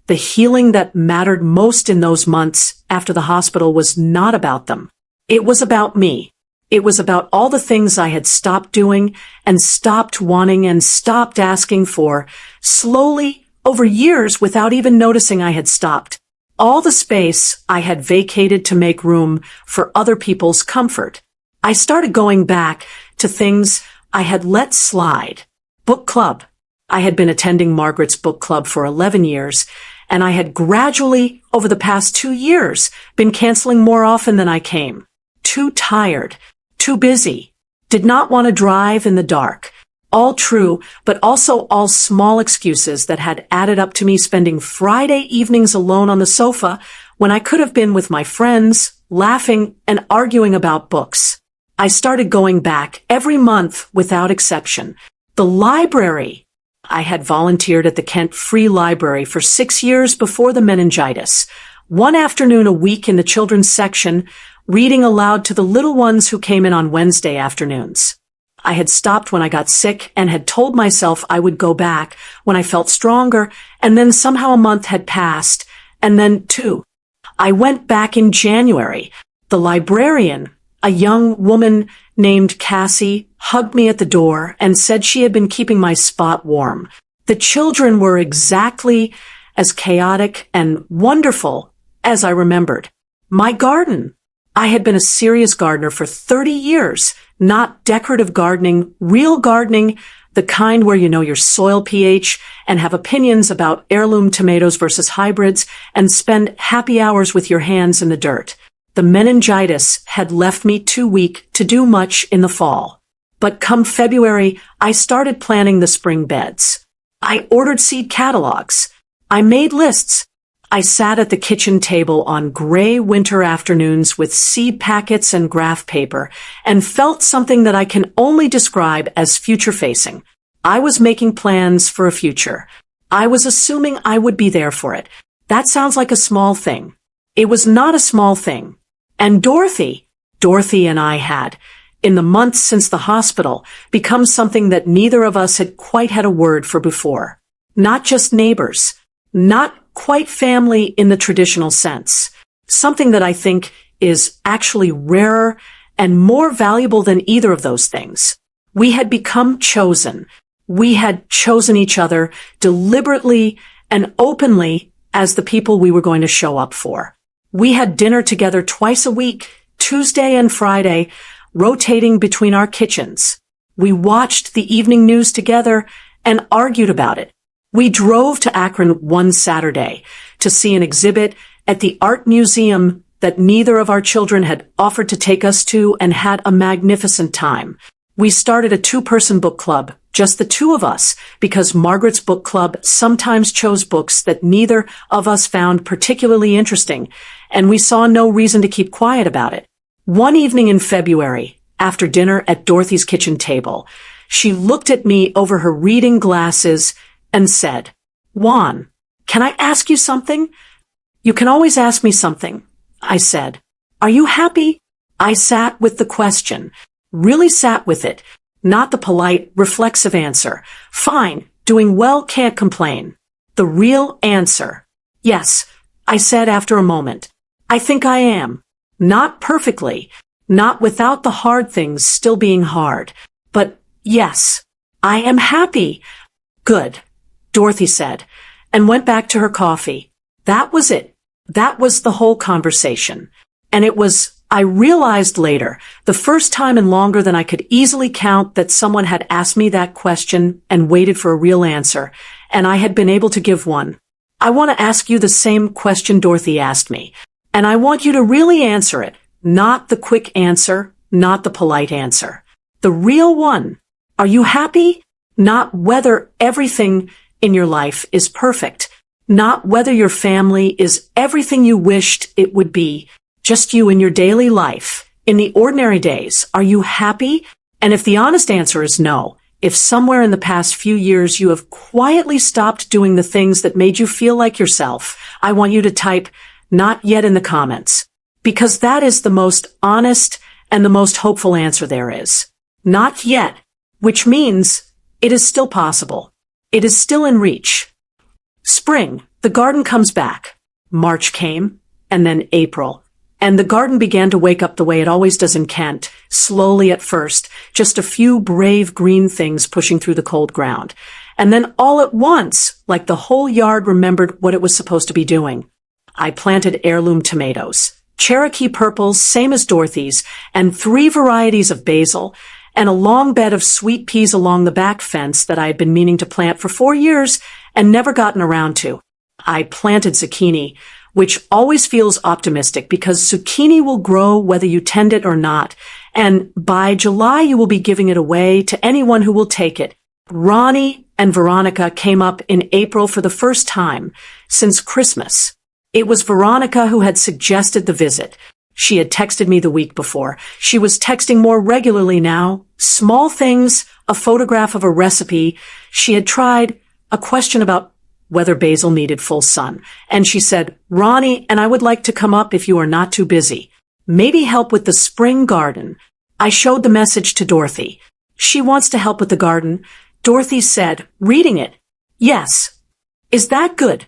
the healing that mattered most in those months after the hospital was not about them. It was about me. It was about all the things I had stopped doing and stopped wanting and stopped asking for, slowly, over years without even noticing I had stopped. All the space I had vacated to make room for other people's comfort. I started going back to things I had let slide. Book club. I had been attending Margaret's book club for 11 years, and I had gradually, over the past 2 years, been canceling more often than I came. Too tired. Too busy. Did not want to drive in the dark. All true, but also all small excuses that had added up to me spending Friday evenings alone on the sofa when I could have been with my friends, laughing and arguing about books. I started going back every month without exception. The library. I had volunteered at the Kent Free Library for 6 years before the meningitis. One afternoon a week in the children's section, reading aloud to the little ones who came in on Wednesday afternoons. I had stopped when I got sick and had told myself I would go back when I felt stronger, and then somehow a month had passed, and then 2. I went back in January. The librarian, a young woman named Cassie, hugged me at the door and said she had been keeping my spot warm. The children were exactly as chaotic and wonderful as I remembered. My garden. I had been a serious gardener for 30 years, not decorative gardening, real gardening, the kind where you know your soil pH and have opinions about heirloom tomatoes versus hybrids and spend happy hours with your hands in the dirt. The meningitis had left me too weak to do much in the fall. But come February, I started planning the spring beds. I ordered seed catalogs. I made lists. I sat at the kitchen table on gray winter afternoons with seed packets and graph paper and felt something that I can only describe as future-facing. I was making plans for a future. I was assuming I would be there for it. That sounds like a small thing. It was not a small thing. And Dorothy and I had, in the months since the hospital, become something that neither of us had quite had a word for before. Not just neighbors. Not quite family in the traditional sense. Something that I think is actually rarer and more valuable than either of those things. We had become chosen. We had chosen each other deliberately and openly as the people we were going to show up for. We had dinner together twice a week, Tuesday and Friday, rotating between our kitchens. We watched the evening news together and argued about it. We drove to Akron one Saturday to see an exhibit at the art museum that neither of our children had offered to take us to and had a magnificent time. We started a 2-person book club, just the 2 of us, because Margaret's book club sometimes chose books that neither of us found particularly interesting, and we saw no reason to keep quiet about it. One evening in February, after dinner at Dorothy's kitchen table, she looked at me over her reading glasses and said, "Juan, can I ask you something?" "You can always ask me something," I said. "Are you happy?" I sat with the question, really sat with it, not the polite, reflexive answer. "Fine, doing well, can't complain." The real answer. "Yes," I said after a moment. "I think I am. Not perfectly, not without the hard things still being hard. But yes, I am happy." "Good," Dorothy said, and went back to her coffee. That was it. That was the whole conversation. And it was, I realized later, the first time in longer than I could easily count that someone had asked me that question and waited for a real answer, and I had been able to give one. I want to ask you the same question Dorothy asked me, and I want you to really answer it, not the quick answer, not the polite answer. The real one. Are you happy? Not whether everything in your life is perfect, not whether your family is everything you wished it would be, just you in your daily life, in the ordinary days. Are you happy? And if the honest answer is no, if somewhere in the past few years you have quietly stopped doing the things that made you feel like yourself, I want you to type "not yet" in the comments, because that is the most honest and the most hopeful answer there is. Not yet, which means it is still possible. It is still in reach. Spring, the garden comes back. March came, and then April, and the garden began to wake up the way it always does in Kent, slowly at first, just a few brave green things pushing through the cold ground. And then all at once, like the whole yard remembered what it was supposed to be doing. I planted heirloom tomatoes, Cherokee purples, same as Dorothy's, and 3 varieties of basil, and a long bed of sweet peas along the back fence that I had been meaning to plant for 4 years and never gotten around to. I planted zucchini, which always feels optimistic because zucchini will grow whether you tend it or not, and by July you will be giving it away to anyone who will take it. Ronnie and Veronica came up in April for the first time since Christmas. It was Veronica who had suggested the visit. She had texted me the week before. She was texting more regularly now. Small things, a photograph of a recipe. She had tried a question about whether basil needed full sun. And she said, "Ronnie, and I would like to come up if you are not too busy. Maybe help with the spring garden." I showed the message to Dorothy. "She wants to help with the garden." Dorothy said, reading it, "Yes. Is that good?"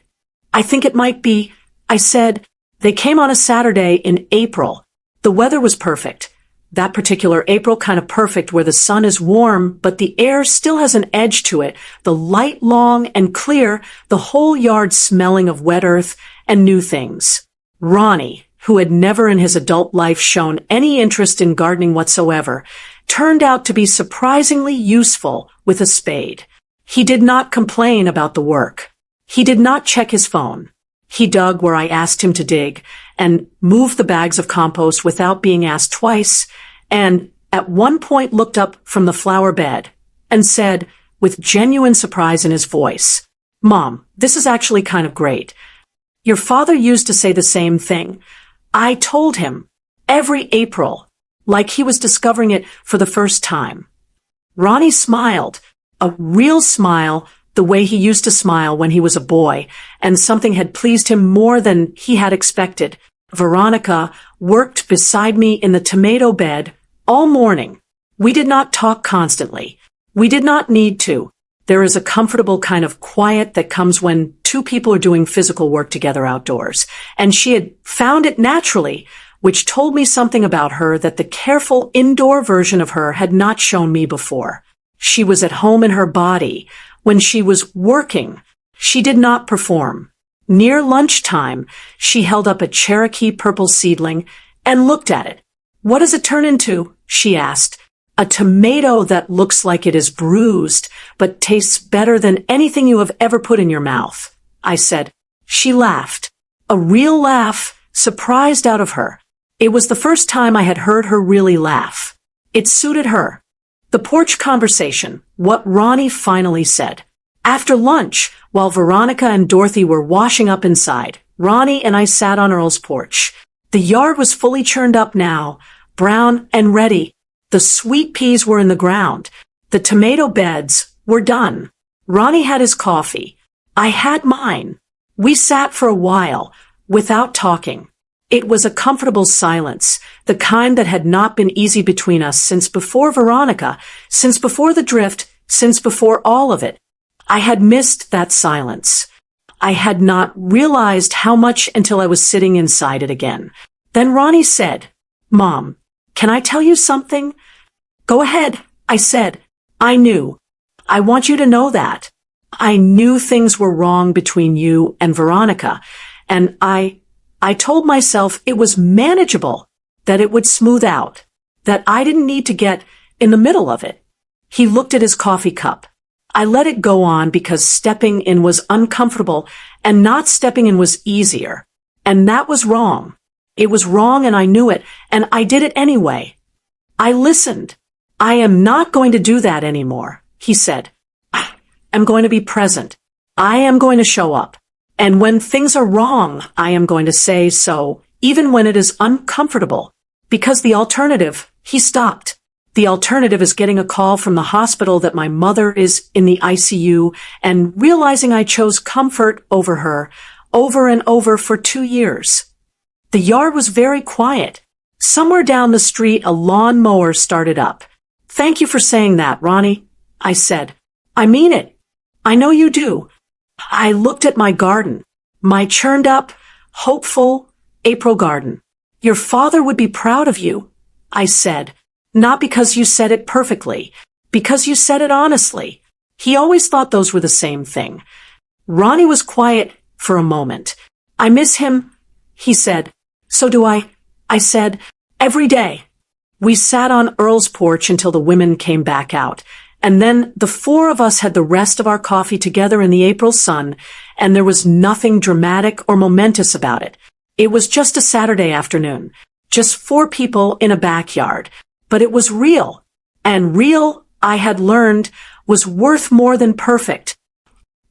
"I think it might be." I said, "They came on a Saturday in April. The weather was perfect. That particular April kind of perfect where the sun is warm, but the air still has an edge to it, the light long and clear, the whole yard smelling of wet earth and new things." Ronnie, who had never in his adult life shown any interest in gardening whatsoever, turned out to be surprisingly useful with a spade. He did not complain about the work. He did not check his phone. He dug where I asked him to dig, and moved the bags of compost without being asked twice, and at one point looked up from the flower bed and said, with genuine surprise in his voice, "Mom, this is actually kind of great. Your father used to say the same thing. I told him every April, like he was discovering it for the first time." Ronnie smiled, a real smile, the way he used to smile when he was a boy, and something had pleased him more than he had expected. Veronica worked beside me in the tomato bed all morning. We did not talk constantly. We did not need to. There is a comfortable kind of quiet that comes when 2 people are doing physical work together outdoors, and she had found it naturally, which told me something about her that the careful indoor version of her had not shown me before. She was at home in her body. When she was working, she did not perform. Near lunchtime, she held up a Cherokee purple seedling and looked at it. "What does it turn into?" she asked. "A tomato that looks like it is bruised, but tastes better than anything you have ever put in your mouth," I said. She laughed. A real laugh, surprised out of her. It was the first time I had heard her really laugh. It suited her. The porch conversation, what Ronnie finally said. After lunch, while Veronica and Dorothy were washing up inside, Ronnie and I sat on Earl's porch. The yard was fully churned up now, brown and ready. The sweet peas were in the ground. The tomato beds were done. Ronnie had his coffee. I had mine. We sat for a while, without talking. It was a comfortable silence, the kind that had not been easy between us since before Veronica, since before the drift, since before all of it. I had missed that silence. I had not realized how much until I was sitting inside it again. Then Ronnie said, "Mom, can I tell you something?" "Go ahead," I said. "I knew. I want you to know that. I knew things were wrong between you and Veronica, and I told myself it was manageable, that it would smooth out, that I didn't need to get in the middle of it." He looked at his coffee cup. I let it go on because stepping in was uncomfortable and not stepping in was easier. And that was wrong. It was wrong and I knew it, and I did it anyway. I listened. "I am not going to do that anymore," he said. "I am going to be present. I am going to show up. And when things are wrong, I am going to say so, even when it is uncomfortable. Because the alternative," he stopped. "The alternative is getting a call from the hospital that my mother is in the ICU and realizing I chose comfort over her, over and over for 2 years." The yard was very quiet. Somewhere down the street, a lawn mower started up. "Thank you for saying that, Ronnie," I said. "I mean it. I know you do." I looked at my garden, my churned up, hopeful April garden. Your father would be proud of you, I said. Not because you said it perfectly, because you said it honestly. He always thought those were the same thing. Ronnie was quiet for a moment. I miss him, he said. So do I said. Every day. We sat on Earl's porch until the women came back out. And then the four of us had the rest of our coffee together in the April sun, and there was nothing dramatic or momentous about it. It was just a Saturday afternoon. Just four people in a backyard. But it was real. And real, I had learned, was worth more than perfect.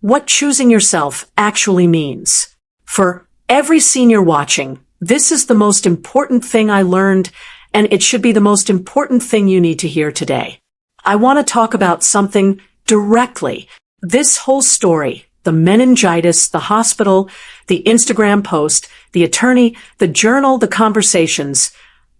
What choosing yourself actually means. For every senior watching, this is the most important thing I learned, and it should be the most important thing you need to hear today. I want to talk about something directly. This whole story, the meningitis, the hospital, the Instagram post, the attorney, the journal, the conversations,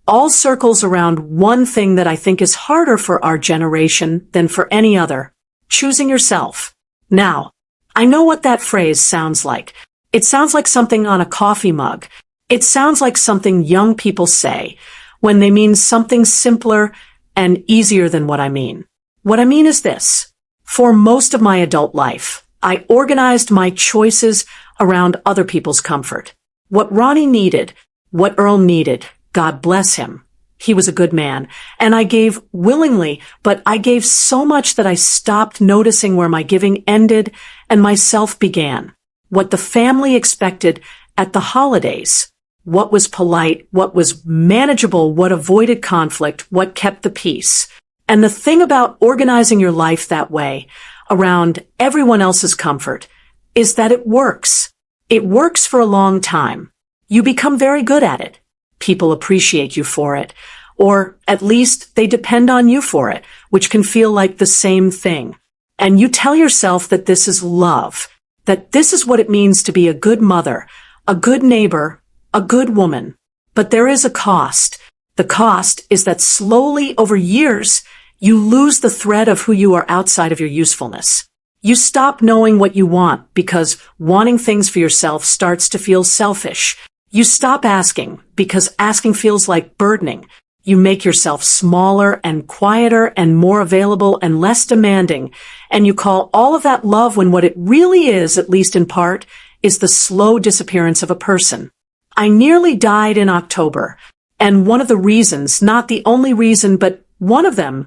all circles around one thing that I think is harder for our generation than for any other. Choosing yourself. Now, I know what that phrase sounds like. It sounds like something on a coffee mug. It sounds like something young people say when they mean something simpler and easier than what I mean. What I mean is this. For most of my adult life, I organized my choices around other people's comfort. What Ronnie needed, what Earl needed, God bless him. He was a good man, and I gave willingly, but I gave so much that I stopped noticing where my giving ended and myself began. What the family expected at the holidays, what was polite, what was manageable, what avoided conflict, what kept the peace. And the thing about organizing your life that way, around everyone else's comfort, is that it works. It works for a long time. You become very good at it. People appreciate you for it, or at least they depend on you for it, which can feel like the same thing. And you tell yourself that this is love, that this is what it means to be a good mother, a good neighbor, a good woman. But there is a cost. The cost is that slowly over years, you lose the thread of who you are outside of your usefulness. You stop knowing what you want because wanting things for yourself starts to feel selfish. You stop asking because asking feels like burdening. You make yourself smaller and quieter and more available and less demanding. And you call all of that love when what it really is, at least in part, is the slow disappearance of a person. I nearly died in October, and one of the reasons, not the only reason, but one of them,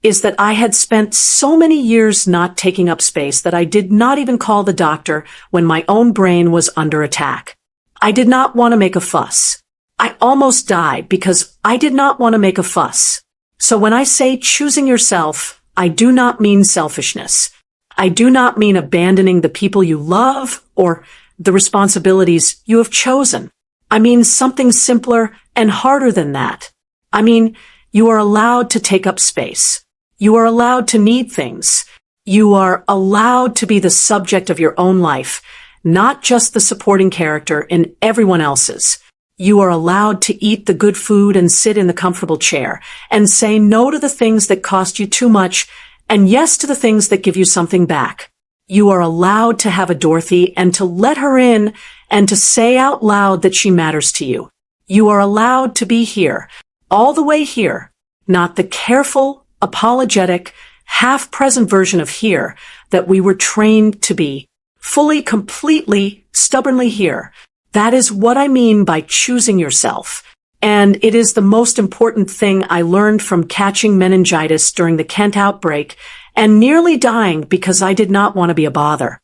is that I had spent so many years not taking up space that I did not even call the doctor when my own brain was under attack. I did not want to make a fuss. I almost died because I did not want to make a fuss. So when I say choosing yourself, I do not mean selfishness. I do not mean abandoning the people you love or the responsibilities you have chosen. I mean something simpler and harder than that. I mean, you are allowed to take up space. You are allowed to need things. You are allowed to be the subject of your own life, not just the supporting character in everyone else's. You are allowed to eat the good food and sit in the comfortable chair and say no to the things that cost you too much and yes to the things that give you something back. You are allowed to have a Dorothy and to let her in and to say out loud that she matters to you. You are allowed to be here, all the way here, not the careful, apologetic, half-present version of here that we were trained to be. Fully, completely, stubbornly here. That is what I mean by choosing yourself. And it is the most important thing I learned from catching meningitis during the Kent outbreak and nearly dying because I did not want to be a bother.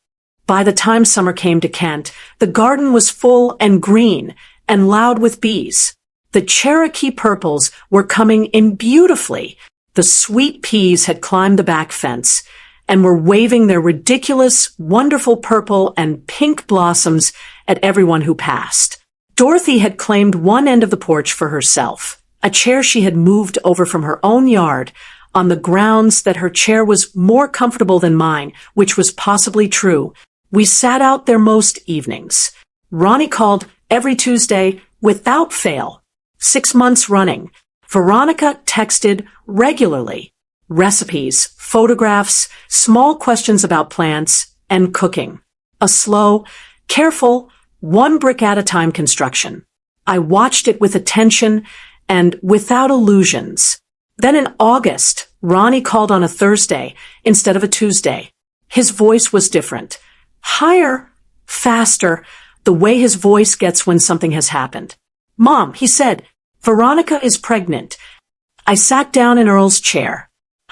By the time summer came to Kent, the garden was full and green and loud with bees. The Cherokee purples were coming in beautifully. The sweet peas had climbed the back fence and were waving their ridiculous, wonderful purple and pink blossoms at everyone who passed. Dorothy had claimed one end of the porch for herself, a chair she had moved over from her own yard, on the grounds that her chair was more comfortable than mine, which was possibly true. We sat out there most evenings. Ronnie called every Tuesday without fail. 6 months running. Veronica texted regularly. Recipes, photographs, small questions about plants, and cooking. A slow, careful, one brick at a time construction. I watched it with attention and without illusions. Then in August, Ronnie called on a Thursday instead of a Tuesday. His voice was different. Higher, faster, the way his voice gets when something has happened. Mom, he said, Veronica is pregnant. I sat down in Earl's chair.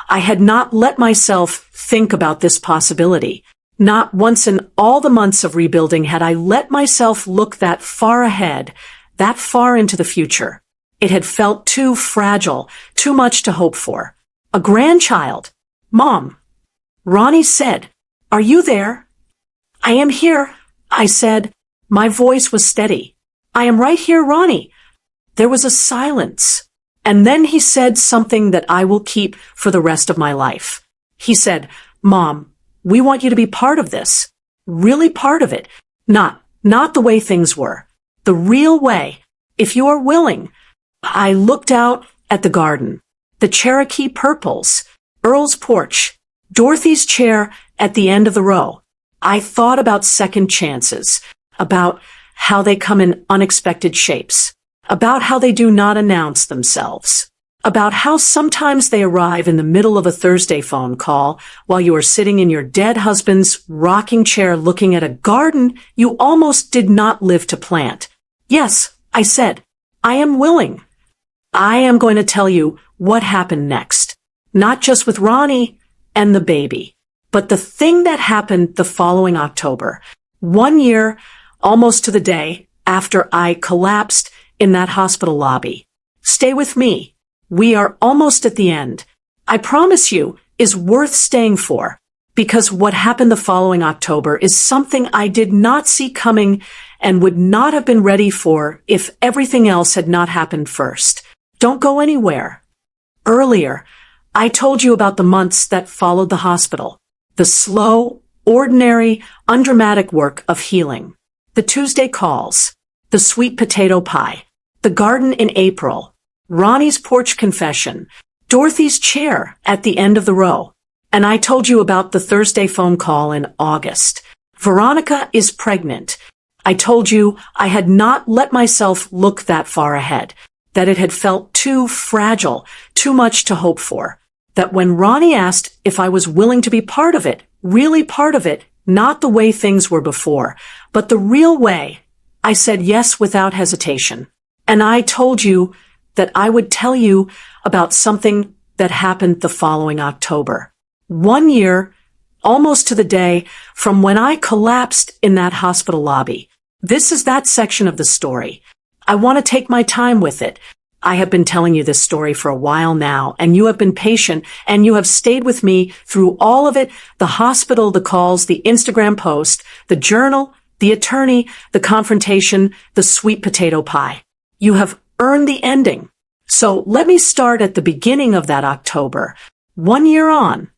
I had not let myself think about this possibility. Not once in all the months of rebuilding had I let myself look that far ahead, that far into the future. It had felt too fragile, too much to hope for. A grandchild. Mom. Ronnie said, "Are you there?" "I am here," I said. My voice was steady. "I am right here, Ronnie." There was a silence. And then he said something that I will keep for the rest of my life. He said, "Mom, we want you to be part of this. Really part of it. Not the way things were. The real way. If you are willing." I looked out at the garden. The Cherokee purples. Earl's porch. Dorothy's chair at the end of the row. I thought about second chances. About how they come in unexpected shapes. About how they do not announce themselves. About how sometimes they arrive in the middle of a Thursday phone call while you are sitting in your dead husband's rocking chair looking at a garden you almost did not live to plant. "Yes," I said, "I am willing." I am going to tell you what happened next. Not just with Ronnie and the baby, but the thing that happened the following October. 1 year, almost to the day, after I collapsed in that hospital lobby. Stay with me. We are almost at the end. I promise you, is worth staying for. Because what happened the following October is something I did not see coming and would not have been ready for if everything else had not happened first. Don't go anywhere. Earlier, I told you about the months that followed the hospital. The slow, ordinary, undramatic work of healing. The Tuesday calls. The sweet potato pie. The garden in April. Ronnie's porch confession. Dorothy's chair at the end of the row. And I told you about the Thursday phone call in August. Veronica is pregnant. I told you I had not let myself look that far ahead. That it had felt too fragile, too much to hope for. That when Ronnie asked if I was willing to be part of it, really part of it, not the way things were before, but the real way, I said yes without hesitation. And I told you that I would tell you about something that happened the following October. 1 year, almost to the day, from when I collapsed in that hospital lobby. This is that section of the story. I want to take my time with it. I have been telling you this story for a while now, and you have been patient, and you have stayed with me through all of it, the hospital, the calls, the Instagram post, the journal, the attorney, the confrontation, the sweet potato pie. You have earned the ending. So let me start at the beginning of that October. 1 year on.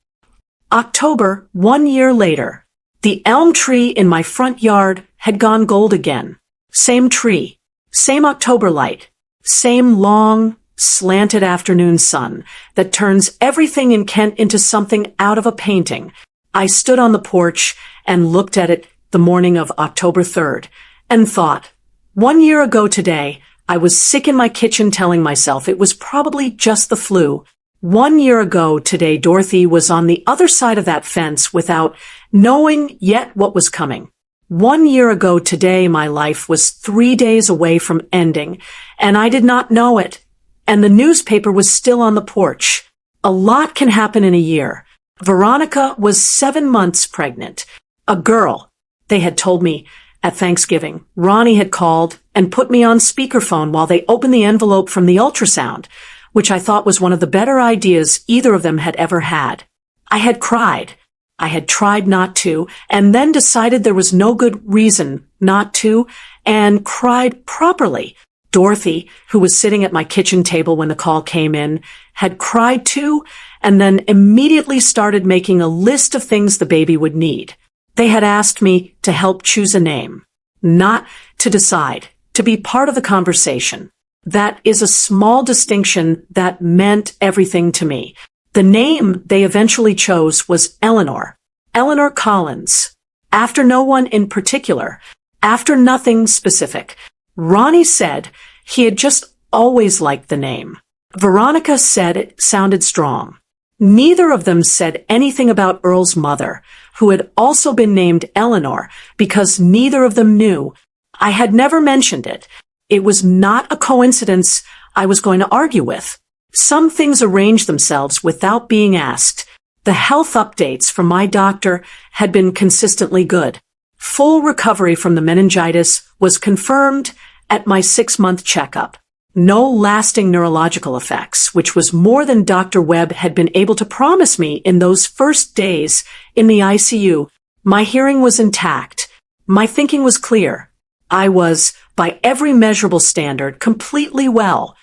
October, 1 year later. The elm tree in my front yard had gone gold again. Same tree. Same October light. Same long, slanted afternoon sun that turns everything in Kent into something out of a painting. I stood on the porch and looked at it the morning of October 3rd and thought, 1 year ago today, I was sick in my kitchen telling myself it was probably just the flu. 1 year ago today, Dorothy was on the other side of that fence without knowing yet what was coming. 1 year ago today, my life was 3 days away from ending, and I did not know it. And the newspaper was still on the porch. A lot can happen in a year. Veronica was 7 months pregnant. A girl, they had told me at Thanksgiving. Ronnie had called and put me on speakerphone while they opened the envelope from the ultrasound, which I thought was one of the better ideas either of them had ever had. I had cried. I had tried not to, and then decided there was no good reason not to, and cried properly. Dorothy, who was sitting at my kitchen table when the call came in, had cried too, and then immediately started making a list of things the baby would need. They had asked me to help choose a name, not to decide, to be part of the conversation. That is a small distinction that meant everything to me. The name they eventually chose was Eleanor. Eleanor Collins. After no one in particular. After nothing specific. Ronnie said he had just always liked the name. Veronica said it sounded strong. Neither of them said anything about Earl's mother, who had also been named Eleanor, because neither of them knew. I had never mentioned it. It was not a coincidence I was going to argue with. Some things arranged themselves without being asked. The health updates from my doctor had been consistently good. Full recovery from the meningitis was confirmed at my 6-month checkup. No lasting neurological effects, which was more than Dr. Webb had been able to promise me in those first days in the ICU. My hearing was intact. My thinking was clear. I was, by every measurable standard, completely well.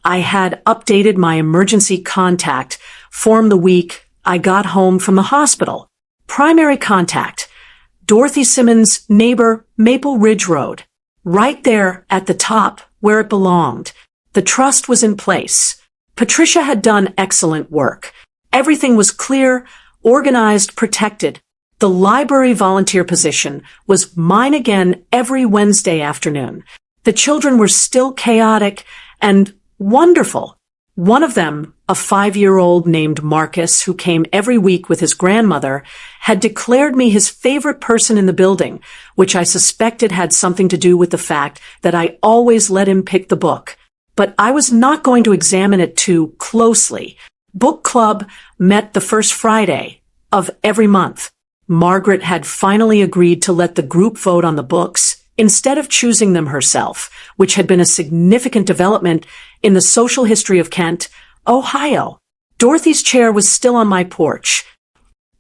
I had updated my emergency contact form the week I got home from the hospital. Primary contact, Dorothy Simmons' neighbor, Maple Ridge Road. Right there at the top where it belonged. The trust was in place. Patricia had done excellent work. Everything was clear, organized, protected. The library volunteer position was mine again every Wednesday afternoon. The children were still chaotic and wonderful. One of them, a 5-year-old named Marcus, who came every week with his grandmother, had declared me his favorite person in the building, which I suspected had something to do with the fact that I always let him pick the book. But I was not going to examine it too closely. Book club met the first Friday of every month. Margaret had finally agreed to let the group vote on the books instead of choosing them herself, which had been a significant development in the social history of Kent, Ohio. Dorothy's chair was still on my porch.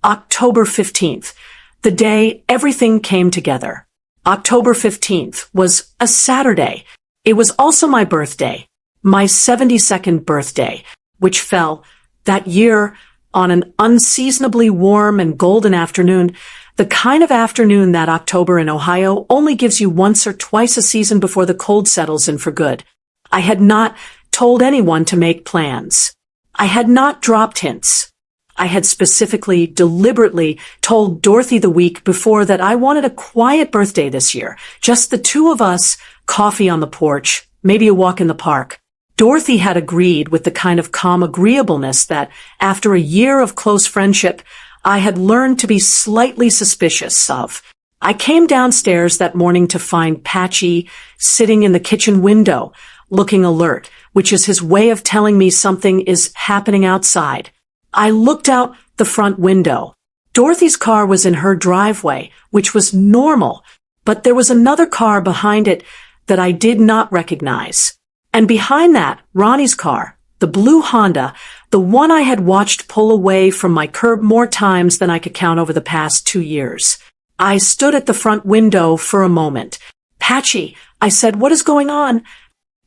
October 15th, the day everything came together. October 15th was a Saturday. It was also my birthday, my 72nd birthday, which fell that year on an unseasonably warm and golden afternoon, the kind of afternoon that October in Ohio only gives you once or twice a season before the cold settles in for good. I had not told anyone to make plans. I had not dropped hints. I had specifically, deliberately told Dorothy the week before that I wanted a quiet birthday this year. Just the two of us, coffee on the porch, maybe a walk in the park. Dorothy had agreed with the kind of calm agreeableness that, after a year of close friendship, I had learned to be slightly suspicious of. I came downstairs that morning to find Patchy sitting in the kitchen window, looking alert, which is his way of telling me something is happening outside. I looked out the front window. Dorothy's car was in her driveway, which was normal, but there was another car behind it that I did not recognize. And behind that, Ronnie's car, the blue Honda, the one I had watched pull away from my curb more times than I could count over the past 2 years. I stood at the front window for a moment. "Patchy," I said, "what is going on?"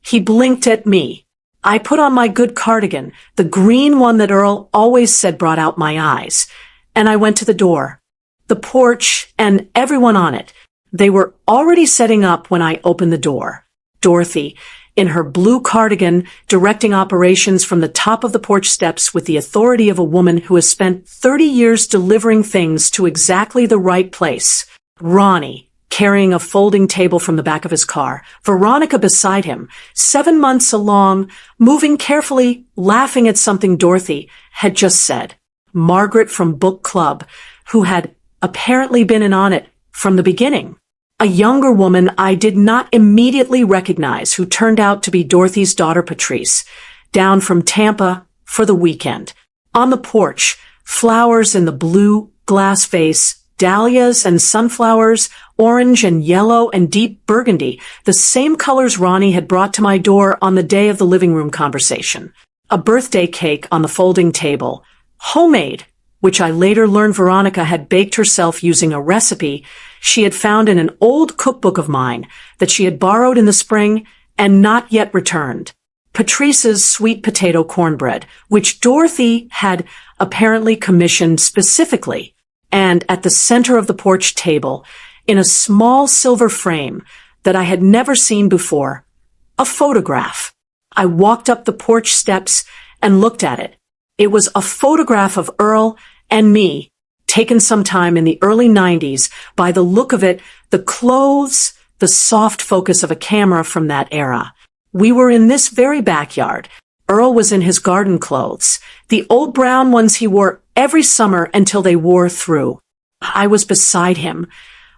He blinked at me. I put on my good cardigan, the green one that Earl always said brought out my eyes, and I went to the door. The porch and everyone on it. They were already setting up when I opened the door. Dorothy, in her blue cardigan, directing operations from the top of the porch steps with the authority of a woman who has spent 30 years delivering things to exactly the right place. Ronnie, carrying a folding table from the back of his car. Veronica beside him, 7 months along, moving carefully, laughing at something Dorothy had just said. Margaret from book club, who had apparently been in on it from the beginning. A younger woman I did not immediately recognize, who turned out to be Dorothy's daughter Patrice, down from Tampa for the weekend. On the porch, flowers in the blue glass vase, dahlias and sunflowers, orange and yellow and deep burgundy, the same colors Ronnie had brought to my door on the day of the living room conversation. A birthday cake on the folding table, homemade, which I later learned Veronica had baked herself using a recipe she had found in an old cookbook of mine that she had borrowed in the spring and not yet returned. Patrice's sweet potato cornbread, which Dorothy had apparently commissioned specifically, and at the center of the porch table, in a small silver frame that I had never seen before, a photograph. I walked up the porch steps and looked at it. It was a photograph of Earl and me, taken sometime in the early 90s. By the look of it, the clothes, the soft focus of a camera from that era. We were in this very backyard. Earl was in his garden clothes, the old brown ones he wore every summer until they wore through. I was beside him,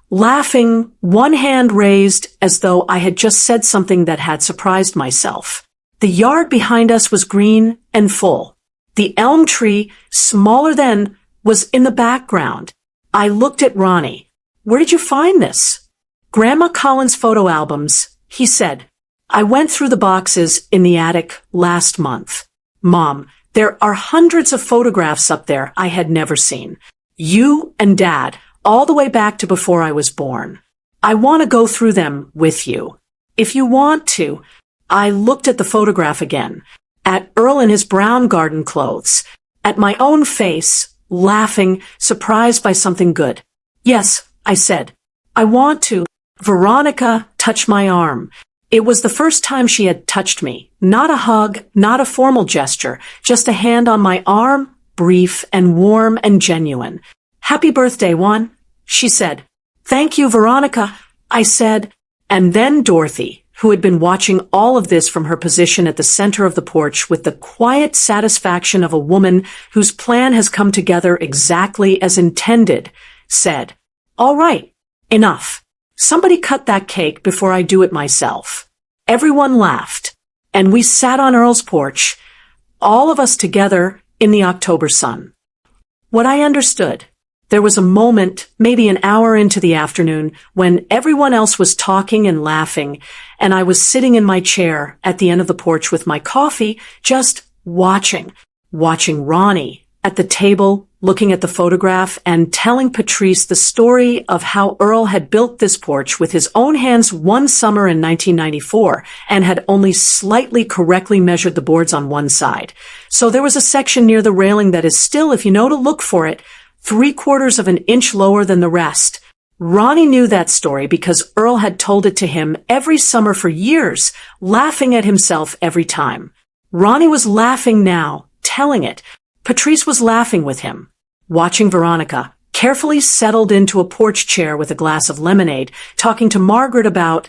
laughing, one hand raised as though I had just said something that had surprised myself. The yard behind us was green and full. The elm tree, smaller then, was in the background. I looked at Ronnie. "Where did you find this?" "Grandma Collins' photo albums," he said. "I went through the boxes in the attic last month. Mom, there are hundreds of photographs up there I had never seen. You and Dad, all the way back to before I was born. I want to go through them with you. If you want to." I looked at the photograph again, at Earl in his brown garden clothes, at my own face, laughing, surprised by something good. "Yes," I said. "I want to." Veronica touched my arm. It was the first time she had touched me. Not a hug, not a formal gesture, just a hand on my arm, brief and warm and genuine. "Happy birthday, Juan," she said. "Thank you, Veronica," I said. And then Dorothy, who had been watching all of this from her position at the center of the porch with the quiet satisfaction of a woman whose plan has come together exactly as intended, said, "All right, enough. Somebody cut that cake before I do it myself." Everyone laughed, and we sat on Earl's porch, all of us together in the October sun. What I understood, there was a moment, maybe an hour into the afternoon, when everyone else was talking and laughing, and I was sitting in my chair at the end of the porch with my coffee, just watching Ronnie at the table, looking at the photograph and telling Patrice the story of how Earl had built this porch with his own hands one summer in 1994 and had only slightly correctly measured the boards on one side. So there was a section near the railing that is still, if you know to look for it, 3/4 of an inch lower than the rest. Ronnie knew that story because Earl had told it to him every summer for years, laughing at himself every time. Ronnie was laughing now, telling it. Patrice was laughing with him, watching Veronica, carefully settled into a porch chair with a glass of lemonade, talking to Margaret about,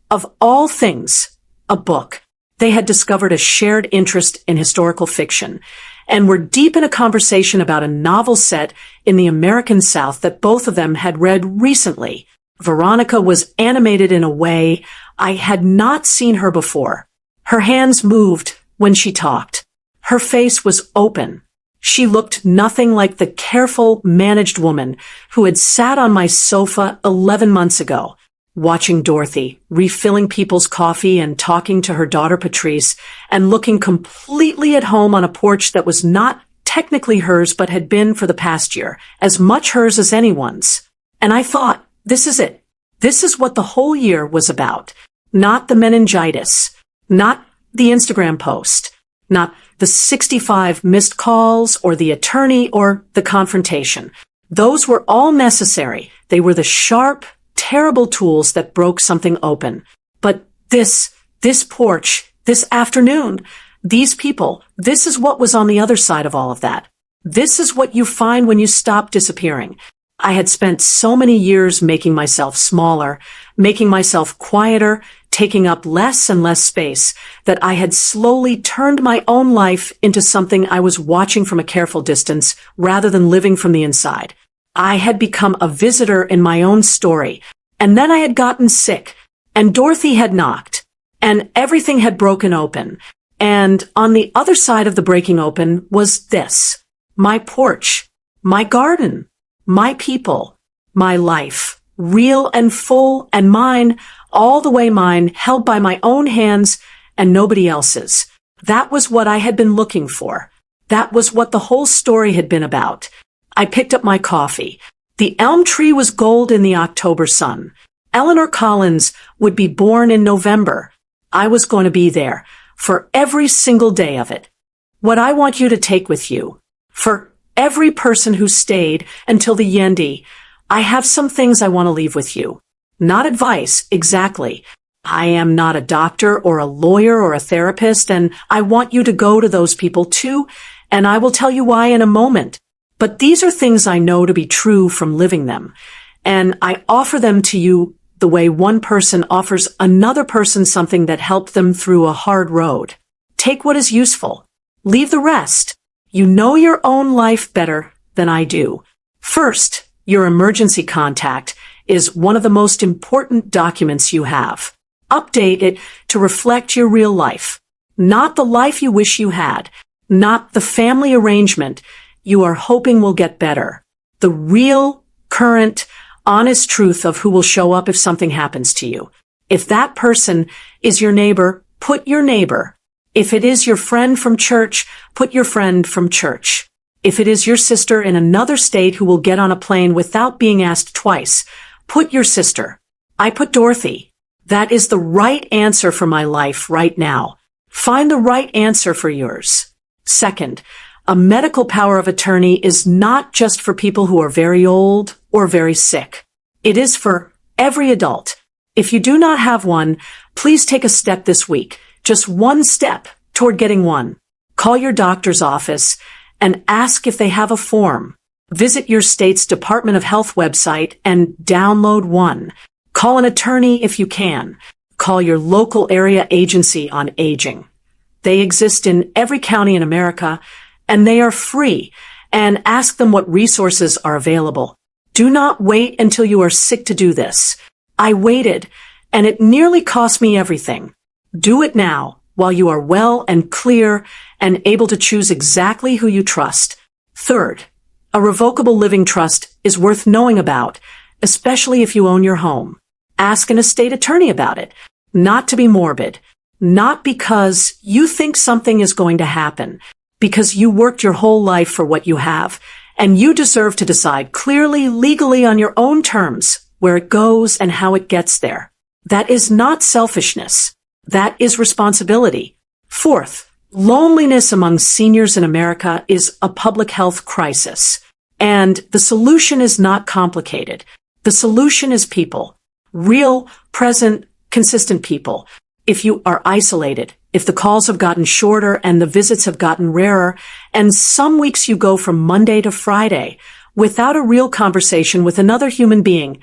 of all things, a book. They had discovered a shared interest in historical fiction, and were deep in a conversation about a novel set in the American South that both of them had read recently. Veronica was animated in a way I had not seen her before. Her hands moved when she talked. Her face was open. She looked nothing like the careful, managed woman who had sat on my sofa 11 months ago, watching Dorothy, refilling people's coffee and talking to her daughter Patrice, and looking completely at home on a porch that was not technically hers but had been for the past year, as much hers as anyone's. And I thought, this is it. This is what the whole year was about. Not the meningitis, not the Instagram post, not the 65 missed calls or the attorney or the confrontation. Those were all necessary. They were the sharp, terrible tools that broke something open. But this porch, this afternoon, these people, this is what was on the other side of all of that. This is what you find when you stop disappearing. I had spent so many years making myself smaller, making myself quieter, taking up less and less space, that I had slowly turned my own life into something I was watching from a careful distance rather than living from the inside. I had become a visitor in my own story, and then I had gotten sick, and Dorothy had knocked, and everything had broken open, and on the other side of the breaking open was this, my porch, my garden, my people, my life, real and full and mine, all the way mine, held by my own hands and nobody else's. That was what I had been looking for. That was what the whole story had been about. I picked up my coffee. The elm tree was gold in the October sun. Eleanor Collins would be born in November. I was going to be there for every single day of it. What I want you to take with you, for every person who stayed until the Yendi, I have some things I want to leave with you. Not advice, exactly. I am not a doctor or a lawyer or a therapist, and I want you to go to those people too, and I will tell you why in a moment. But these are things I know to be true from living them, and I offer them to you the way one person offers another person something that helped them through a hard road. Take what is useful. Leave the rest. You know your own life better than I do. First, your emergency contact is one of the most important documents you have. Update it to reflect your real life, not the life you wish you had, not the family arrangement you are hoping will get better. The real, current, honest truth of who will show up if something happens to you. If that person is your neighbor, put your neighbor. If it is your friend from church, put your friend from church. If it is your sister in another state who will get on a plane without being asked twice, put your sister. I put Dorothy. That is the right answer for my life right now. Find the right answer for yours. Second, a medical power of attorney is not just for people who are very old or very sick. It is for every adult. If you do not have one, please take a step this week, just one step toward getting one. Call your doctor's office and ask if they have a form. Visit your state's Department of Health website and download one. Call an attorney if you can. Call your local area agency on aging. They exist in every county in America, and they are free, and ask them what resources are available. Do not wait until you are sick to do this. I waited, and it nearly cost me everything. Do it now, while you are well and clear and able to choose exactly who you trust. Third, a revocable living trust is worth knowing about, especially if you own your home. Ask an estate attorney about it, not to be morbid, not because you think something is going to happen, because you worked your whole life for what you have, and you deserve to decide clearly, legally on your own terms where it goes and how it gets there. That is not selfishness. That is responsibility. Fourth, loneliness among seniors in America is a public health crisis. And the solution is not complicated. The solution is people. Real, present, consistent people. If you are isolated, if the calls have gotten shorter and the visits have gotten rarer, and some weeks you go from Monday to Friday without a real conversation with another human being,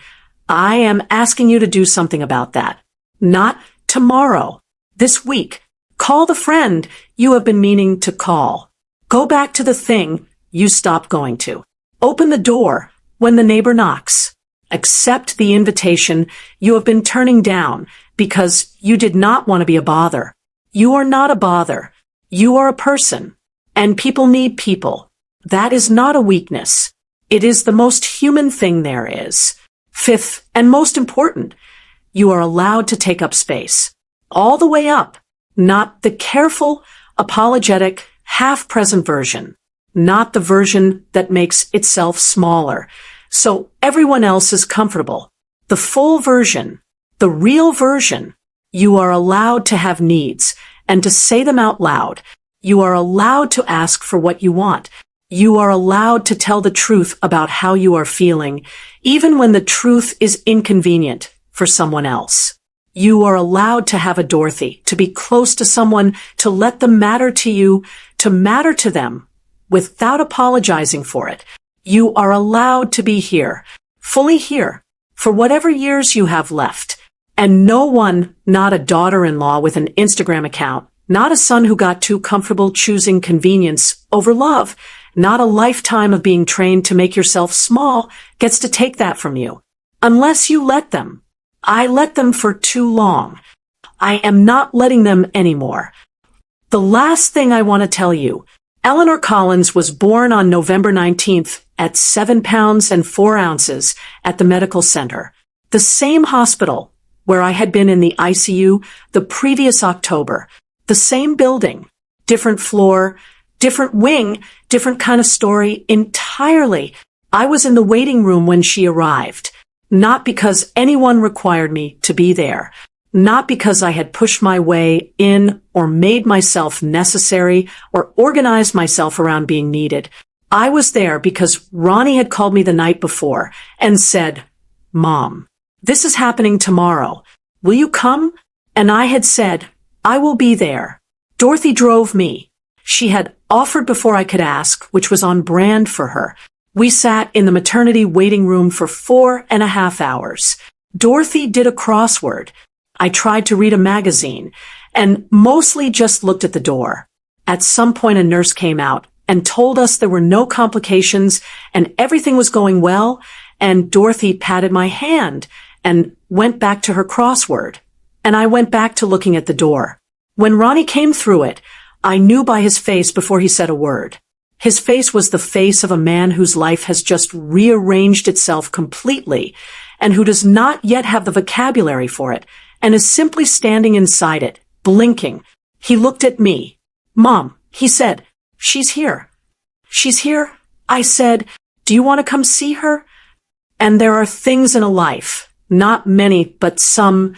I am asking you to do something about that. Not tomorrow. This week. Call the friend you have been meaning to call. Go back to the thing you stopped going to. Open the door when the neighbor knocks. Accept the invitation you have been turning down because you did not want to be a bother. You are not a bother. You are a person. And people need people. That is not a weakness. It is the most human thing there is. Fifth, and most important, you are allowed to take up space. All the way up. Not the careful, apologetic, half-present version. Not the version that makes itself smaller, so everyone else is comfortable. The full version, the real version. You are allowed to have needs and to say them out loud. You are allowed to ask for what you want. You are allowed to tell the truth about how you are feeling, even when the truth is inconvenient for someone else. You are allowed to have a Dorothy, to be close to someone, to let them matter to you, to matter to them, without apologizing for it. You are allowed to be here, fully here, for whatever years you have left. And no one, not a daughter-in-law with an Instagram account, not a son who got too comfortable choosing convenience over love, not a lifetime of being trained to make yourself small, gets to take that from you. Unless you let them. I let them for too long. I am not letting them anymore. The last thing I want to tell you, Eleanor Collins was born on November 19th at 7 pounds and 4 ounces at the medical center, the same hospital where I had been in the ICU the previous October, the same building, different floor, different wing, different kind of story entirely. I was in the waiting room when she arrived. Not because anyone required me to be there. Not because I had pushed my way in or made myself necessary or organized myself around being needed. I was there because Ronnie had called me the night before and said, "Mom, this is happening tomorrow. Will you come?" And I had said, "I will be there." Dorothy drove me. She had offered before I could ask, which was on brand for her. We sat in the maternity waiting room for 4.5 hours. Dorothy did a crossword. I tried to read a magazine, and mostly just looked at the door. At some point a nurse came out and told us there were no complications and everything was going well, and Dorothy patted my hand and went back to her crossword. And I went back to looking at the door. When Ronnie came through it, I knew by his face before he said a word. His face was the face of a man whose life has just rearranged itself completely, and who does not yet have the vocabulary for it, and is simply standing inside it, blinking. He looked at me. "Mom," he said, "she's here." "She's here?" I said. "Do you want to come see her?" And there are things in a life, not many, but some,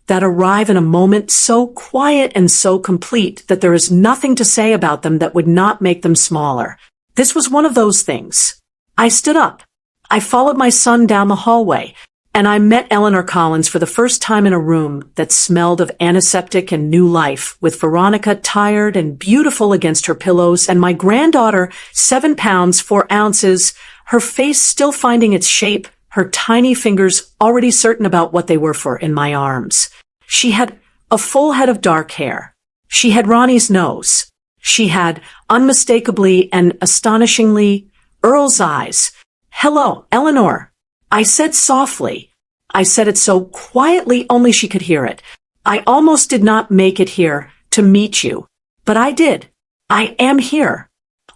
that arrive in a moment so quiet and so complete that there is nothing to say about them that would not make them smaller. This was one of those things. I stood up. I followed my son down the hallway, and I met Juan Collins for the first time in a room that smelled of antiseptic and new life, with Veronica tired and beautiful against her pillows, and my granddaughter, 7 pounds, 4 ounces, her face still finding its shape, her tiny fingers already certain about what they were for, in my arms. She had a full head of dark hair. She had Ronnie's nose. She had, unmistakably and astonishingly, Earl's eyes. "Hello, Eleanor," I said softly. I said it so quietly only she could hear it. "I almost did not make it here to meet you. But I did. I am here.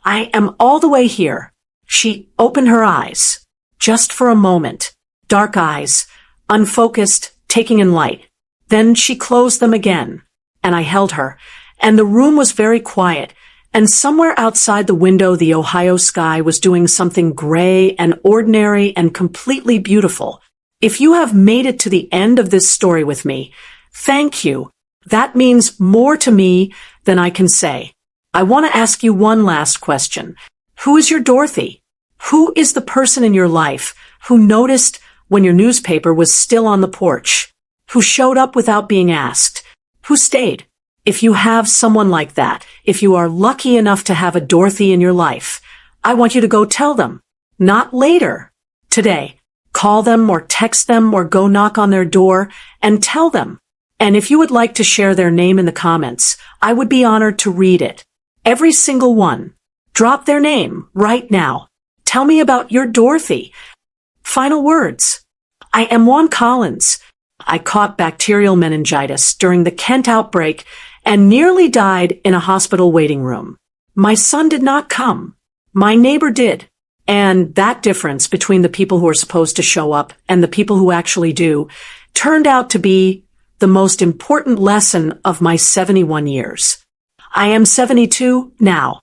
I am all the way here." She opened her eyes. Just for a moment. Dark eyes, unfocused, taking in light. Then she closed them again, and I held her, and the room was very quiet, and somewhere outside the window the Ohio sky was doing something gray and ordinary and completely beautiful. If you have made it to the end of this story with me, thank you. That means more to me than I can say. I want to ask you one last question. Who is your Dorothy? Who is the person in your life who noticed when your newspaper was still on the porch? Who showed up without being asked? Who stayed? If you have someone like that, if you are lucky enough to have a Dorothy in your life, I want you to go tell them. Not later. Today. Call them or text them or go knock on their door and tell them. And if you would like to share their name in the comments, I would be honored to read it. Every single one. Drop their name right now. Tell me about your Dorothy. Final words. I am Juan Collins. I caught bacterial meningitis during the Kent outbreak and nearly died in a hospital waiting room. My son did not come. My neighbor did. And that difference between the people who are supposed to show up and the people who actually do turned out to be the most important lesson of my 71 years. I am 72 now.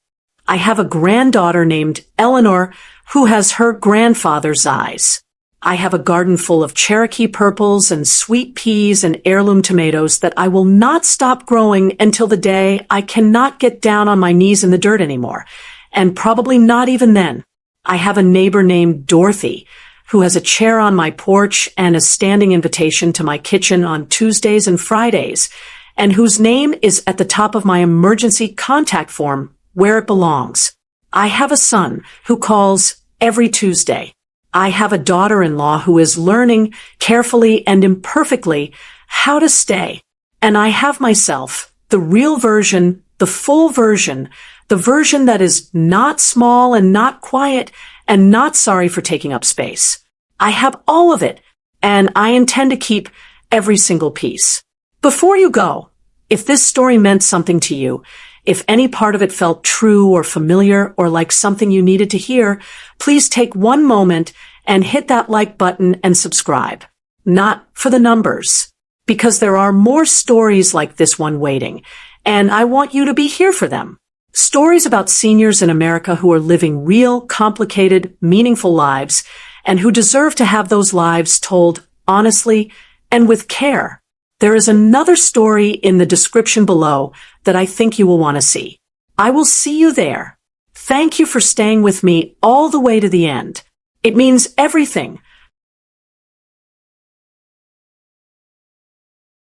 I have a granddaughter named Eleanor who has her grandfather's eyes. I have a garden full of Cherokee purples and sweet peas and heirloom tomatoes that I will not stop growing until the day I cannot get down on my knees in the dirt anymore, and probably not even then. I have a neighbor named Dorothy who has a chair on my porch and a standing invitation to my kitchen on Tuesdays and Fridays, and whose name is at the top of my emergency contact form where it belongs. I have a son who calls every Tuesday. I have a daughter-in-law who is learning carefully and imperfectly how to stay. And I have myself, the real version, the full version, the version that is not small and not quiet and not sorry for taking up space. I have all of it, and I intend to keep every single piece. Before you go, if this story meant something to you, if any part of it felt true or familiar or like something you needed to hear, please take one moment and hit that like button and subscribe. Not for the numbers, because there are more stories like this one waiting, and I want you to be here for them. Stories about seniors in America who are living real, complicated, meaningful lives, and who deserve to have those lives told honestly and with care. There is another story in the description below that I think you will want to see. I will see you there. Thank you for staying with me all the way to the end. It means everything